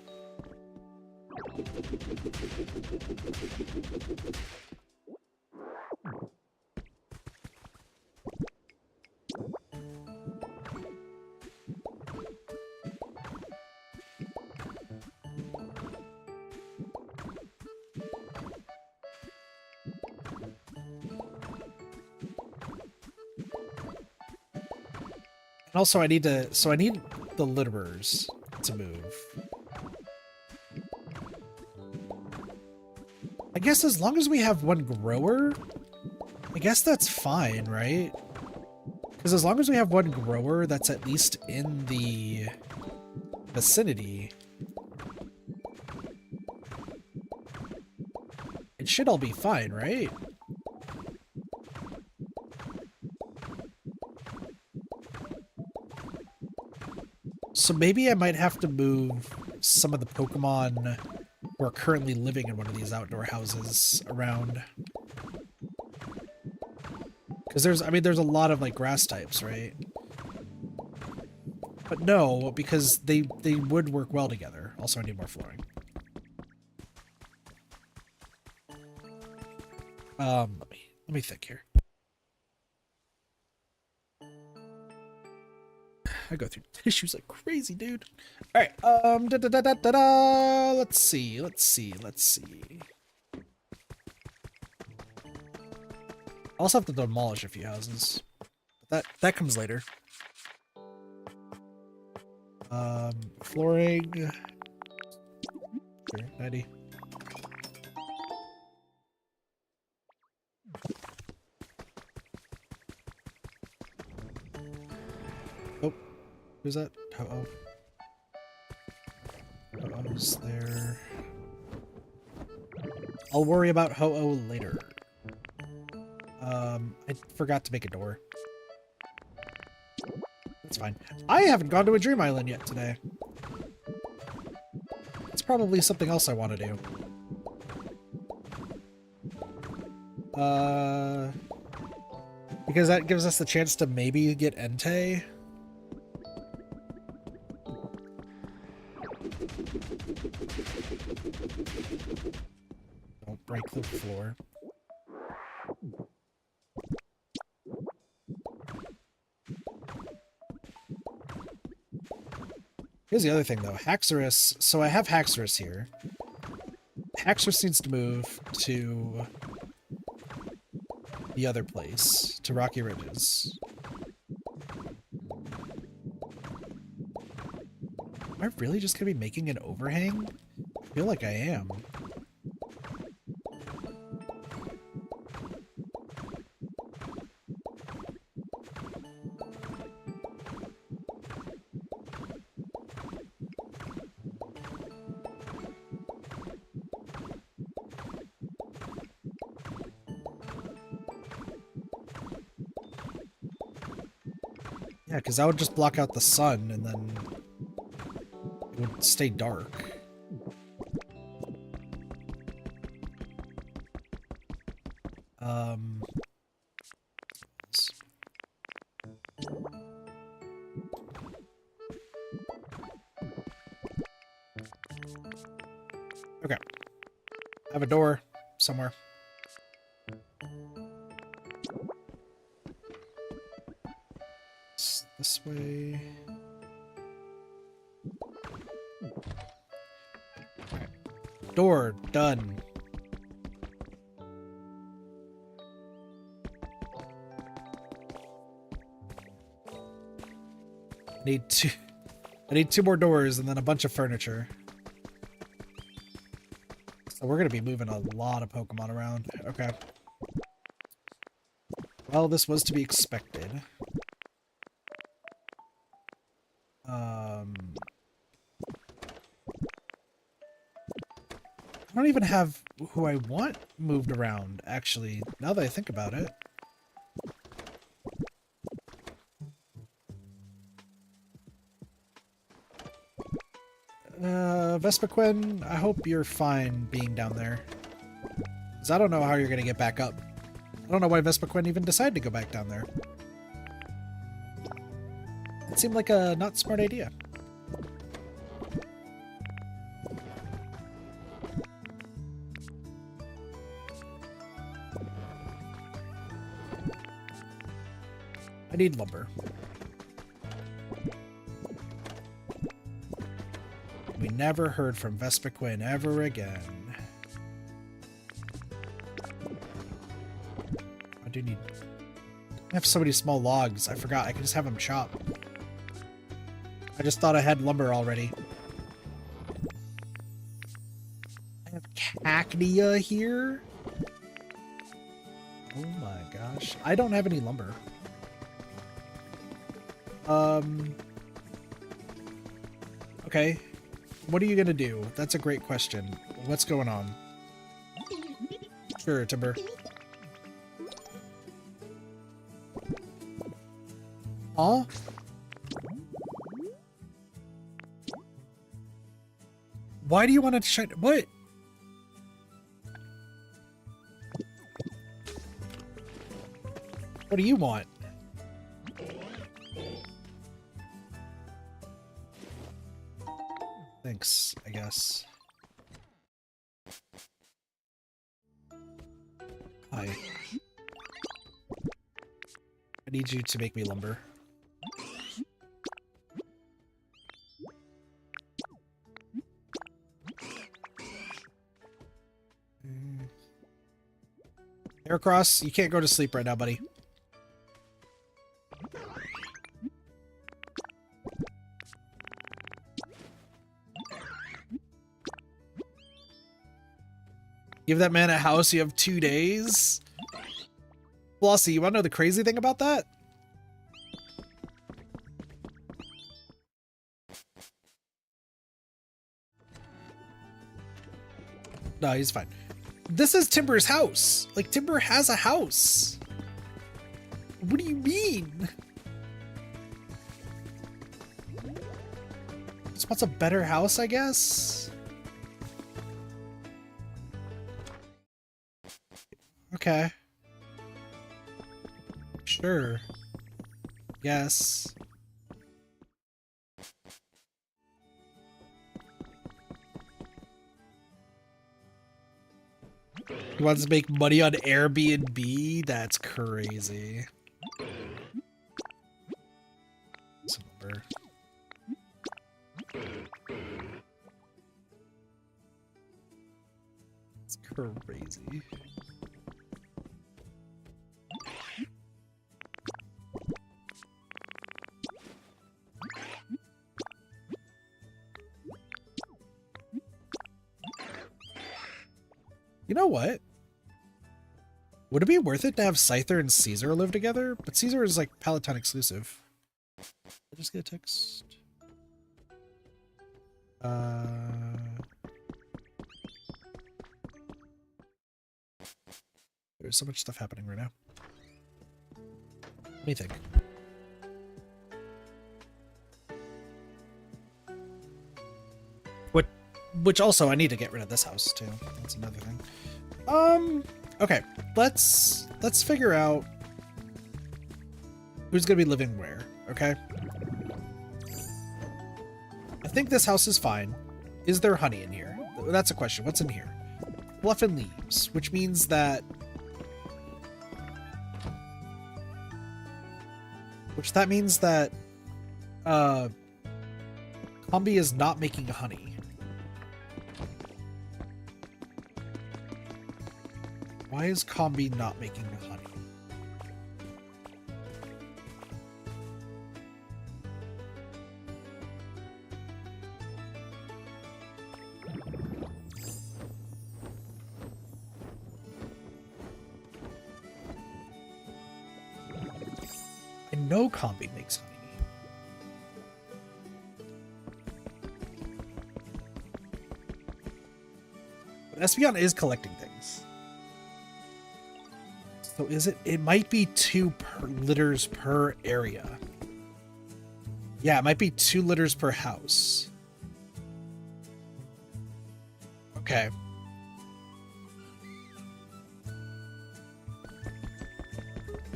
And also I need the litterers to move. I guess as long as we have one grower, I guess that's fine, right? Because as long as we have one grower that's at least in the vicinity, it should all be fine, right? So maybe I might have to move some of the Pokemon who are currently living in one of these outdoor houses around. Because there's a lot of, like, grass types, right? But no, because they would work well together. Also, I need more flooring. Let me think here. I go through tissues like crazy, dude. All right. Let's see. I also have to demolish a few houses. But that comes later. Flooring. Sure, 90. Oh, who's that? Oh, who's there? I'll worry about Ho-Oh later. I forgot to make a door. That's fine. I haven't gone to a Dream Island yet today. It's probably something else I want to do. Because that gives us the chance to maybe get Entei. Don't break the floor. Here's the other thing, though. Haxorus. So I have Haxorus here. Haxorus needs to move to the other place, to Rocky Ridges. Am I really just going to be making an overhang? I feel like I am. Yeah, because that would just block out the sun, and then it would stay dark. Okay. I have a door somewhere. This way. Right. Door done. I need two more doors and then a bunch of furniture. So we're gonna be moving a lot of Pokemon around. Okay. Well, this was to be expected. I don't even have who I want moved around, actually, now that I think about it. Vespiquen, I hope you're fine being down there. Because I don't know how you're going to get back up. I don't know why Vespiquen even decided to go back down there. It seemed like a not smart idea. I need lumber. We never heard from Vespiquen ever again. I do need... I have so many small logs. I forgot. I can just have them chop. I just thought I had lumber already. I have Cacnea here? Oh my gosh. I don't have any lumber. Okay. What are you gonna do? That's a great question. What's going on? Sure, Timber. Huh? Why do you want to shine? What? What do you want? Thanks, I guess. Hi. I need you to make me lumber. Aircross, you can't go to sleep right now, buddy. Give that man a house, you have 2 days? Flossie, you wanna know the crazy thing about that? No, he's fine. This is Timber's house. Like, Timber has a house. What do you mean? Just wants a better house, I guess? Okay. Sure. Yes. He wants to make money on Airbnb? That's crazy. Silver. It's crazy. You know what? Would it be worth it to have Scyther and Caesar live together? But Caesar is like Palatine exclusive. I just get a text. There's so much stuff happening right now. What do you think? Which also I need to get rid of this house too. That's another thing. Okay, let's figure out who's gonna be living where, okay? I think this house is fine. Is there honey in here? That's a question. What's in here? Fluff and leaves, which means that Combi is not making honey. Why is Combi not making honey? I know Combi makes honey. But Espeon is collecting things. So is it? It might be 2 litters per area. Yeah, it might be 2 litters per house. Okay.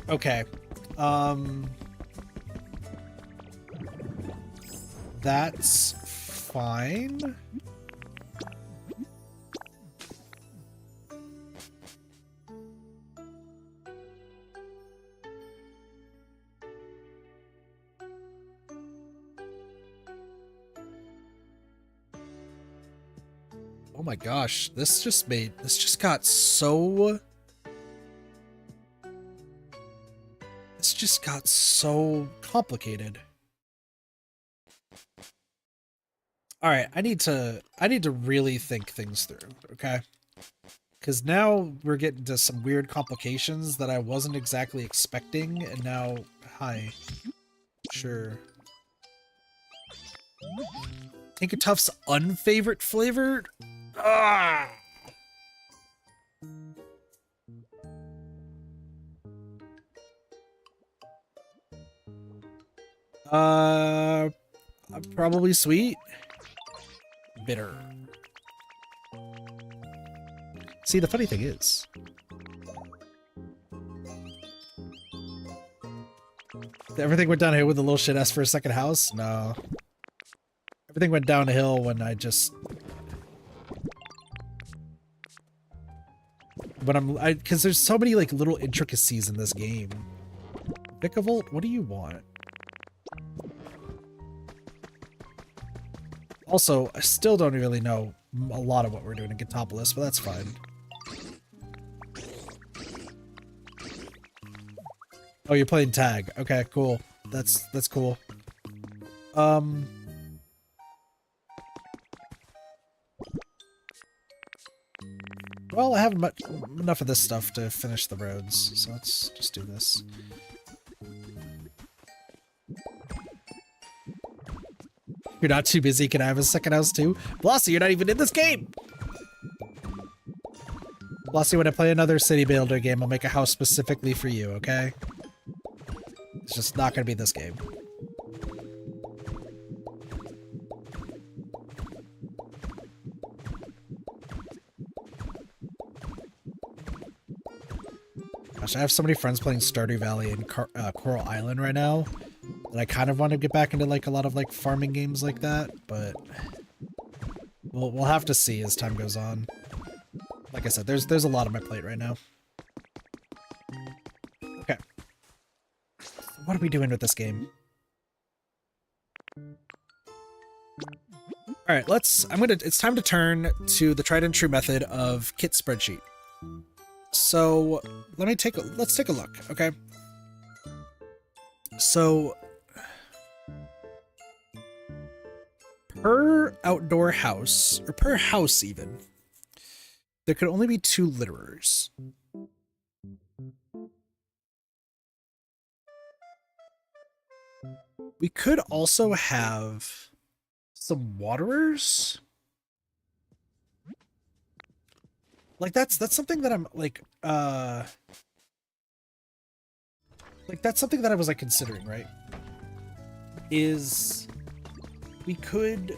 Okay. That's fine. Oh my gosh, this just got so complicated. All right, I need to really think things through, okay? Because now we're getting to some weird complications that I wasn't exactly expecting, and now, hi. Sure. Tinkertuff's unfavorite flavor? Ah! Probably sweet. Bitter. See, the funny thing is, everything went downhill with the little shit asked for a second house? No. Everything went downhill when because there's so many like little intricacies in this game. Vicavolt, what do you want? Also, I still don't really know a lot of what we're doing in Gatopolis, but that's fine. Oh, you're playing tag. Okay, cool. That's cool. Well, I have enough of this stuff to finish the roads, so let's just do this. You're not too busy. Can I have a second house too? Blossy, you're not even in this game! Flossie, when I play another city builder game, I'll make a house specifically for you, okay? It's just not gonna be this game. Gosh, I have so many friends playing Stardew Valley and Coral Island right now that I kind of want to get back into like a lot of like farming games like that, but we'll have to see as time goes on. Like I said, there's a lot on my plate right now. Okay. What are we doing with this game? All right, it's time to turn to the tried and true method of kit spreadsheet. So let's take a look, okay? So per outdoor house, or per house even, there could only be 2 litterers. We could also have some waterers. Like that's something that I'm like that's something that I was like considering, right? Is we could,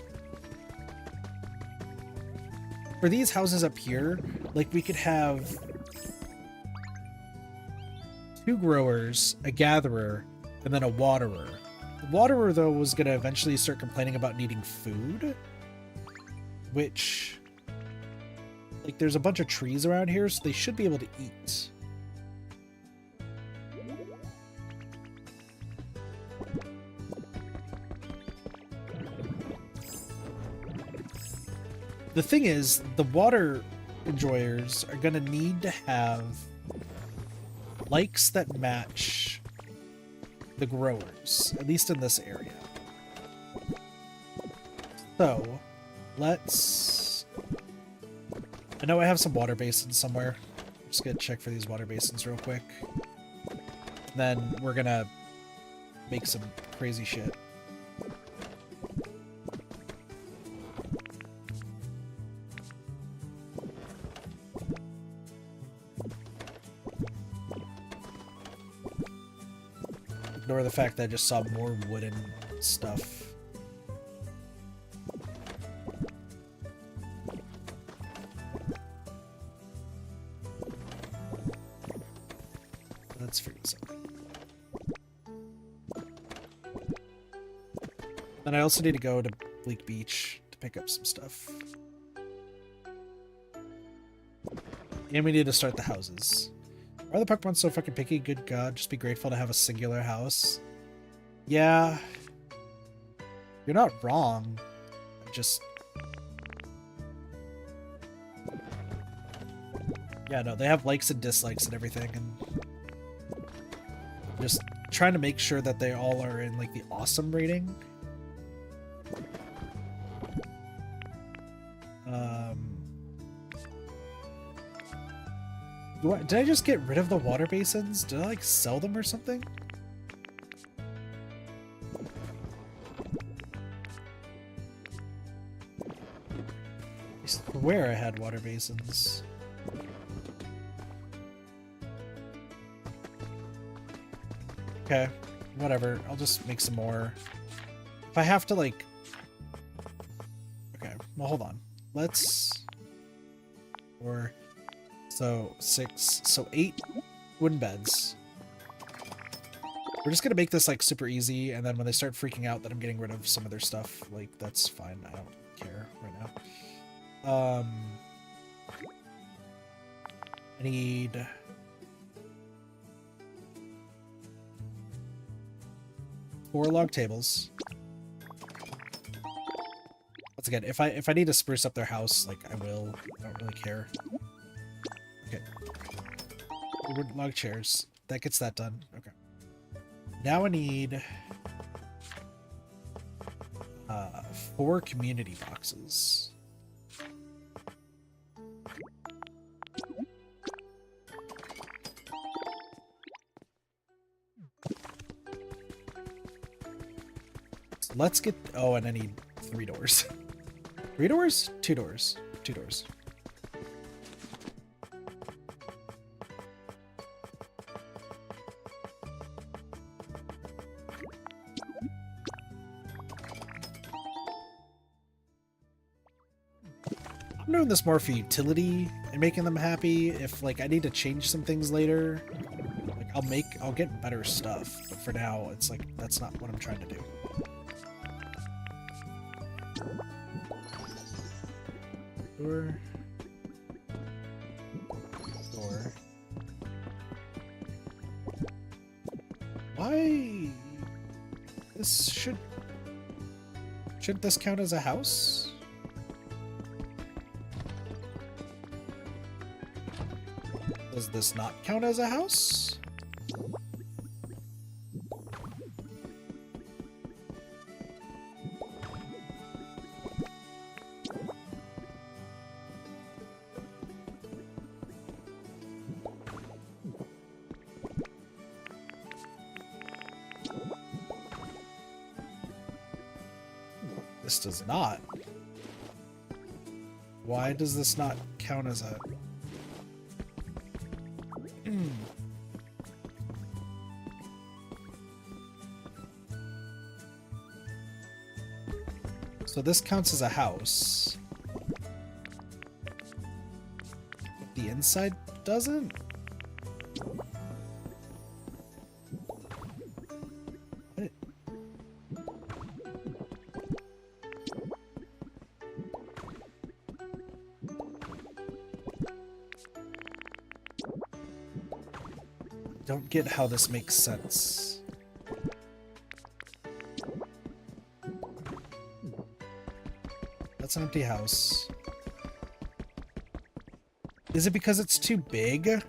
for these houses up here, like we could have 2 growers, a gatherer, and then a waterer. The waterer, though, was gonna eventually start complaining about needing food, which, like, there's a bunch of trees around here, so they should be able to eat. The thing is, the water enjoyers are gonna need to have likes that match the growers, at least in this area. So, let's... I know I have some water basins somewhere. I'm just gonna check for these water basins real quick. Then we're gonna make some crazy shit. Ignore the fact that I just saw more wooden stuff. Let's figure this out. And I also need to go to Bleak Beach to pick up some stuff. And we need to start the houses. Why are the Pokemon so fucking picky? Good God, just be grateful to have a singular house. Yeah. You're not wrong. Just... yeah, no, they have likes and dislikes and everything, and... just trying to make sure that they all are in, like, the awesome rating. Did I just get rid of the water basins? Did I, like, sell them or something? I swear I had water basins. Okay, whatever. I'll just make some more. If I have to, like... okay, well, hold on. Let's... or... so 6, so 8 wooden beds. We're just gonna make this like super easy, and then when they start freaking out that I'm getting rid of some of their stuff, like that's fine. I don't care right now. I need 4 log tables. Once again, if I need to spruce up their house, like I will. I don't really care. Okay. Wooden log chairs. That gets that done. Okay. Now I need 4 community boxes. So let's get... oh, and I need 3 doors. 3 doors? 2 doors. 2 doors. I'm doing this more for utility and making them happy. If like I need to change some things later, like I'll get better stuff. But for now, it's like that's not what I'm trying to do. Door. Door. Why? This shouldn't this count as a house? Does this not count as a house? This does not. Why does this not count as a... So this counts as a house. But the inside doesn't? What? Don't get how this makes sense. That's an empty house. Is it because it's too big?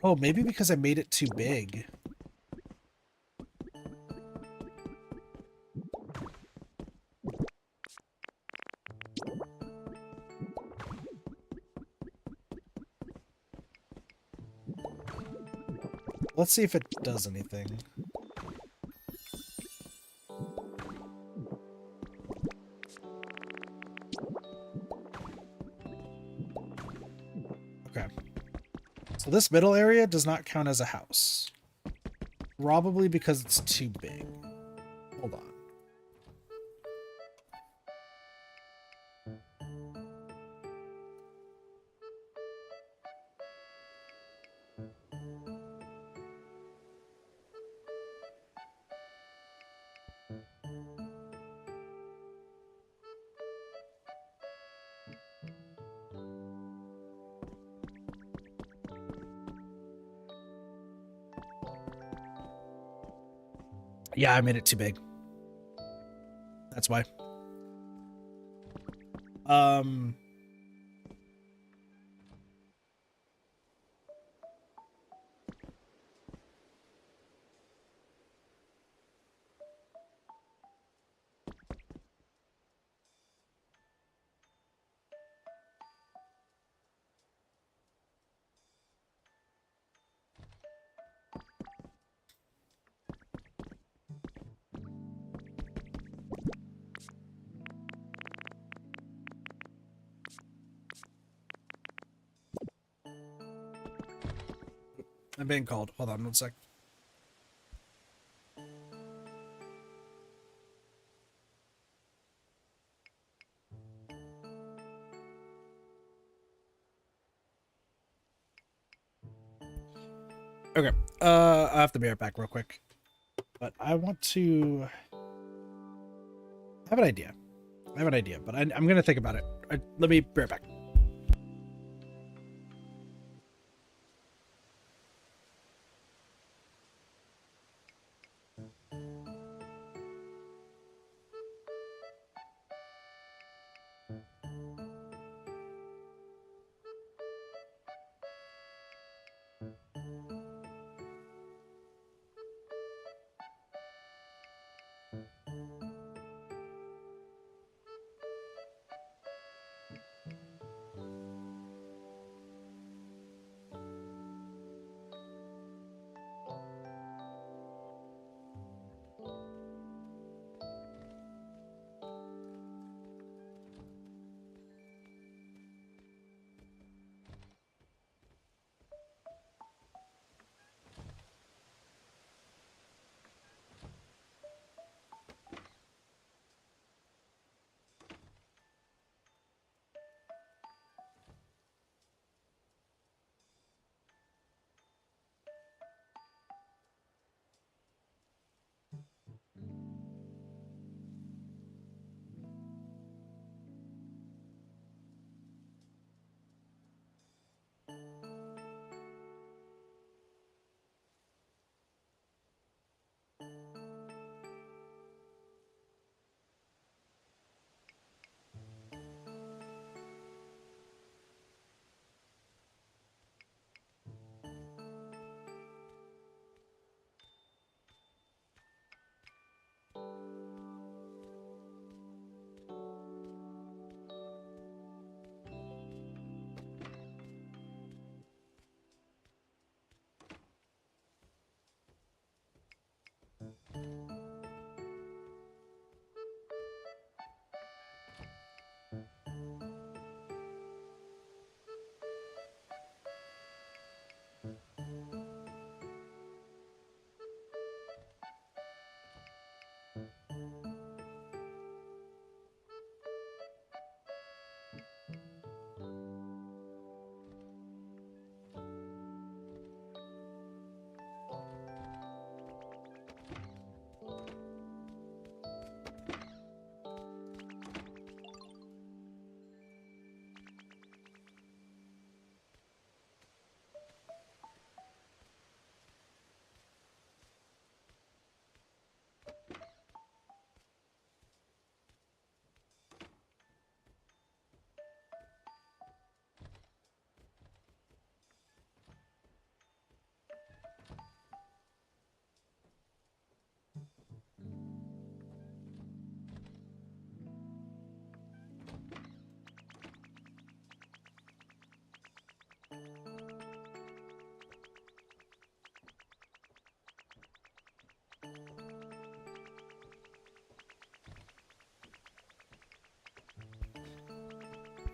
Oh, maybe because I made it too big. Let's see if it does anything. Okay. So this middle area does not count as a house. Probably because it's too big. Hold on. Yeah, I made it too big. That's why. I'm being called. Hold on one sec. Okay. I have to be right back real quick. But I want to... I have an idea. But I'm going to think about it. Let me be right back.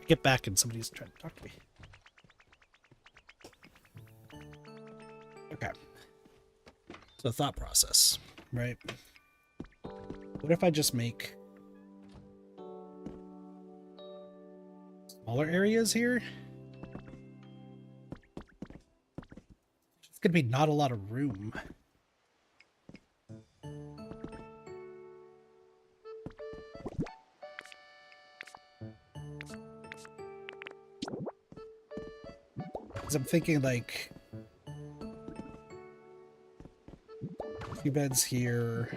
Get back and somebody's trying to talk to me. Okay. So thought process, right? What if I just make smaller areas here? It's gonna be not a lot of room. Because I'm thinking like a few beds here.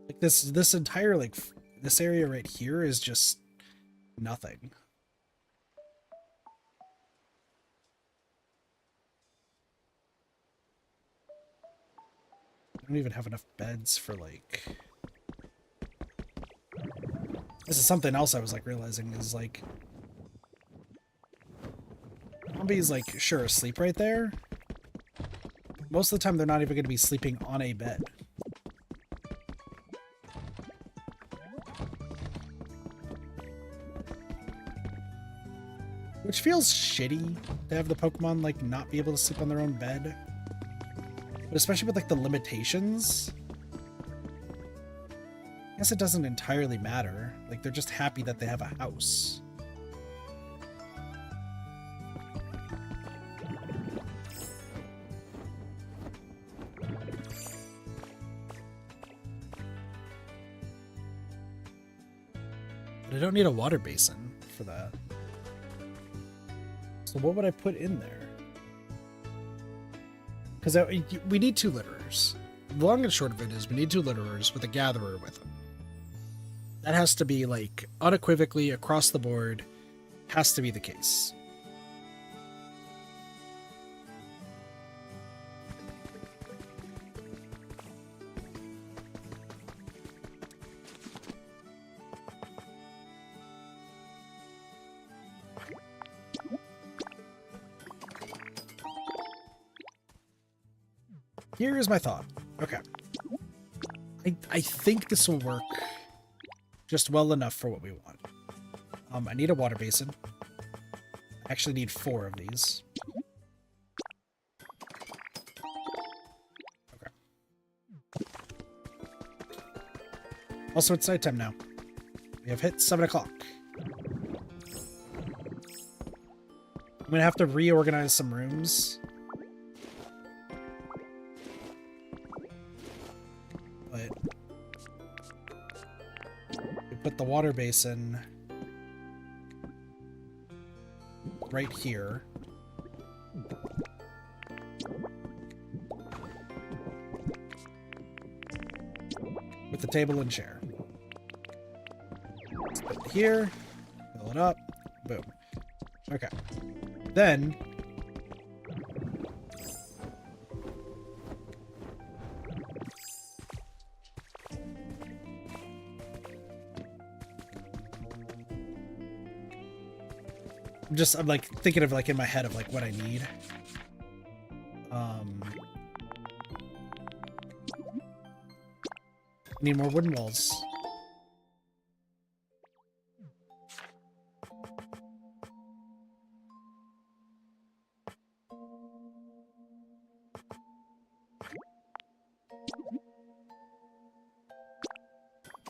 Like this entire like this area right here is just nothing. I don't even have enough beds for like... This is something else I was like realizing is like... Zombies like sure asleep right there. Most of the time they're not even going to be sleeping on a bed. Which feels shitty to have the Pokemon like not be able to sleep on their own bed. But especially with like the limitations. I guess it doesn't entirely matter. Like they're just happy that they have a house. But I don't need a water basin for that. So what would I put in there? Because we need 2 litterers. The long and short of it is we need 2 litterers with a gatherer with them. That has to be like unequivocally across the board. Has to be the case. Here is my thought. Okay. I think this will work just well enough for what we want. I need a water basin. I actually need 4 of these. Okay. Also, it's nighttime now. We have hit 7 o'clock. I'm gonna have to reorganize some rooms. But we put the water basin right here. With the table and chair. Put it here, fill it up, boom. Okay. Then I'm like thinking of like in my head of like what I need. Need more wooden walls.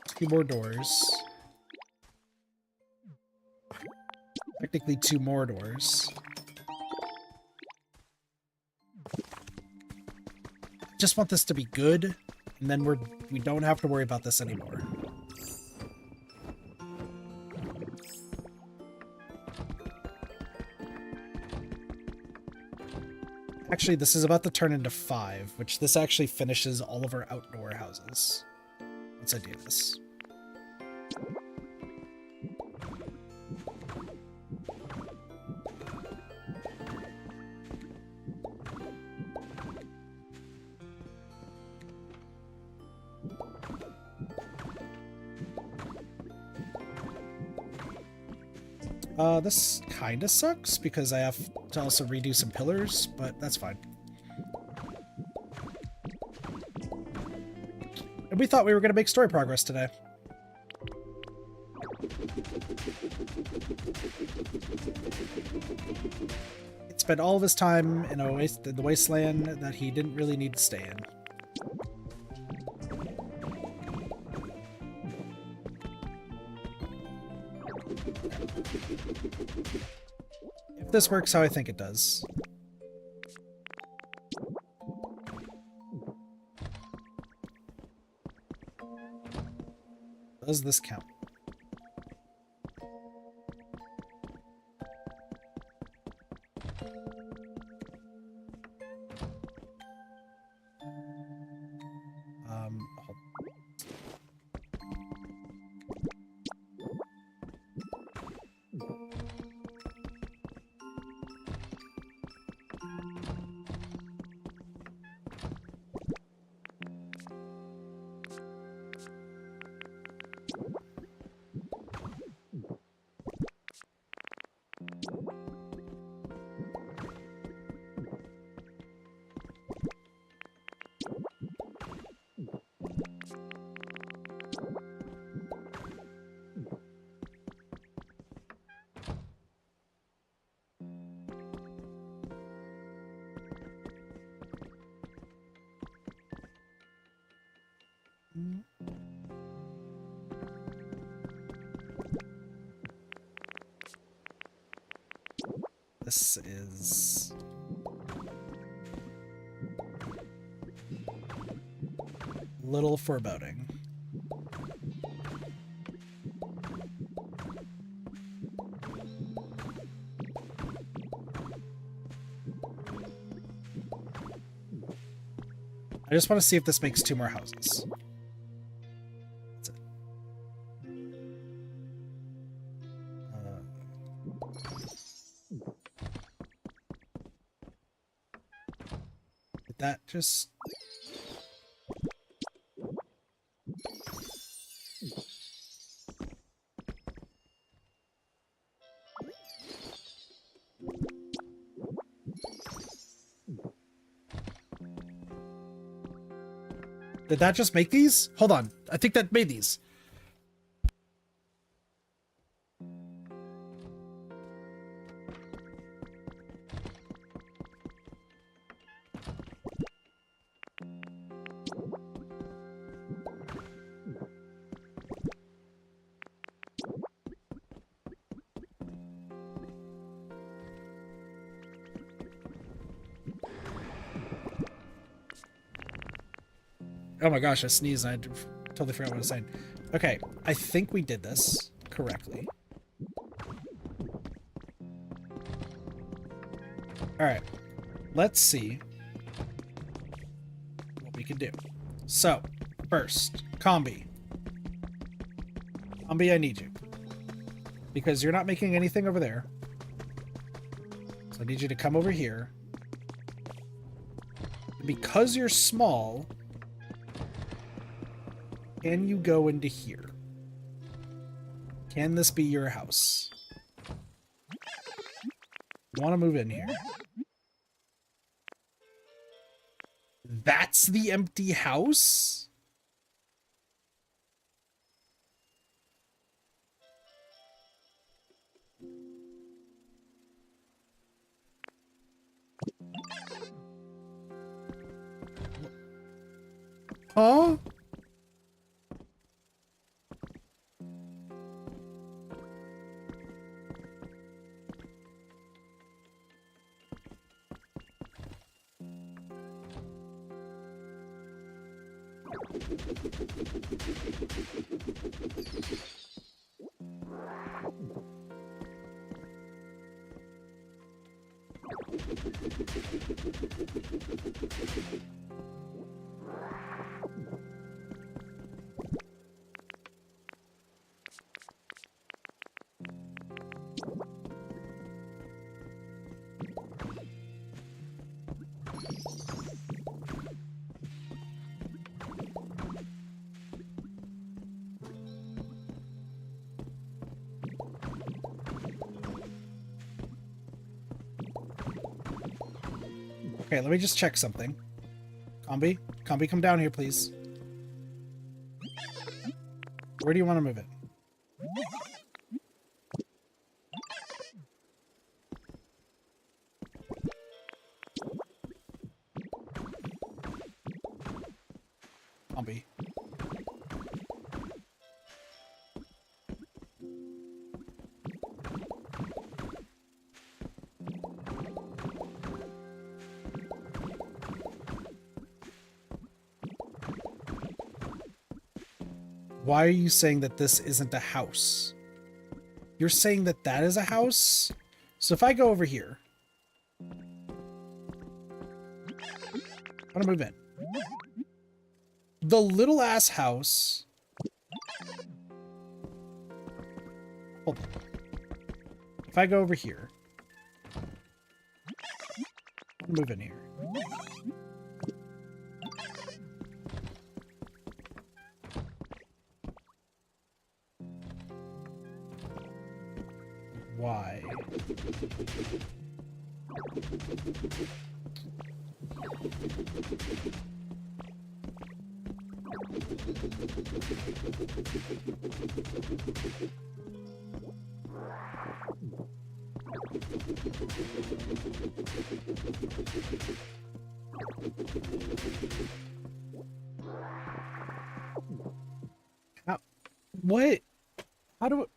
A few more doors. Technically 2 more doors. Just want this to be good, and then we don't have to worry about this anymore. Actually, this is about to turn into 5, which this actually finishes all of our outdoor houses. Once I do this. This kind of sucks because I have to also redo some pillars, but that's fine. And we thought we were going to make story progress today. He spent all of his time in the wasteland that he didn't really need to stay in. If this works how I think it does. Does this count? Hold This is little foreboding. I just want to see if this makes 2 more houses. That's it. Did that just... Did that just make these? Hold on. I think that made these. Oh my gosh, I sneezed and I totally forgot what I was saying. Okay, I think we did this correctly. Alright, let's see what we can do. So, first, Combi. Combi, I need you. Because you're not making anything over there. So I need you to come over here. Because you're small... Can you go into here? Can this be your house? Want to move in here? That's the empty house? Huh? Okay, let me just check something. Combi? Combi, come down here, please. Where do you want to move it? Combi. Why are you saying that this isn't a house? You're saying that that is a house? So if I go over here, I'm gonna move in. The little ass house. Hold on. If I go over here, move in here. Why? How, what? How do it?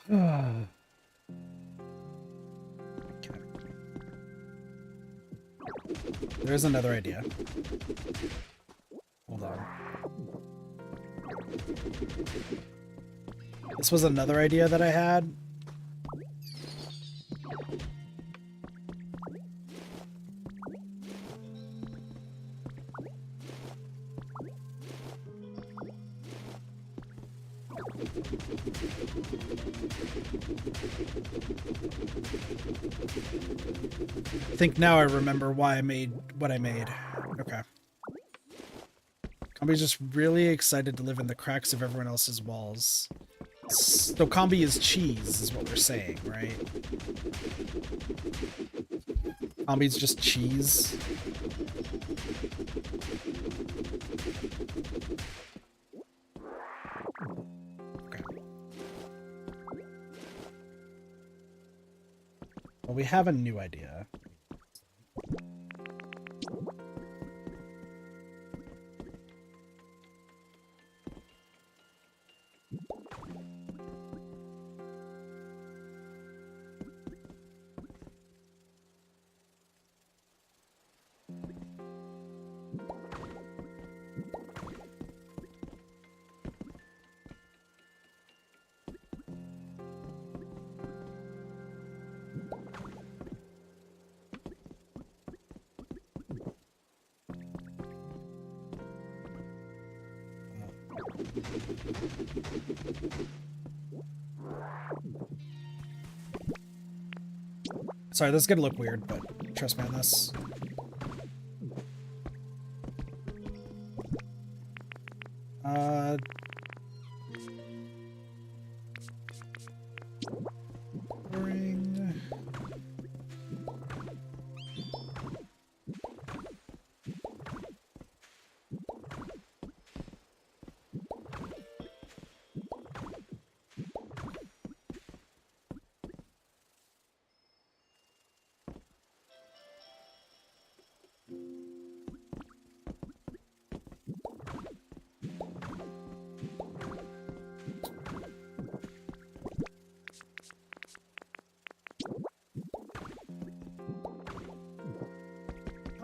Okay. There's another idea. Hold on. This was another idea that I had. I think now I remember why I made what I made. Okay. Combi's just really excited to live in the cracks of everyone else's walls. So Combi is cheese, is what we're saying, right? Combi's just cheese. Okay. Well, we have a new idea. Sorry, this is gonna look weird, but trust me on this. Boring.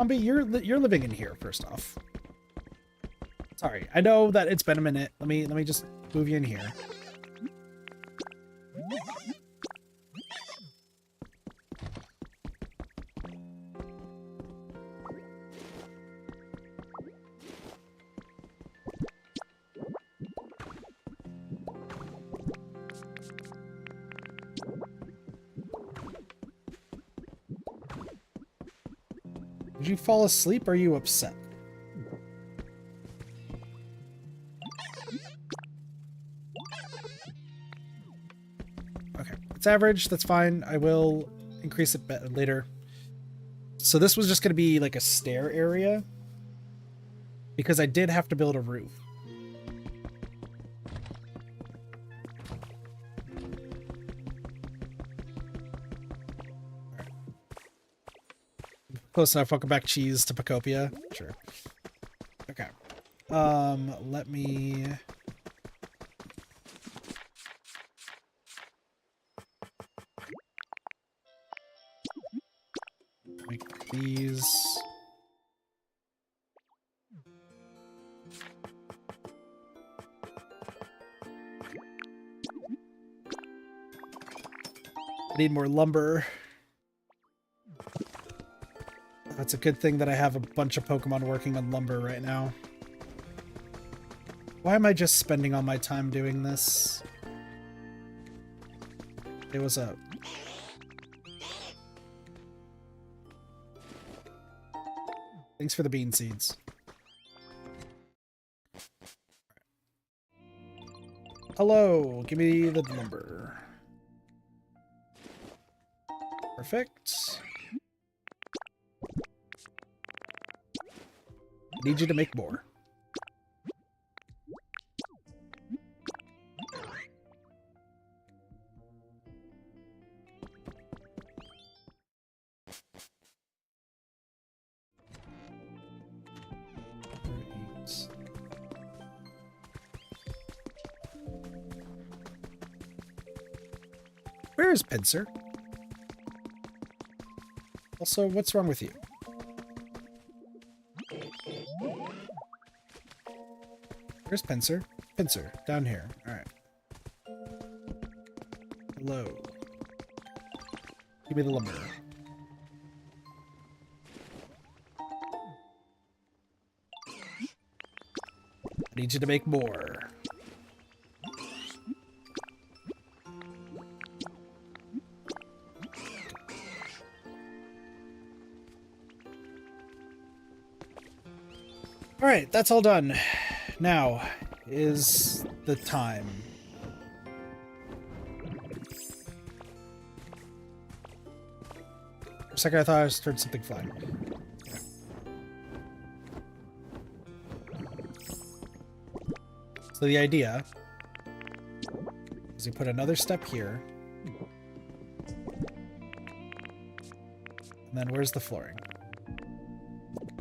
Zombie, you're living in here, first off. Sorry, I know that it's been a minute. Let me just move you in here. Did you fall asleep or are you upset? Okay, it's average, that's fine. I will increase it later. So this was just going to be like a stair area because I did have to build a roof. Close enough. Welcome back, cheese to Pokopia. Sure. Okay. Let me... make these... I need more lumber. That's a good thing that I have a bunch of Pokemon working on lumber right now. Why am I just spending all my time doing this? Hey, what's up? Thanks for the bean seeds. Hello, give me the lumber. Perfect. Need you to make more. Where is Pincer? Also, what's wrong with you? Where's Pincer? Pincer, down here. Alright. Hello. Give me the lumber. I need you to make more. Alright, that's all done. Now is the time. For a second I thought I heard something flying. Okay. So the idea is you put another step here. And then where's the flooring?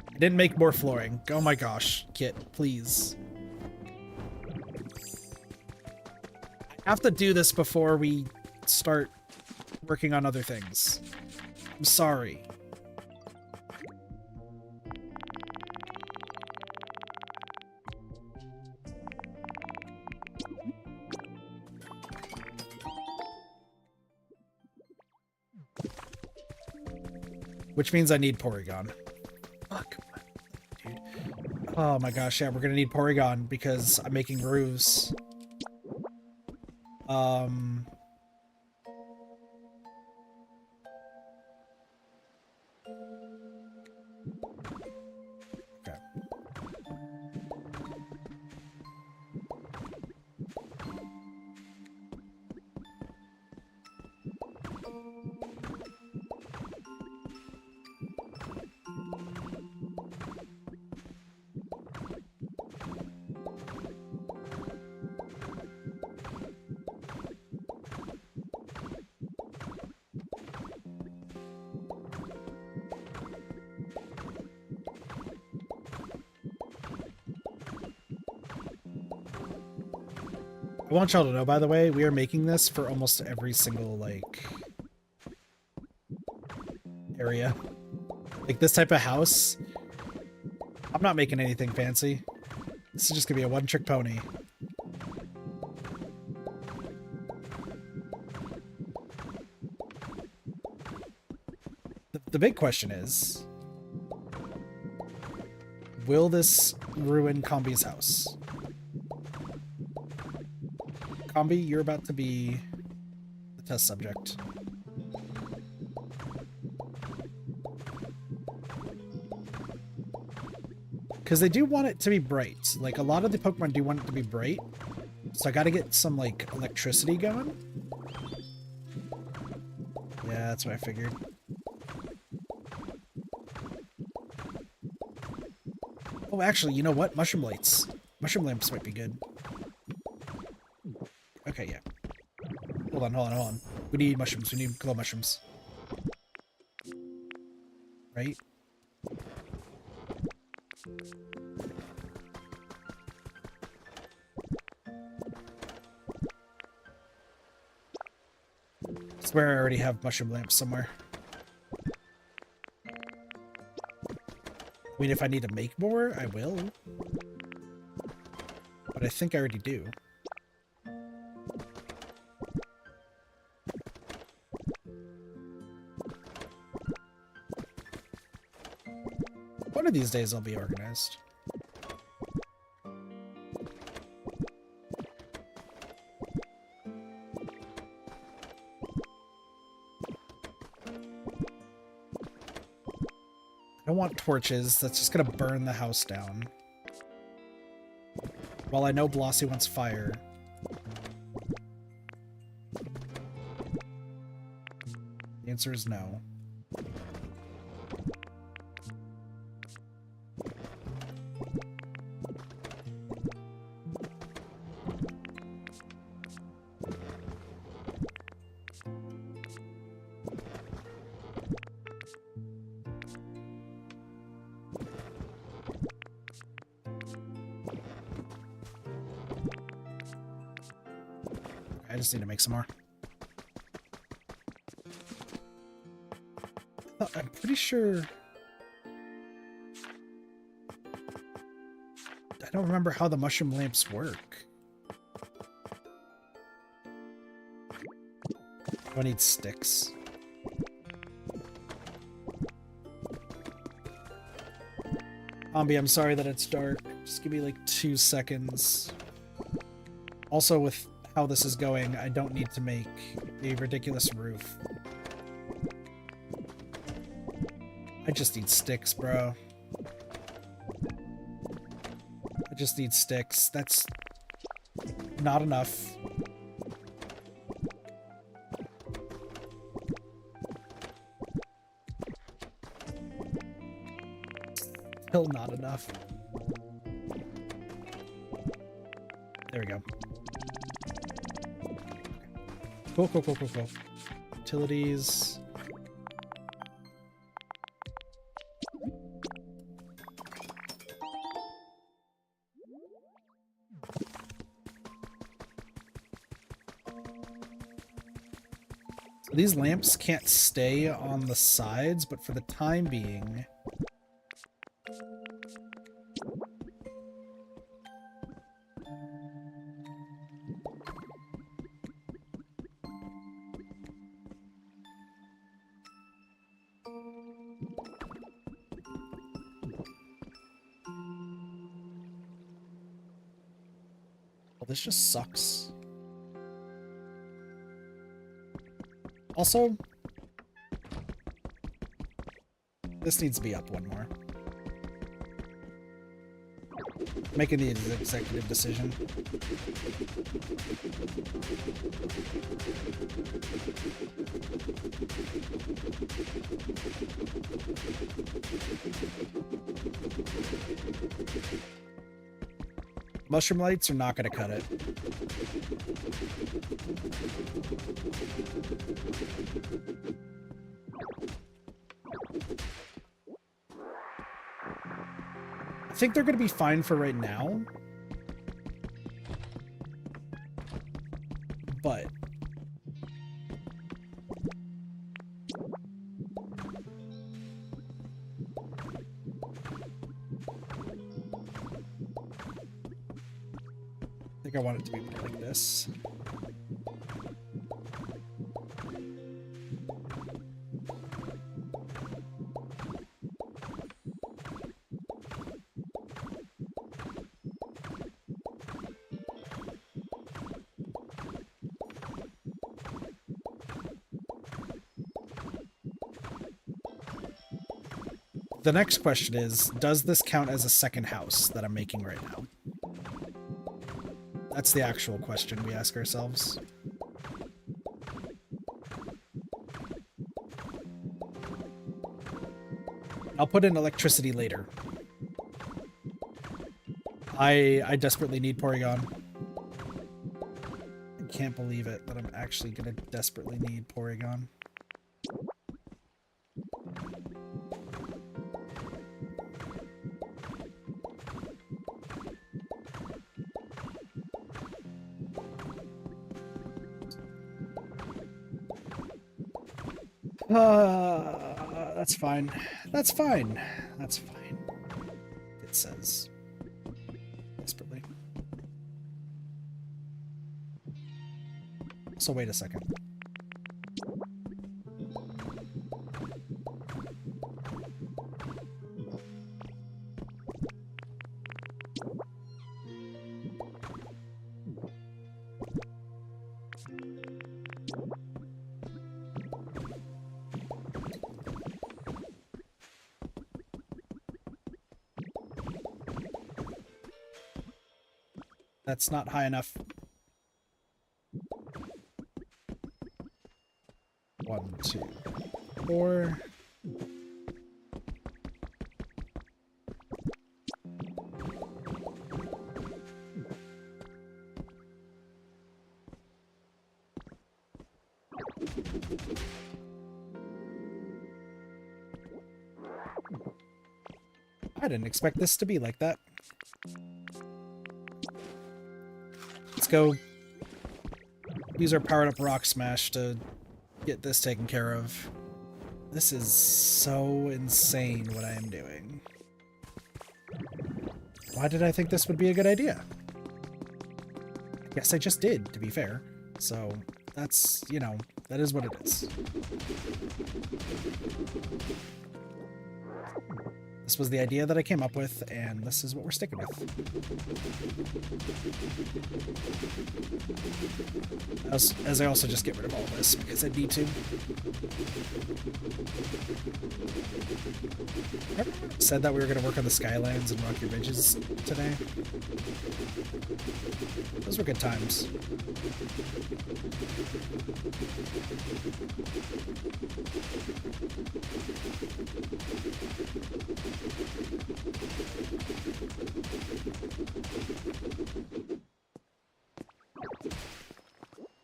I didn't make more flooring. Oh my gosh, Kit, please. I have to do this before we start working on other things. I'm sorry. Which means I need Porygon. Fuck. Dude. Oh my gosh, yeah, we're gonna need Porygon because I'm making roofs. Okay. I want y'all to know, by the way, we are making this for almost every single, like, area. Like this type of house, I'm not making anything fancy. This is just gonna be a one-trick pony. The big question is, will this ruin Combi's house? Combi, you're about to be the test subject. Because they do want it to be bright. Like, a lot of the Pokemon do want it to be bright. So I gotta get some, like, electricity going. Yeah, that's what I figured. Oh, actually, you know what? Mushroom lights. Mushroom lamps might be good. Okay, yeah. Hold on. We need mushrooms. We need glow mushrooms. Right? I swear I already have mushroom lamps somewhere. I mean, if I need to make more, I will. But I think I already do. One of these days I'll be organized. I don't want torches. That's just gonna burn the house down. While I know Blossy wants fire. The answer is no. I just need to make some more. I'm pretty sure... I don't remember how the mushroom lamps work. I need sticks. Combi, I'm sorry that it's dark. Just give me like 2 seconds. Also, with how this is going, I don't need to make a ridiculous roof. I just need sticks, bro. I just need sticks. That's not enough. Still not enough. There we go. Cool. Utilities. So these lamps can't stay on the sides, but for the time being... This just sucks. Also, this needs to be up one more. Making the executive decision. Mushroom lights are not going to cut it. I think they're going to be fine for right now. But think I want it to be more like this. The next question is, does this count as a second house that I'm making right now? That's the actual question we ask ourselves. I'll put in electricity later. I desperately need Porygon. I can't believe it that I'm actually gonna desperately need Porygon. That's fine. That's fine. That's fine. It says. Desperately. So wait a second. That's not high enough. 1, 2, 4. I didn't expect this to be like that. Let's go use our powered up Rock Smash to get this taken care of. This is so insane what I am doing. Why did I think this would be a good idea? I guess I just did, to be fair. So that's, you know, that is what it is. This was the idea that I came up with, and this is what we're sticking with. As I also just get rid of all this, because I need to. Everyone said that we were going to work on the Skylands and Rocky Ridges today. Those were good times.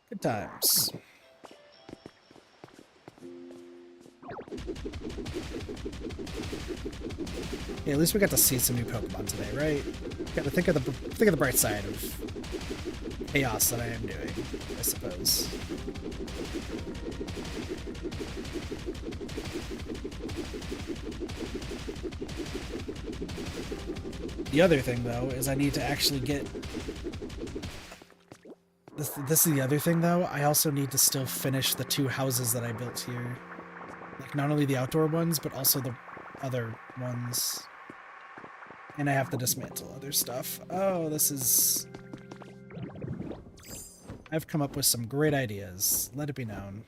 Good times. Yeah, at least we got to see some new Pokemon today, right? Got to think of the bright side of chaos that I am doing, I suppose. The other thing, though, is I need to actually get... This is the other thing, though. I also need to still finish the 2 houses that I built here. Like, not only the outdoor ones, but also the other ones. And I have to dismantle other stuff. Oh, this is... I've come up with some great ideas. Let it be known.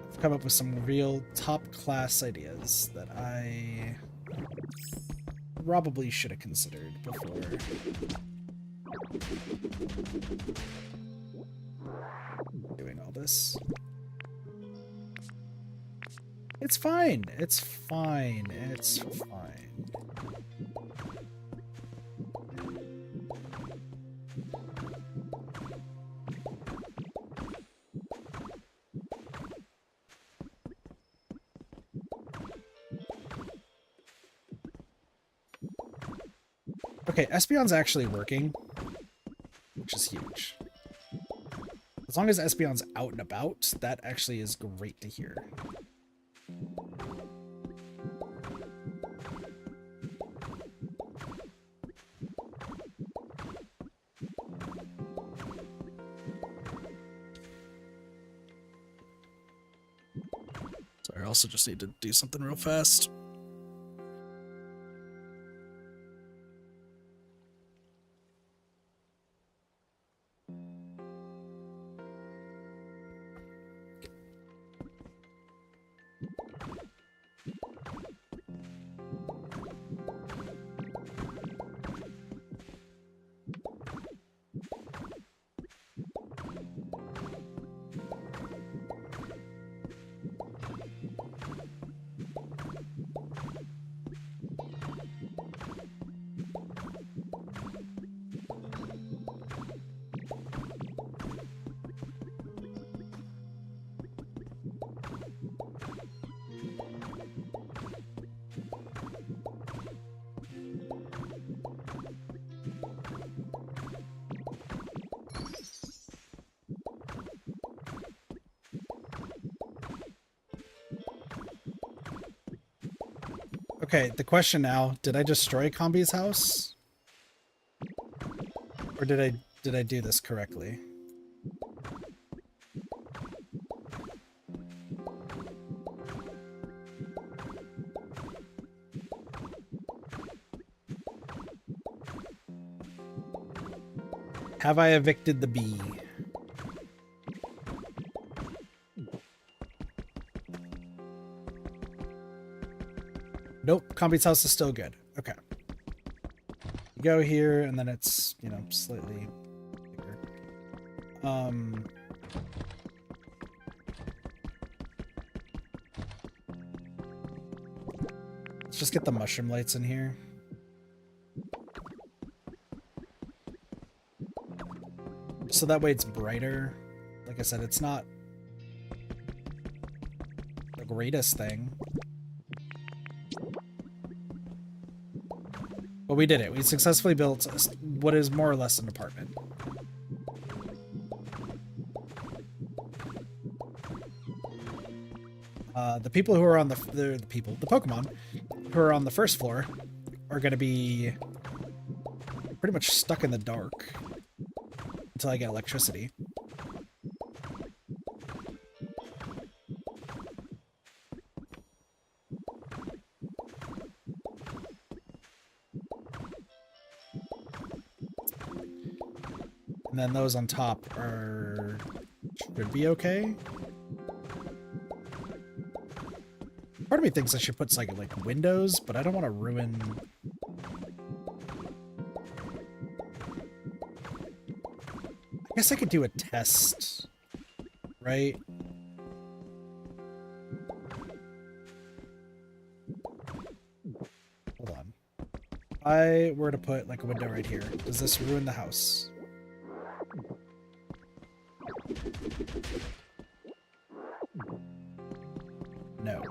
I've come up with some real top-class ideas that I probably should have considered before. Doing all this. It's fine. It's fine. It's fine. Okay, Espeon's actually working, which is huge. As long as Espeon's out and about, that actually is great to hear. Sorry, I also just need to do something real fast. Okay, the question now, did I destroy Combi's house? Or did I do this correctly? Have I evicted the bee? Nope, Combi's house is still good. Okay. You go here, and then it's, you know, slightly bigger. Let's just get the mushroom lights in here. So that way it's brighter. Like I said, it's not the greatest thing. But we did it. We successfully built what is more or less an apartment. The people who are on the Pokemon who are on the first floor are going to be pretty much stuck in the dark until I get electricity. And then those on top should be okay. Part of me thinks I should put like windows, but I don't want to ruin. I guess I could do a test, right? Hold on. If I were to put like a window right here, does this ruin the house? No.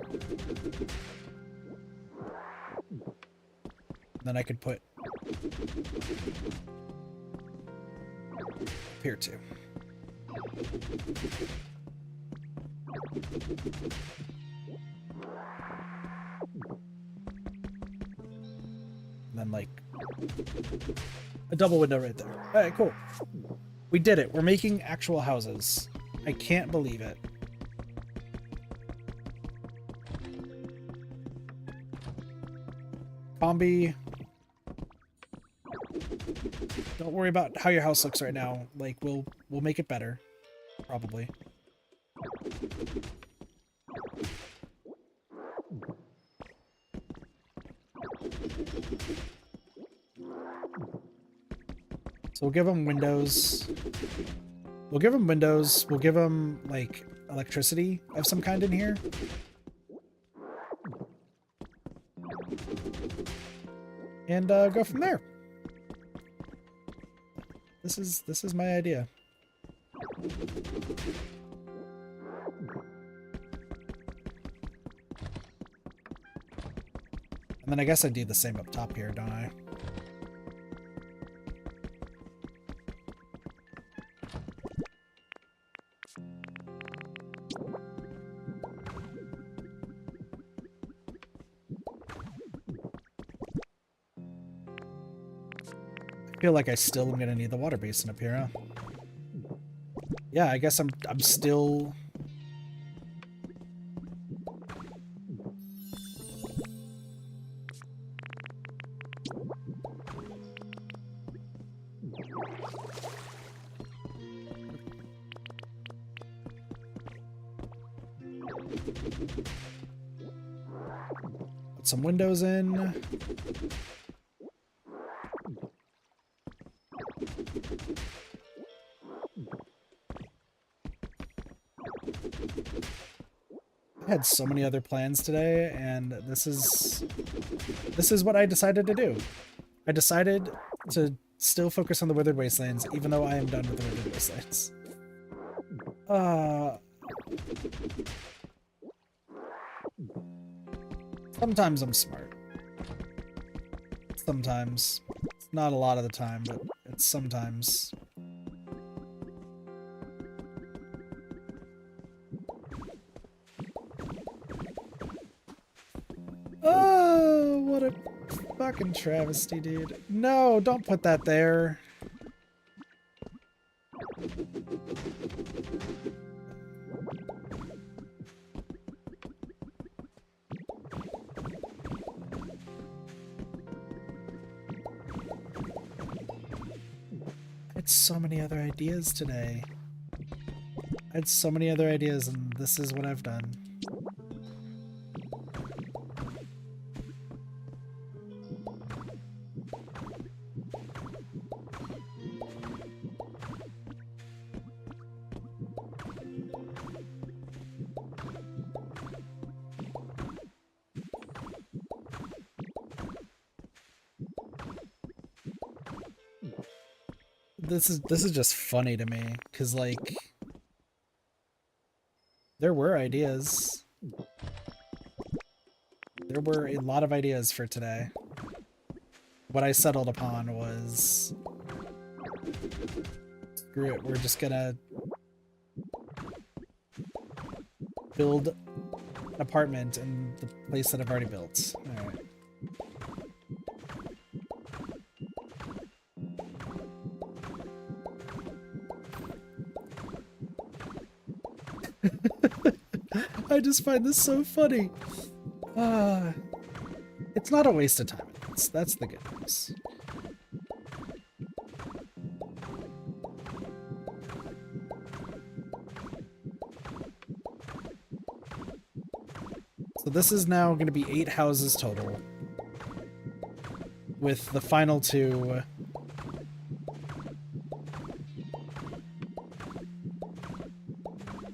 Then I could put here too. And then like a double window right there. All right, cool. We did it. We're making actual houses. I can't believe it. Combi, don't worry about how your house looks right now. Like we'll make it better, probably. So we'll give them windows. We'll give them windows. We'll give them like electricity of some kind in here. And go from there. This is my idea. And then I guess I do the same up top here, don't I? I feel like I still am gonna need the water basin up here, huh? Yeah, I guess I'm still Put some windows in. I had so many other plans today, and this is what I decided to do. I decided to still focus on the Withered Wastelands, even though I am done with the Withered Wastelands. Sometimes I'm smart. Sometimes. It's not a lot of the time, but it's sometimes. Oh, what a fucking travesty, dude. No, don't put that there. I had so many other ideas today. I had so many other ideas, and this is what I've done. This is just funny to me, because, like, there were ideas. There were a lot of ideas for today. What I settled upon was, screw it, we're just gonna build an apartment in the place that I've already built. Alright. I just find this so funny. It's not a waste of time. That's the good news. So this is now going to be 8 houses total, with the final 2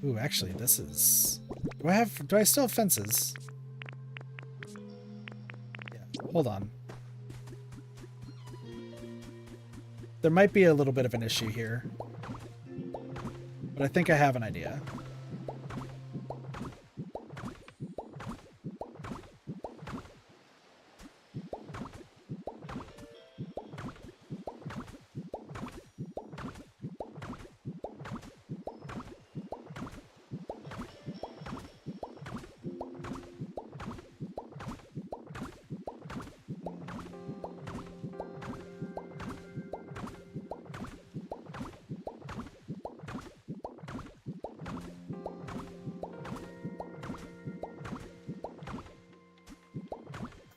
Ooh, actually, this is... Do I still have fences? Yeah, hold on. There might be a little bit of an issue here, but I think I have an idea.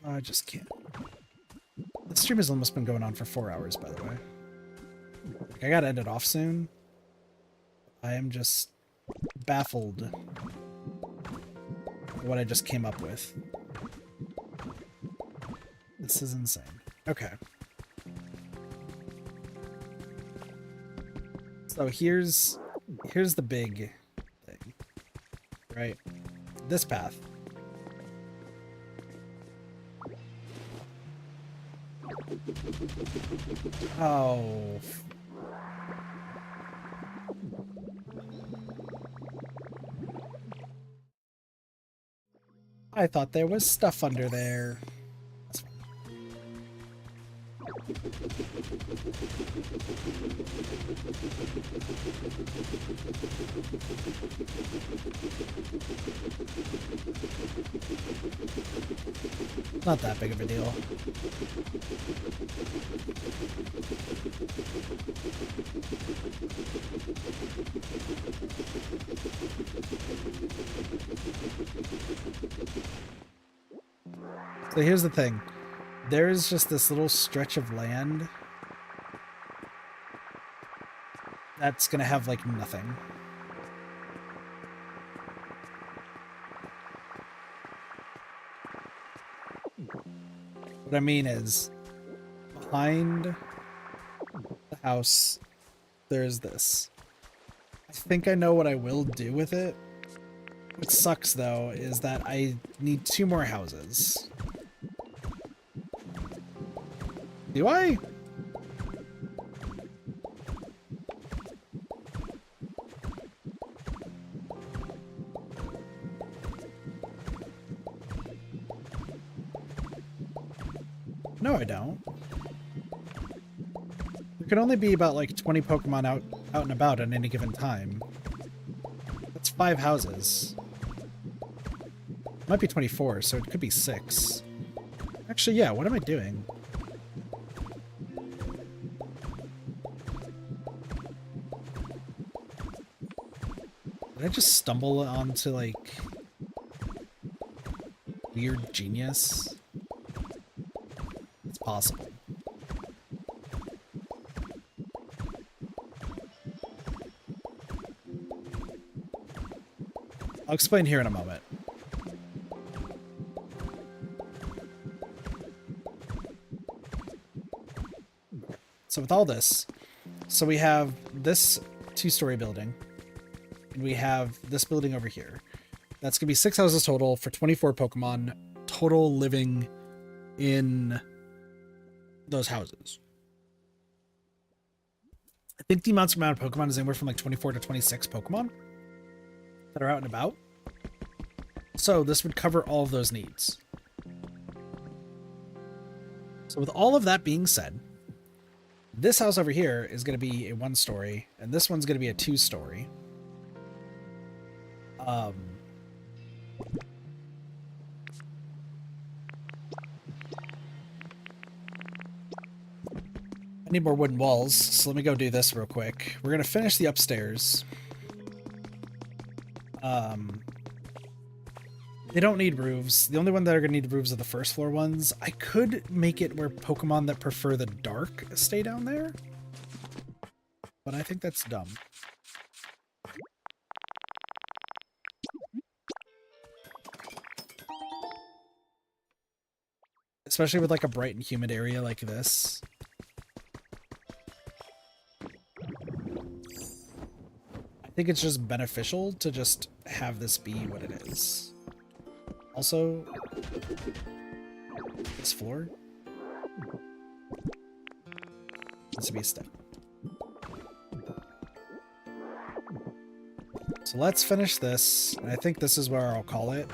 I just can't. This stream has almost been going on for 4 hours, by the way. Like, I gotta end it off soon. I am just baffled at what I just came up with. This is insane. Okay. So here's the big thing, right? This path. Oh. I thought there was stuff under there. That's fine. Not that big of a deal. So here's the thing. There is just this little stretch of land that's gonna have, like, nothing. What I mean is, behind the house, there's this. I think I know what I will do with it. What sucks, though, is that I need 2 more houses. Do I? No, I don't. There can only be about like 20 Pokemon out and about at any given time. That's 5 houses. Might be 24, so it could be 6. Actually, yeah, what am I doing? Did I just stumble onto, like, weird genius? It's possible. I'll explain here in a moment. So with all this, so we have this 2-story building, and we have this building over here. That's going to be 6 houses total for 24 Pokemon total living in those houses. I think the amount of Pokemon is anywhere from like 24 to 26 Pokemon that are out and about. So this would cover all of those needs. So with all of that being said, this house over here is going to be a 1-story, and this one's going to be a 2-story. I need more wooden walls, so let me go do this real quick. We're going to finish the upstairs. They don't need roofs. The only one that are going to need roofs are the first floor ones. I could make it where Pokemon that prefer the dark stay down there, but I think that's dumb. Especially with like a bright and humid area like this. I think it's just beneficial to just have this be what it is. Also, this floor needs to be a step. So let's finish this, and I think this is where I'll call it.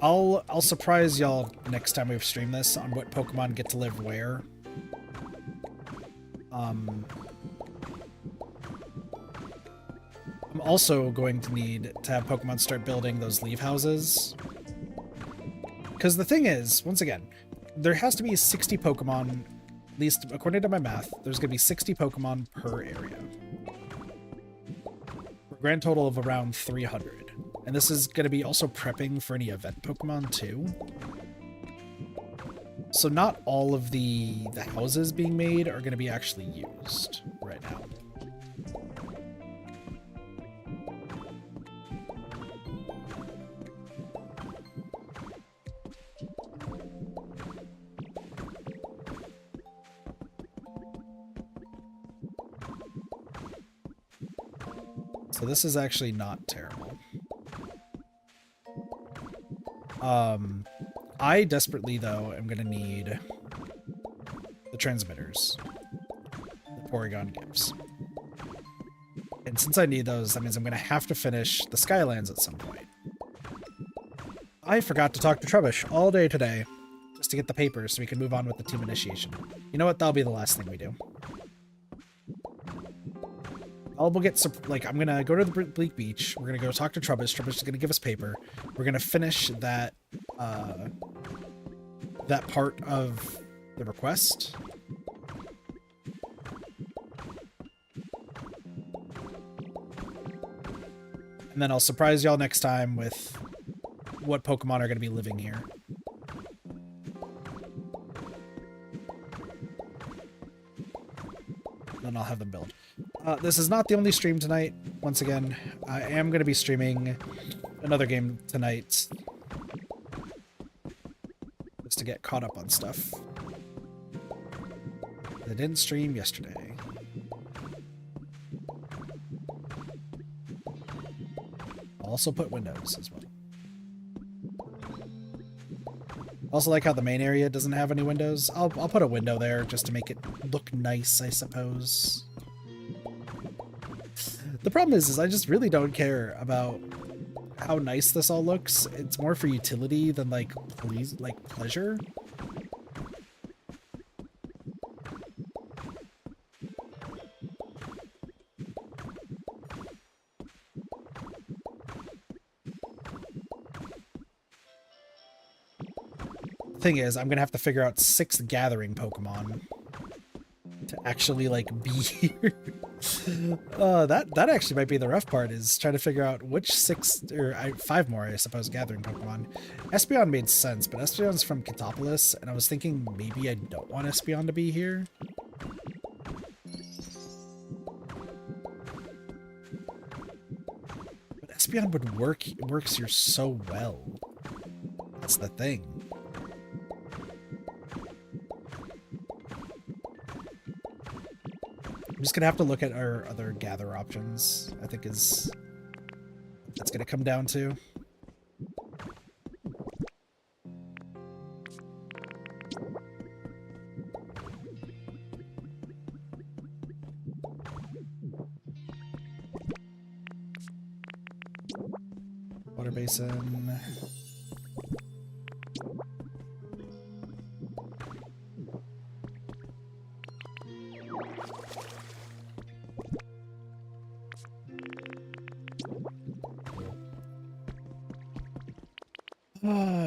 I'll surprise y'all next time we stream this on what Pokemon get to live where. I'm also going to need to have Pokemon start building those leaf houses. Because the thing is, once again, there has to be 60 Pokemon, at least according to my math, there's going to be 60 Pokemon per area. For a grand total of around 300. And this is going to be also prepping for any event Pokemon too. So not all of the houses being made are going to be actually used right now. So this is actually not terrible. I desperately, though, am going to need the transmitters that Porygon gives. And since I need those, that means I'm going to have to finish the Skylands at some point. I forgot to talk to Trubbish all day today just to get the papers so we can move on with the team initiation. You know what? That'll be the last thing we do. We'll get some, like, I'm gonna go to the Bleak Beach. We're gonna go talk to Trubbish. Trubbish is gonna give us paper. We're gonna finish that that part of the request. And then I'll surprise y'all next time with what Pokemon are gonna be living here. Then I'll have them build. This is not the only stream tonight. Once again, I am going to be streaming another game tonight just to get caught up on stuff. I didn't stream yesterday. I'll also put windows as well. Also like how the main area doesn't have any windows. I'll put a window there just to make it look nice, I suppose. The problem is I just really don't care about how nice this all looks. It's more for utility than like pleasure. Thing is, I'm gonna have to figure out 6 gathering Pokemon to actually like be here. That actually might be the rough part, is trying to figure out which 5 more, I suppose, gathering Pokemon. Espeon made sense, but Espeon's from Katopolis, and I was thinking maybe I don't want Espeon to be here. But Espeon would work. It works here so well. That's the thing. I'm just gonna have to look at our other gather options, I think that's gonna come down to. Water basin.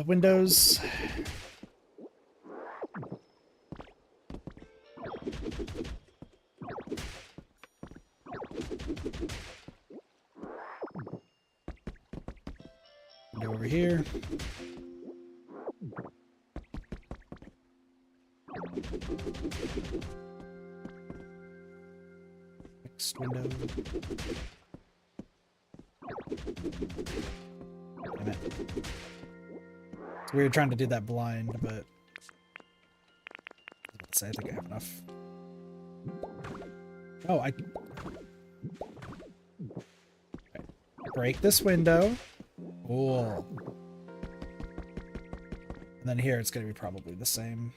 Windows. Window over here. Next window. Damn it. It's weird trying to do that blind, but let's say I think I have enough. Oh, okay. Break this window. Cool. And then here it's going to be probably the same.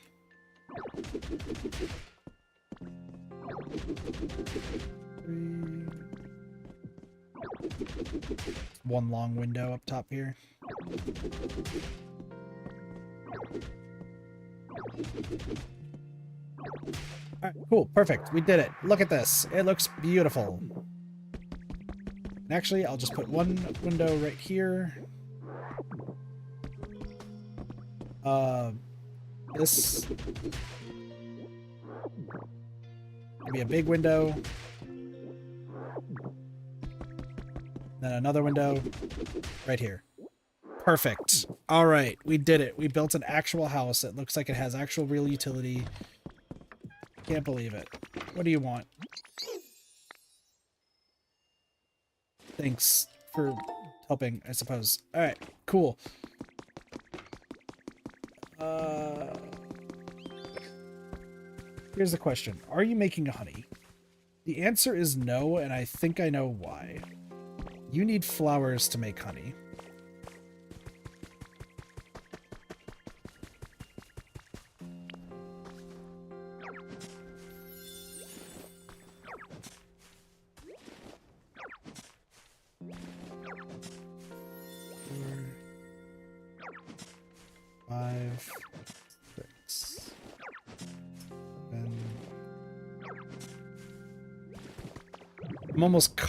One long window up top here. Alright, cool, perfect. We did it. Look at this. It looks beautiful. And actually, I'll just put one window right here. This maybe a big window. Then another window right here. Perfect. All right, we did it. We built an actual house. It looks like it has actual real utility. Can't believe it. What do you want? Thanks for helping, I suppose. All right, cool. Here's the question. Are you making honey? The answer is no, and I think I know why. You need flowers to make honey. I'm almost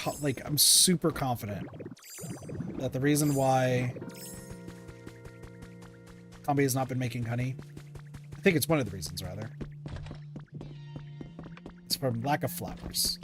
I'm super confident that the reason why Combi has not been making honey, I think it's one of the reasons rather, it's from lack of flowers.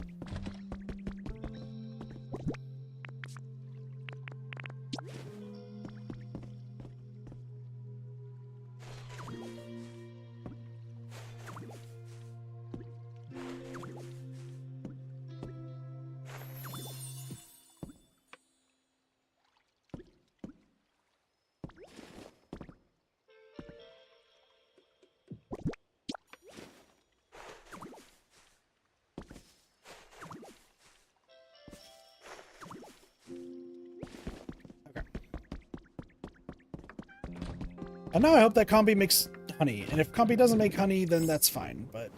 And now I hope that Combi makes honey. And if Combi doesn't make honey, then that's fine, but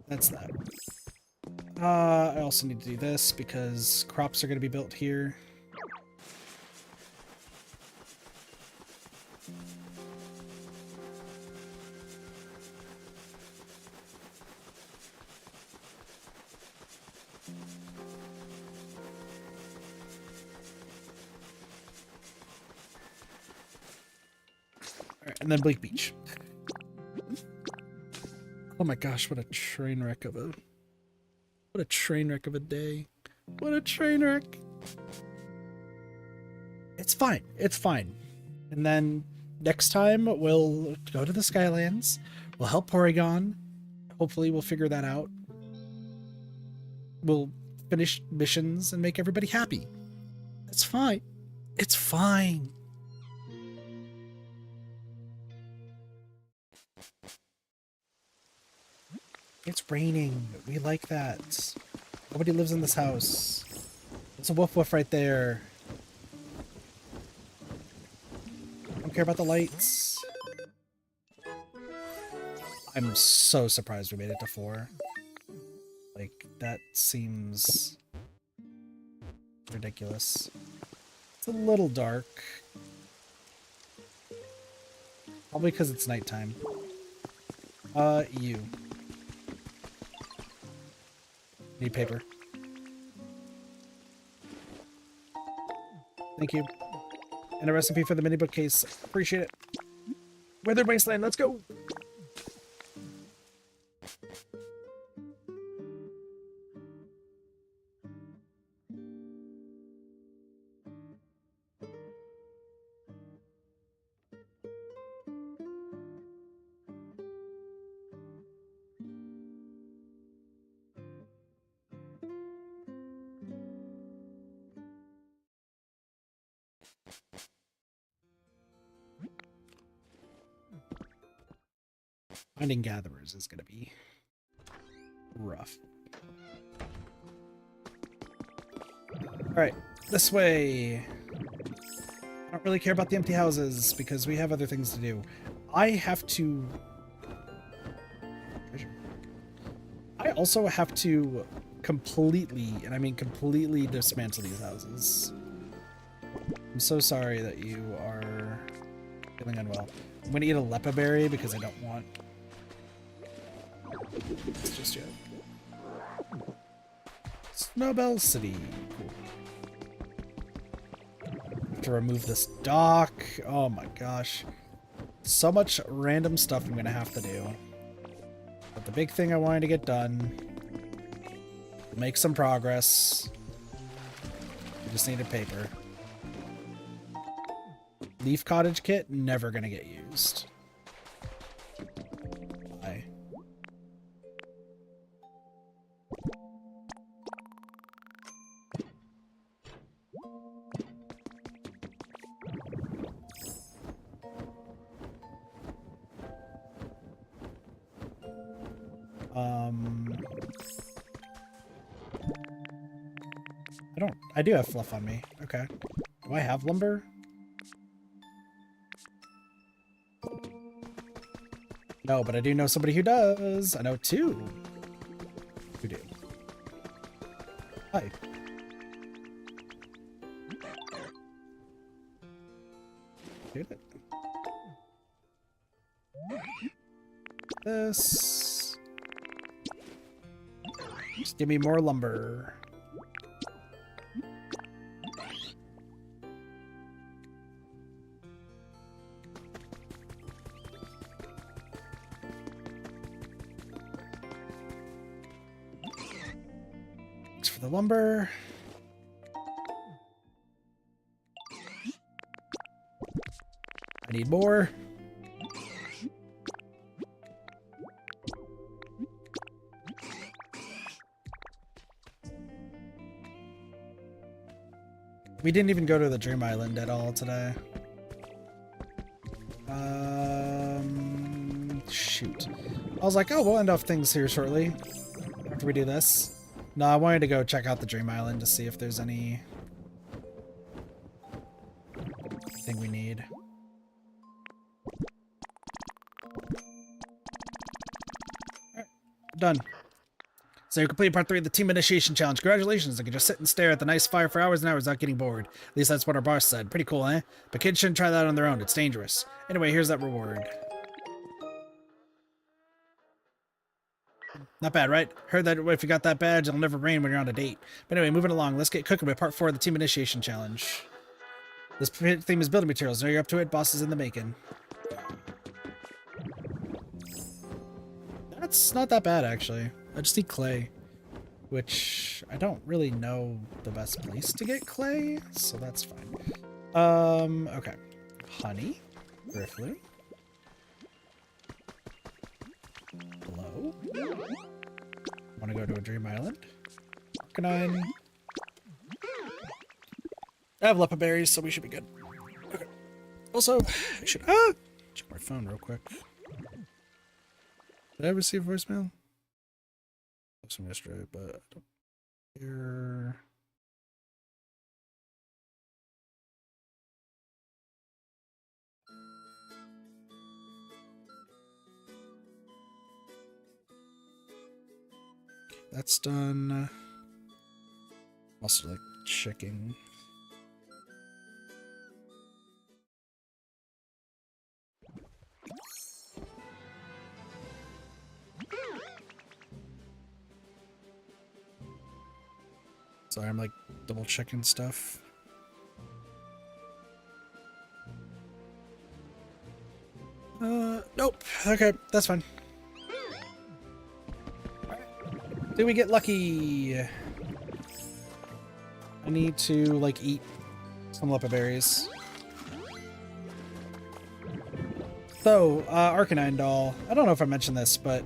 that's that. I also need to do this because crops are going to be built here. Alright, and then Bleak Beach. Oh my gosh, what a train wreck of a... What a train wreck of a day. What a train wreck. It's fine. It's fine. And then next time we'll go to the Skylands. We'll help Porygon. Hopefully we'll figure that out. We'll finish missions and make everybody happy. It's fine. It's fine. It's raining. We like that. Nobody lives in this house. It's a woof woof right there. Don't care about the lights. I'm so surprised we made it to 4. Like, that seems ridiculous. It's a little dark. Probably because it's nighttime. You. Need paper. Thank you. And a recipe for the mini bookcase. Appreciate it. Weathered Wasteland, let's go! Finding gatherers is going to be rough. Alright, this way. I don't really care about the empty houses because we have other things to do. I also have to completely, and I mean completely, dismantle these houses. I'm so sorry that you are feeling unwell. I'm going to eat a Lepa berry because I don't want this just yet. Snowbell City. Cool. Have to remove this dock. Oh my gosh. So much random stuff I'm going to have to do. But the big thing I wanted to get done, make some progress. I just needed paper. Leaf cottage kit, never gonna get used. Bye. I do have fluff on me. Okay. Do I have lumber? No, but I do know somebody who does. I know 2 who do. Hi. Did it? This. Just give me more lumber. The lumber. I need more. We didn't even go to the Dream Island at all today. Shoot. I was like, oh, we'll end off things here shortly after we do this. No, I wanted to go check out the Dream Island to see if there's anything we need. Done. So you completed part 3 of the team initiation challenge. Congratulations, I can just sit and stare at the nice fire for hours and hours without getting bored. At least that's what our boss said. Pretty cool, eh? But kids shouldn't try that on their own, it's dangerous. Anyway, here's that reward. Not bad, right? Heard that if you got that badge, it'll never rain when you're on a date. But anyway, moving along, let's get cooking with part 4 of the team initiation challenge. This theme is building materials. Know you're up to it, boss is in the making. That's not that bad, actually. I just need clay, which I don't really know the best place to get clay, so that's fine. Okay. Honey. Griffly. Hello. Want to go to a dream island? Arcanine. I have leopard berries, so we should be good. Okay. Also, I should check my phone real quick. Did I receive voicemail? From yesterday, but I don't hear. That's done. Also, like checking. Sorry, I'm like double checking stuff. Nope. Okay, that's fine. Did we get lucky? I need to like eat some leopard berries. So, Arcanine doll. I don't know if I mentioned this, but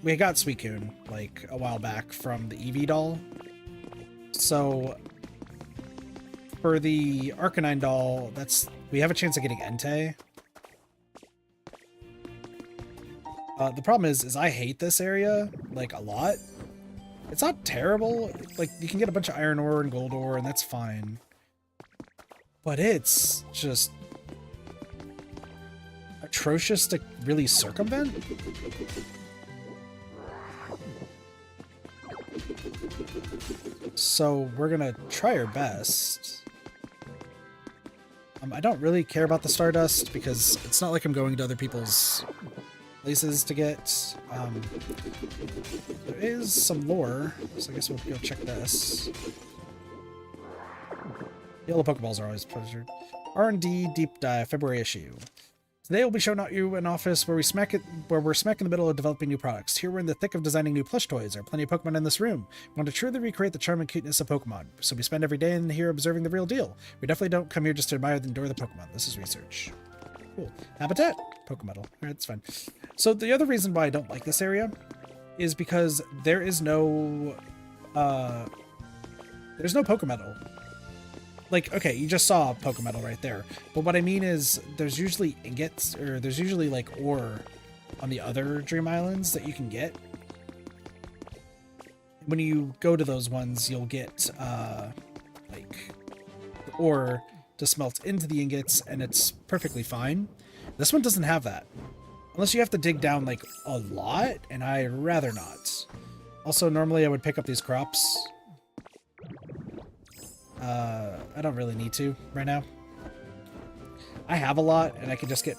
we got Suicune like a while back from the Eevee doll. So for the Arcanine doll, we have a chance of getting Entei. The problem is I hate this area like a lot. It's not terrible. Like you can get a bunch of iron ore and gold ore, and that's fine. But it's just atrocious to really circumvent. So we're gonna try our best. I don't really care about the Stardust because it's not like I'm going to other people's places to get. There is some lore, so I guess we'll go check this. Yellow Pokeballs are always pleasured. R&D Deep Dive, February issue. Today we'll be showing out you an office where we're smack in the middle of developing new products. Here we're in the thick of designing new plush toys. There are plenty of Pokemon in this room. We want to truly recreate the charm and cuteness of Pokemon, so we spend every day in here observing the real deal. We definitely don't come here just to admire and adore the Pokemon. This is research. Cool. Habitat? Pokemon. Alright, that's fine. So the other reason why I don't like this area is because there is no there's no Pokemon. Like, okay, you just saw Pokemon right there. But what I mean is there's usually ingots, or there's usually like ore on the other Dream Islands that you can get. When you go to those ones, you'll get like the ore to smelt into the ingots, and it's perfectly fine. This one doesn't have that. Unless you have to dig down like a lot, and I'd rather not. Also, normally I would pick up these crops. I don't really need to right now. I have a lot, and I can just get...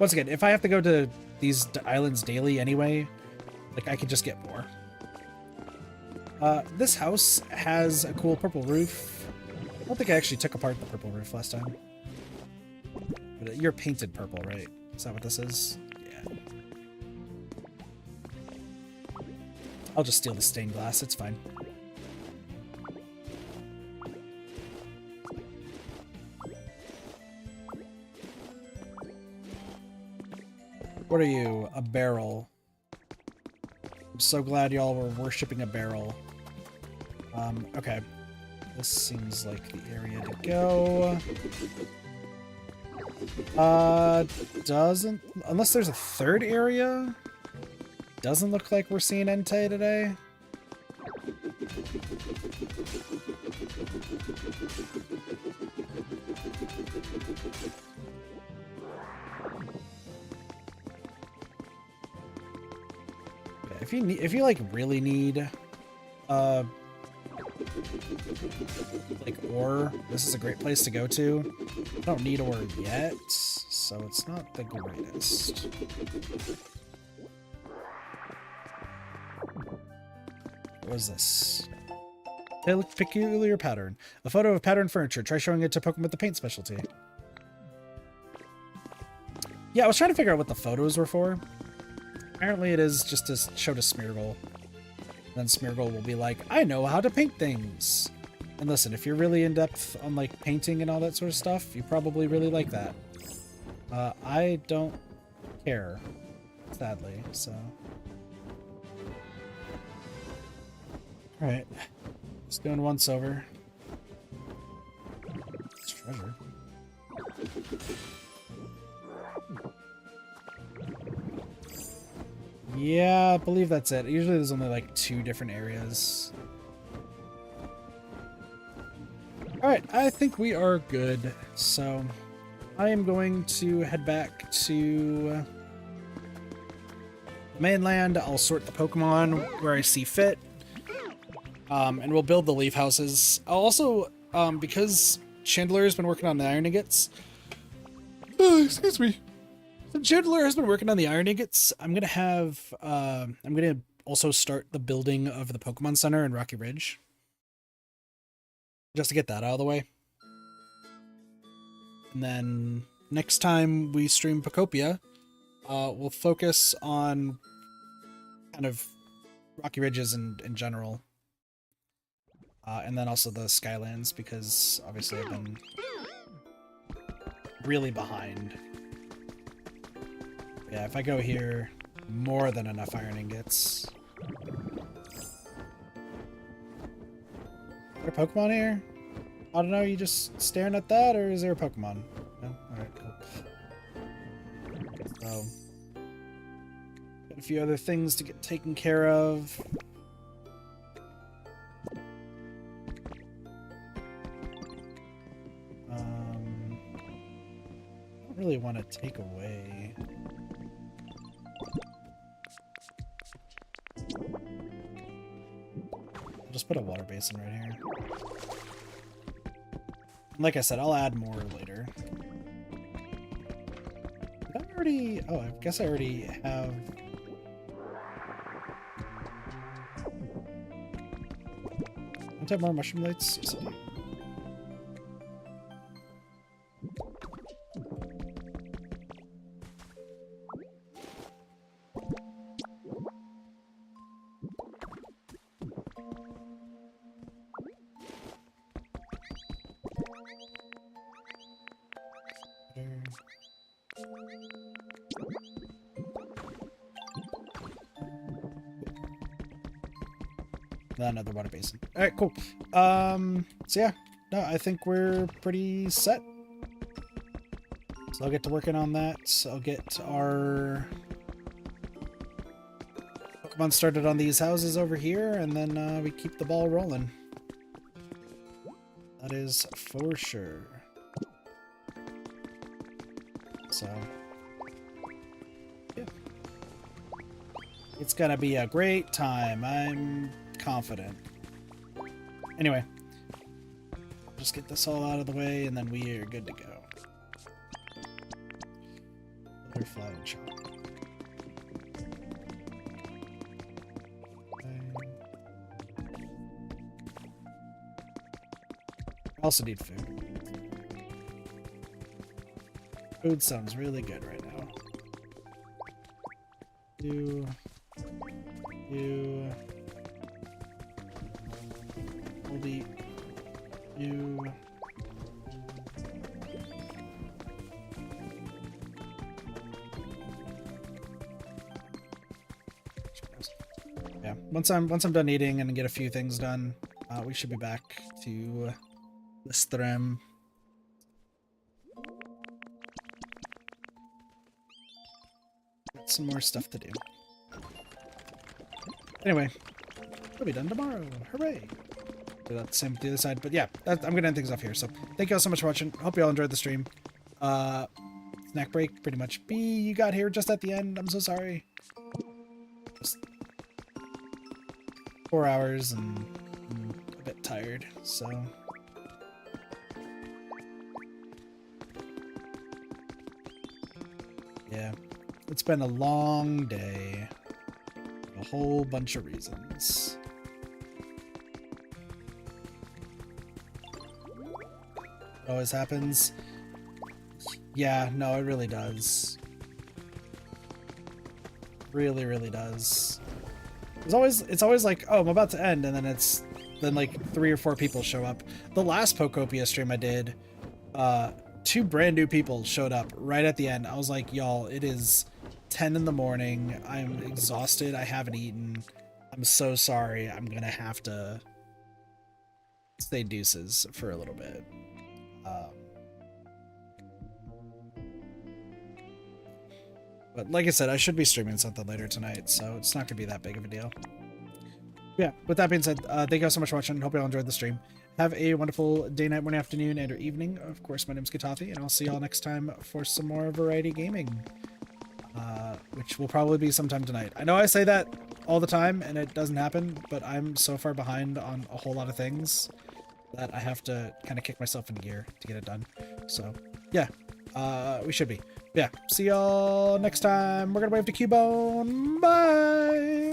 once again, if I have to go to these islands daily anyway, like, I could just get more. This house has a cool purple roof. I don't think I actually took apart the purple roof last time. But you're painted purple, right? Is that what this is? Yeah. I'll just steal the stained glass, it's fine. What are you? A barrel. I'm so glad y'all were worshipping a barrel. Okay. This seems like the area to go. Doesn't... unless there's a third area? Doesn't look like we're seeing Entei today. if you like really need like ore, this is a great place to go to. I don't need ore yet, so it's not the greatest. What was this? They look peculiar pattern. A photo of patterned furniture. Try showing it to Pokemon with the paint specialty. Yeah, I was trying to figure out what the photos were for. Apparently it is just to show to Smeargle. Then Smeargle will be like, I know how to paint things. And listen, if you're really in depth on like painting and all that sort of stuff, you probably really like that. I don't care, sadly, so. Alright. Just doing once over. It's treasure. Yeah, I believe that's it. Usually there's only like 2 different areas. Alright, I think we are good. So, I am going to head back to the mainland. I'll sort the Pokemon where I see fit. And we'll build the leaf houses. I'll also, because Chandler has been working on the iron ingots. Excuse me. Chandler has been working on the iron ingots. I'm gonna also start the building of the Pokemon Center in Rocky Ridge. Just to get that out of the way. And then next time we stream Pokopia, we'll focus on kind of Rocky Ridges in general. And then also the Skylands, because obviously I've been really behind. Yeah, if I go here, more than enough iron ingots. Is there a Pokemon here? I don't know, you just staring at that, or is there a Pokemon? No? Alright, cool. So, got a few other things to get taken care of. I don't really want to take away. I'll just put a water basin right here. Like I said, I'll add more later. Did I already... Oh, I guess I already have... Want to have more mushroom lights? Yes, I do. Another water basin. All right, cool. So yeah, no, I think we're pretty set. So I'll get to working on that. So I'll get our Pokemon started on these houses over here, and then we keep the ball rolling. That is for sure. So yeah, it's gonna be a great time. I'm confident. Anyway, just get this all out of the way, and then we are good to go. Butterfly and chop. Okay. I also need food. Food sounds really good right now. You. We'll eat you. Yeah, once I'm done eating and get a few things done, we should be back to Listrem. Got some more stuff to do. Anyway, we'll be done tomorrow. Hooray! Do that same with the other side. But yeah, I'm going to end things off here. So thank you all so much for watching. Hope you all enjoyed the stream. Snack break, pretty much. B, you got here just at the end. I'm so sorry. Just 4 hours and I'm a bit tired, so. Yeah, it's been a long day. A whole bunch of reasons. Always happens. Yeah, no, it really does. Really, really does. It's always like, oh, I'm about to end, and then like 3 or 4 people show up. The last Pokopia stream I did, 2 brand new people showed up right at the end. I was like, y'all, it is 10 in the morning. I'm exhausted. I haven't eaten. I'm so sorry. I'm gonna have to say deuces for a little bit. But like I said, I should be streaming something later tonight, so it's not gonna be that big of a deal. Yeah, with that being said, thank you all so much for watching. Hope you all enjoyed the stream. Have a wonderful day, night, morning, afternoon, and or evening. Of course, my name's Katafi, and I'll see y'all next time for some more variety gaming, which will probably be sometime tonight. I know I say that all the time, and it doesn't happen, but I'm so far behind on a whole lot of things that I have to kind of kick myself into gear to get it done. So, yeah, we should be. Yeah, see y'all next time. We're gonna wave to Cubone. Bye!